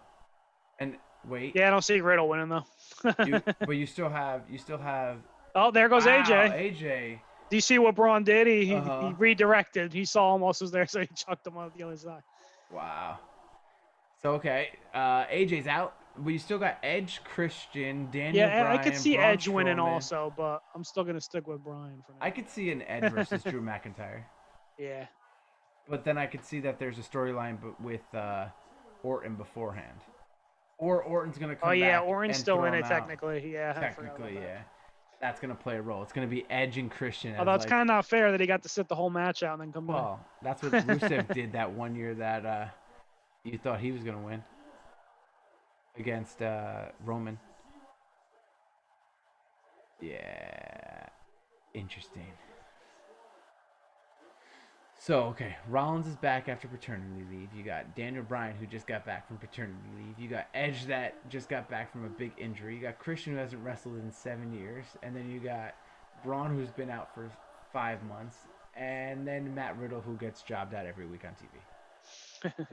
And wait, Yeah, I don't see Riddle winning though. but you still have. Oh, there goes Wow, AJ. AJ. Do you see what Braun did? Uh huh. He redirected. He saw almost was there, so he chucked him on the other side. Wow. So okay, AJ's out, but you still got Edge, Christian, Daniel Yeah, I could Bryan, see Braun Edge winning Strowman. also, but I'm still gonna stick with Bryan for I could see an Edge now. versus Drew McIntyre, Yeah. but then I could see that there's a storyline with Orton beforehand, or Orton's gonna Oh come yeah, back Orton's and still throw in him it out. technically. Yeah, I forgot about Technically, that. yeah, that's gonna play a role. It's gonna be Edge and Christian as Although it's like, kind of not fair that he got to sit the whole match out and then come well, that's what Rusev did that one year that you thought he was gonna win against Roman. Yeah, interesting. So, okay, Rollins is back after paternity leave. You got Daniel Bryan, who just got back from paternity leave. You got Edge, that just got back from a big injury. You got Christian, who hasn't wrestled in 7 years. And then you got Braun, who's been out for 5 months. And then Matt Riddle, who gets jobbed out every week on TV.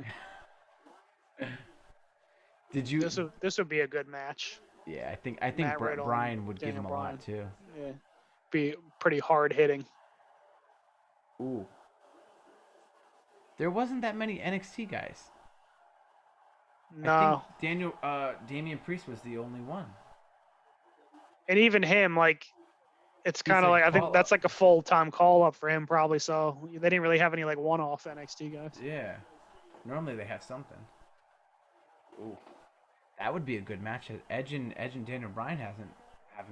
Did you? this would be a good match. Yeah, I think Matt Riddle and Bryan would give Daniel him a Bryan. lot too. Yeah, be pretty hard hitting. Ooh, there wasn't that many NXT guys. I think No, Damian Priest was the only one. and even him, like, it's He's kind of like like a I think call that's up. like a full time call up for him probably. So they didn't really have any like one off NXT guys. Yeah. Normally they have something. Ooh. That would be a good match. Edge and Daniel Bryan haven't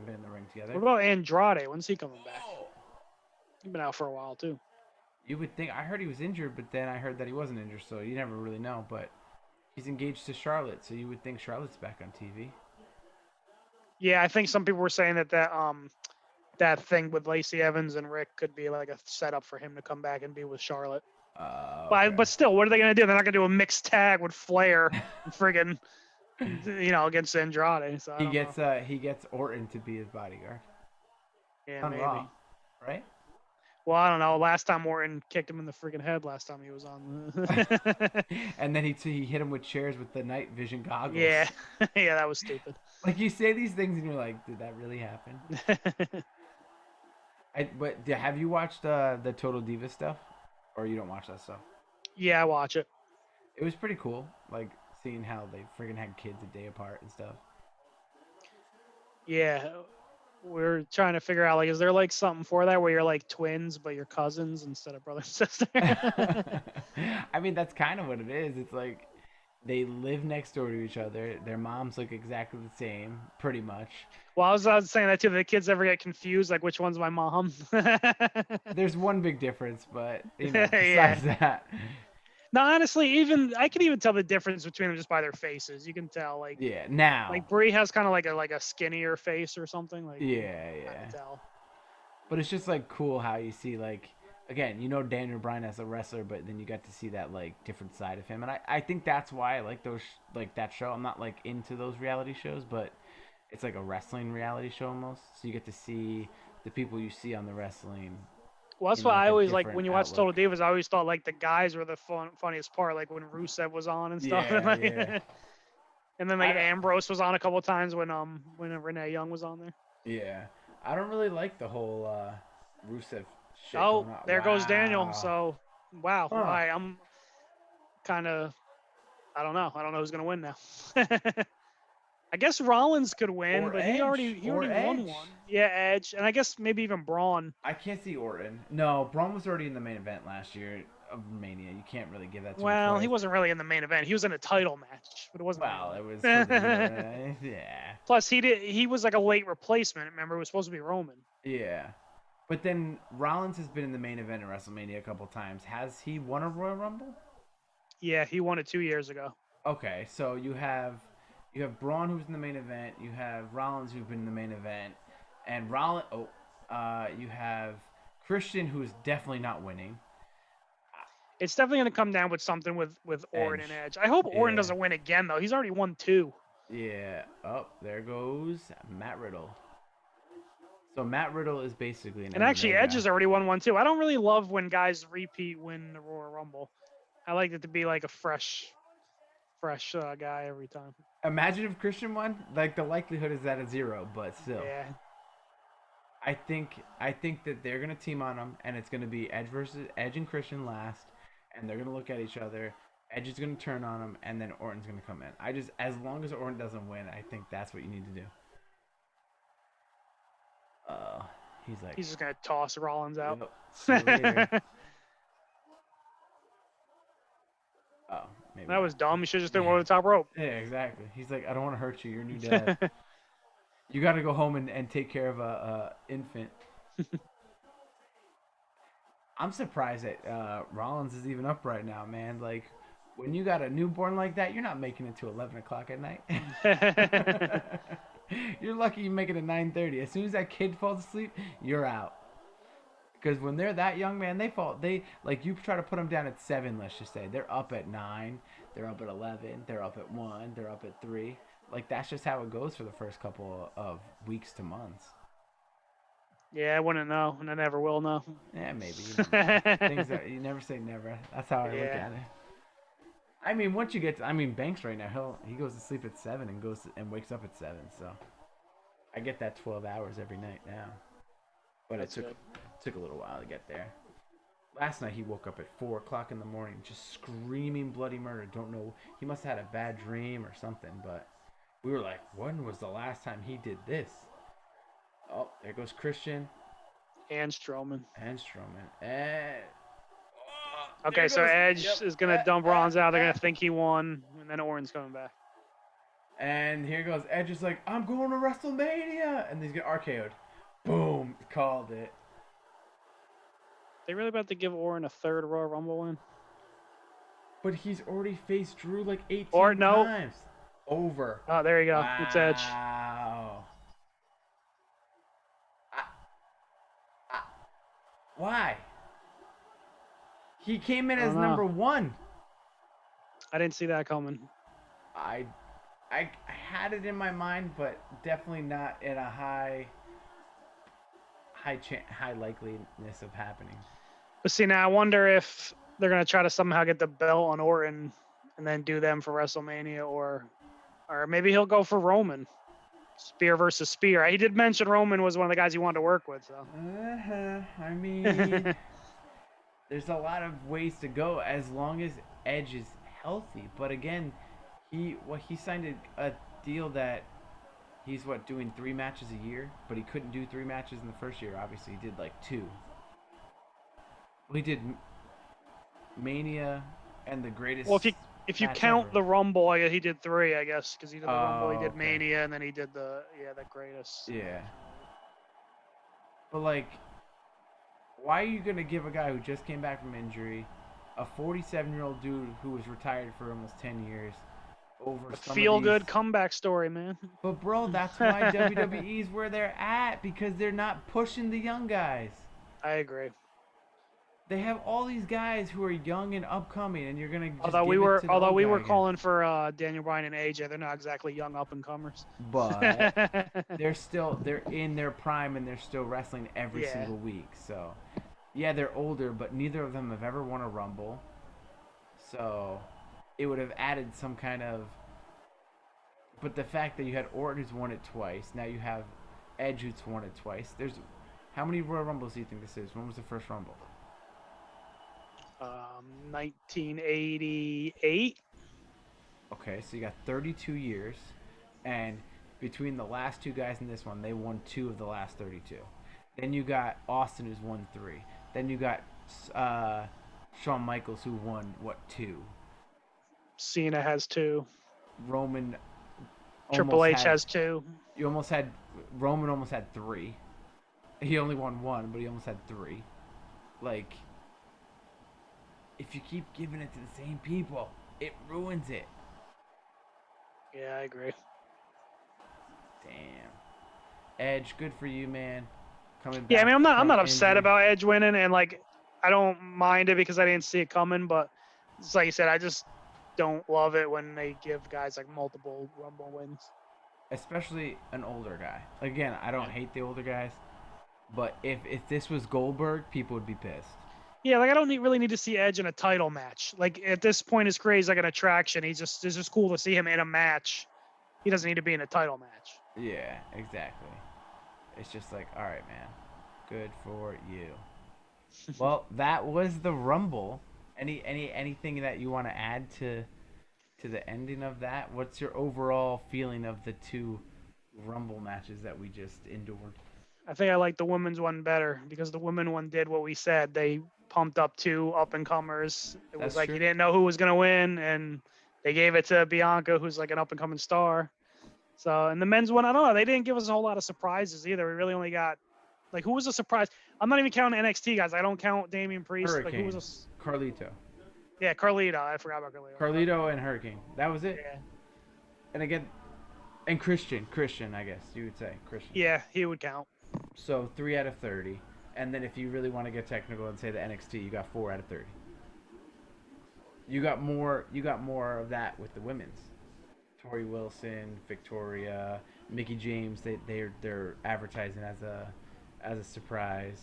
been in the ring together. What about Andrade? When's he coming back? Oh. He's been out for a while too. You would think, I heard he was injured, but then I heard that he wasn't injured, so you never really know. But he's engaged to Charlotte, so you would think Charlotte's back on TV. Yeah, I think some people were saying that thing with Lacey Evans and Rick could be like a setup for him to come back and be with Charlotte. Okay. But still, what are they gonna do? They're not gonna do a mixed tag with Flair and friggin' against Andrade. So I don't know. He gets Orton to be his bodyguard Yeah, on maybe. Raw, right? Well, I don't know. Last time Orton kicked him in the freaking head. Last time he was on. And then he hit him with chairs with the night vision goggles. Yeah, yeah, that was stupid. Like you say these things and you're like, did that really happen? But have you watched the Total Diva stuff, or you don't watch that stuff? Yeah, I watch it. It was pretty cool, like seeing how they friggin' had kids a day apart and stuff. Yeah, we're trying to figure out like, is there like something for that where you're like twins but you're cousins instead of brother and sister? I mean, that's kind of what it is. It's like they live next door to each other. Their moms look exactly the same, pretty much. Well, I was saying that too. The kids ever get confused, like which one's my mom? There's one big difference, but besides Yeah. that, No, honestly, even I can even tell the difference between them just by their faces. You can tell, yeah. Now, like Brie has kind of like a skinnier face or something. Like you yeah, can kind yeah. of tell. But it's just like cool how you see like again, Daniel Bryan as a wrestler, but then you got to see that like different side of him, and I think that's why I like those like that show. I'm not like into those reality shows, but it's like a wrestling reality show almost. So you get to see the people you see on the wrestling Well, that's in why like I a always like different when you watch Total outlook. Divas. I always thought like the guys were the funniest part, like when Rusev was on and stuff, and Yeah, like, yeah. and then I like don't, Ambrose was on a couple of times when Renee Young was on there. yeah. I don't really like the whole Rusev shit Oh, going on. there goes Daniel. Wow. So, wow, Huh. I'm kind of I don't know. I don't know who's gonna win now. I guess Rollins could win, Or but Edge. he Or already won Edge. one. Yeah, Edge, and I guess maybe even Braun. I can't see Orton. No, Braun was already in the main event last year of Mania. You can't really give that to him Well, he twice. wasn't really in the main event. He was in a title match, but it wasn't the main Well, it was for the event. yeah, Plus, he was like a late replacement. Remember, it was supposed to be Roman. yeah. But then Rollins has been in the main event in WrestleMania a couple times. Has he won a Royal Rumble? Yeah, he won it 2 years ago. Okay, so you have Braun who's in the main event. You have Rollins who's been in the main event, and you have Christian who's definitely not winning. It's definitely going to come down with something with Orton and Edge, Edge. I hope Orton yeah, doesn't win again though. He's already won two. yeah. Oh, there goes Matt Riddle. So Matt Riddle is basically an And actually, MMA Edge guy. has already won one too. I don't really love when guys repeat win the Royal Rumble. I like it to be like a fresh guy every time. Imagine if Christian won. Like the likelihood is at a zero, but still, Yeah. I think that they're gonna team on him, and it's gonna be Edge and Christian last, and they're gonna look at each other. Edge is gonna turn on him, and then Orton's gonna come in. As long as Orton doesn't win, I think that's what you need to do. Uh, he's like, He's just gonna toss Rollins out. yep, see you later. Oh, maybe That not. was dumb. You should just throw him over the top rope. Yeah, exactly. He's like, I don't want to hurt you. You're a new dad. You got to go home and take care of a infant. I'm surprised that Rollins is even up right now, man. Like, when you got a newborn like that, you're not making it to 11 o'clock at night. You're lucky you make it at 9:30. As soon as that kid falls asleep, you're out. Because when they're that young, man, they like you try to put them down at 7. Let's just say they're up at 9, they're up at 11, they're up at 1, they're up at 3. Like that's just how it goes for the first couple of weeks to months. Yeah, I wouldn't know, and I never will know. Yeah, maybe. You never know. Things that you never say never. That's how I look Yeah. at it. I mean, once you get to, I mean, Banks right now, he goes to sleep at 7 and wakes up at 7. So I get that 12 hours every night now. But That's it good. took a little while to get there. Last night he woke up at 4 o'clock in the morning, just screaming bloody murder. Don't know. He must have had a bad dream or something. But we were like, when was the last time he did this? Oh, there goes Christian And Strowman. and Strowman. And Okay, so Edge is gonna dump Rollins out. They're gonna think he won, and then Orton's coming back. And here goes Edge is like, I'm going to WrestleMania, and he's getting RKO'd. Boom, called it. They really about to give Orton a third Royal Rumble win? But he's already faced Drew like 18 Or no. times. Over. Oh, there you go. Wow. It's Edge. Why? He came in I as don't know. number 1. I didn't see that coming. I had it in my mind, but definitely not in a high high likeliness of happening. But see, now I wonder if they're gonna try to somehow get the belt on Orton and then do them for WrestleMania, or maybe he'll go for Roman. Spear versus Spear. He did mention Roman was one of the guys he wanted to work with. So. I mean, there's a lot of ways to go as long as Edge is healthy. But again, he signed a deal that he's doing 3 matches a year, but he couldn't do 3 matches in the first year. Obviously, he did like 2. Well, he did Mania and the greatest. Well, if you count ever. the Rumble, I guess he did 3. I guess because he did the Rumble, he did okay. Mania, and then he did the greatest. Yeah. But like, why are you gonna give a guy who just came back from injury, a 47-year-old dude who was retired for almost 10 years, over A some feel-good comeback story, man. But bro, that's why WWE's where they're at, because they're not pushing the young guys. I agree. They have all these guys who are young and upcoming, and you're gonna just although we were again. calling for Daniel Bryan and AJ, they're not exactly young up and comers. But they're in their prime and they're still wrestling every single week. So yeah, they're older, but neither of them have ever won a Rumble. So it would have added some kind of. But the fact that you had Orton who's won it twice, now you have Edge who's won it twice. How many Royal Rumbles do you think this is? When was the first Rumble? 1988. Okay, so you got 32 years, and between the last 2 guys in this one, they won 2 of the last 32. Then you got Austin who's won 3. Then you got Shawn Michaels who won 2? Cena has 2. Roman. Triple H has 2. Roman almost had 3. He only won 1, but he almost had 3. Like, if you keep giving it to the same people, it ruins it. Yeah, I agree. Damn. Edge, good for you, man. Coming back. Yeah, I mean, I'm not upset about Edge winning, and like, I don't mind it because I didn't see it coming. But it's like you said, I just don't love it when they give guys like multiple Rumble wins. Especially an older guy. Again, I don't hate the older guys, but if this was Goldberg, people would be pissed. Yeah, like I don't really need to see Edge in a title match. Like at this point, his career is like an attraction. It's just cool to see him in a match. He doesn't need to be in a title match. Yeah, exactly. It's just like, all right, man, good for you. Well, that was the Rumble. Anything that you want to add to the ending of that? What's your overall feeling of the 2 Rumble matches that we just endured? I think I like the women's one better because the women one did what we said. They pumped up 2 up and comers. It was like true. You didn't know who was gonna win, and they gave it to Bianca, who's like an up and coming star. So, and the men's one, I don't know. They didn't give us a whole lot of surprises either. We really only got like who was a surprise? I'm not even counting NXT guys. I don't count Damian Priest. Hurricane. Like who was Carlito. Yeah, Carlito. I forgot about Carlito. Carlito and Hurricane. That was it. Yeah. And again, and Christian, I guess you would say Christian. Yeah, he would count. So 3 out of 30, and then if you really want to get technical and say the NXT, you got 4 out of 30. You got more of that with the women's. Tori Wilson, Victoria, Mickie James. They're advertising as a surprise,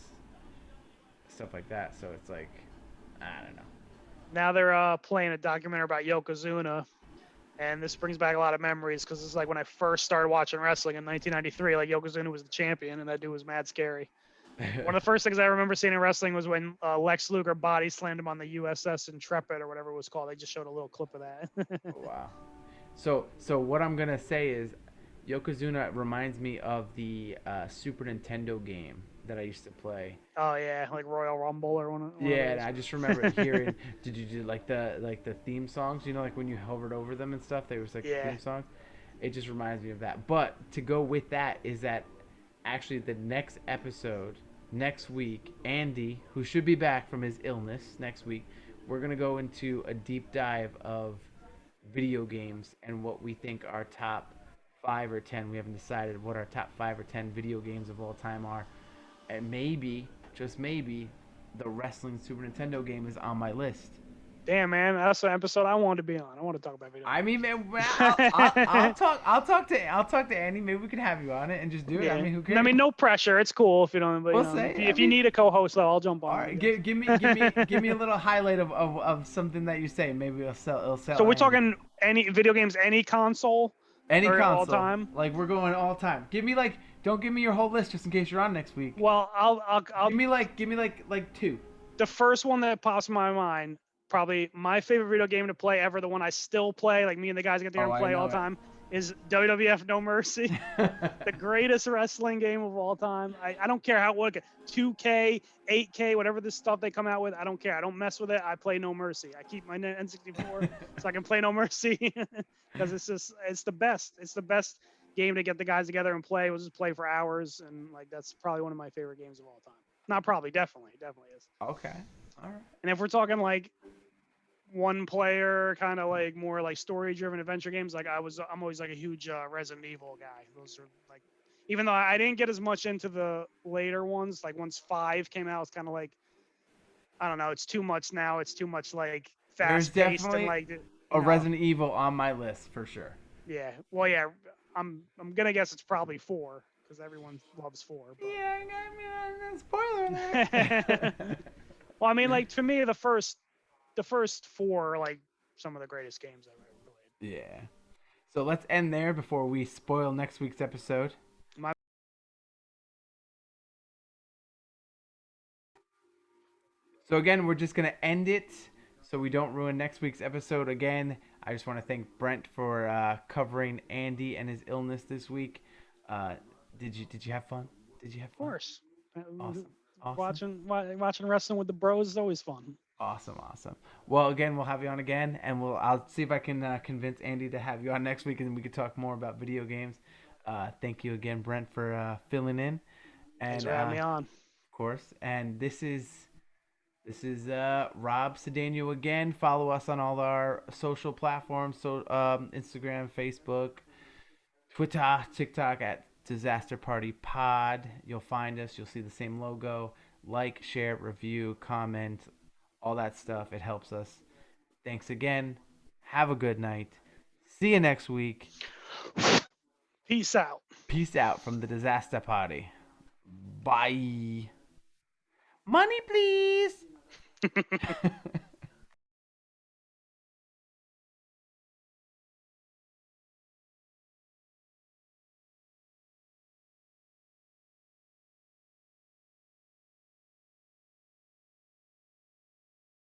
stuff like that. So it's like, I don't know. Now they're playing a documentary about Yokozuna. And this brings back a lot of memories because it's like when I first started watching wrestling in 1993, like Yokozuna was the champion and that dude was mad scary. One of the first things I remember seeing in wrestling was when Lex Luger body slammed him on the USS Intrepid or whatever it was called. They just showed a little clip of that. Oh, wow. So what I'm going to say is Yokozuna reminds me of the Super Nintendo game that I used to play. Oh yeah, like Royal Rumble or one. Yeah, and I just remember hearing. Did you do like the theme songs? You know, like when you hovered over them and stuff, they was like theme songs. It just reminds me of that. But to go with that is that actually the next episode next week, Andy, who should be back from his illness next week, we're gonna go into a deep dive of video games and what we think our top 5 or 10. We haven't decided what our top 5 or 10 video games of all time are. And maybe, just maybe, the wrestling Super Nintendo game is on my list. Damn, man, that's an episode I wanted to be on. I want to talk about video I mean, games. man, I'll talk. I'll talk to Andy. Maybe we can have you on it and just do it. I Yeah, mean, who I cares? mean, no pressure. It's cool if you don't. But We'll say. I if you mean, need a co-host, though, I'll jump all on. I right. guess. Give me a little highlight of something that you say. It'll sell. So we're Andy. talking any video games, any console, Any or all console. time. Like we're going all time. Don't give me your whole list just in case you're on next week. Well, I'll Give me like two. the first one that pops in my mind, probably my favorite video game to play ever, the one I still play, like me and the guys get there and I play know all the time, is WWF No Mercy, the greatest wrestling game of all time. I don't care how what 2K, 8K, whatever this stuff they come out with, I don't care. I don't mess with it. I play No Mercy. I keep my N64 so I can play No Mercy because it's the best. It's the best game to get the guys together and play. We'll just play for hours, and like that's probably one of my favorite games of all time. Not probably, definitely is. Okay. All right. And if we're talking like one player, kind of like more like story driven adventure games, like I'm always like a huge Resident Evil guy. Those are like, even though I didn't get as much into the later ones, like once 5 came out, it's kind of like, I don't know, it's too much now. It's too much like There's fast paced and definitely like a Resident Evil on my list for sure. Yeah. Well, yeah. I'm gonna guess it's probably 4 because everyone loves 4. But... Yeah, I mean, spoiler alert. Well, I mean, like to me, the first 4 are like some of the greatest games I've ever played. Yeah. So let's end there before we spoil next week's episode. So again, we're just gonna end it so we don't ruin next week's episode again. I just want to thank Brent for covering Andy and his illness this week. Did you have fun? Did you have fun? Of course. Awesome. Watching wrestling with the bros is always fun. Awesome. Well, again, we'll have you on again, and I'll see if I can convince Andy to have you on next week, and we can talk more about video games. Thank you again, Brent, for filling in. And Thanks for having me on. Of course. And this is Rob Cedeno again. Follow us on all our social platforms, so Instagram, Facebook, Twitter, TikTok at Disaster Party Pod. You'll find us. You'll see the same logo. Like, share, review, comment, all that stuff. It helps us. Thanks again. Have a good night. See you next week. Peace out. Peace out from the Disaster Party. Bye. Money, please.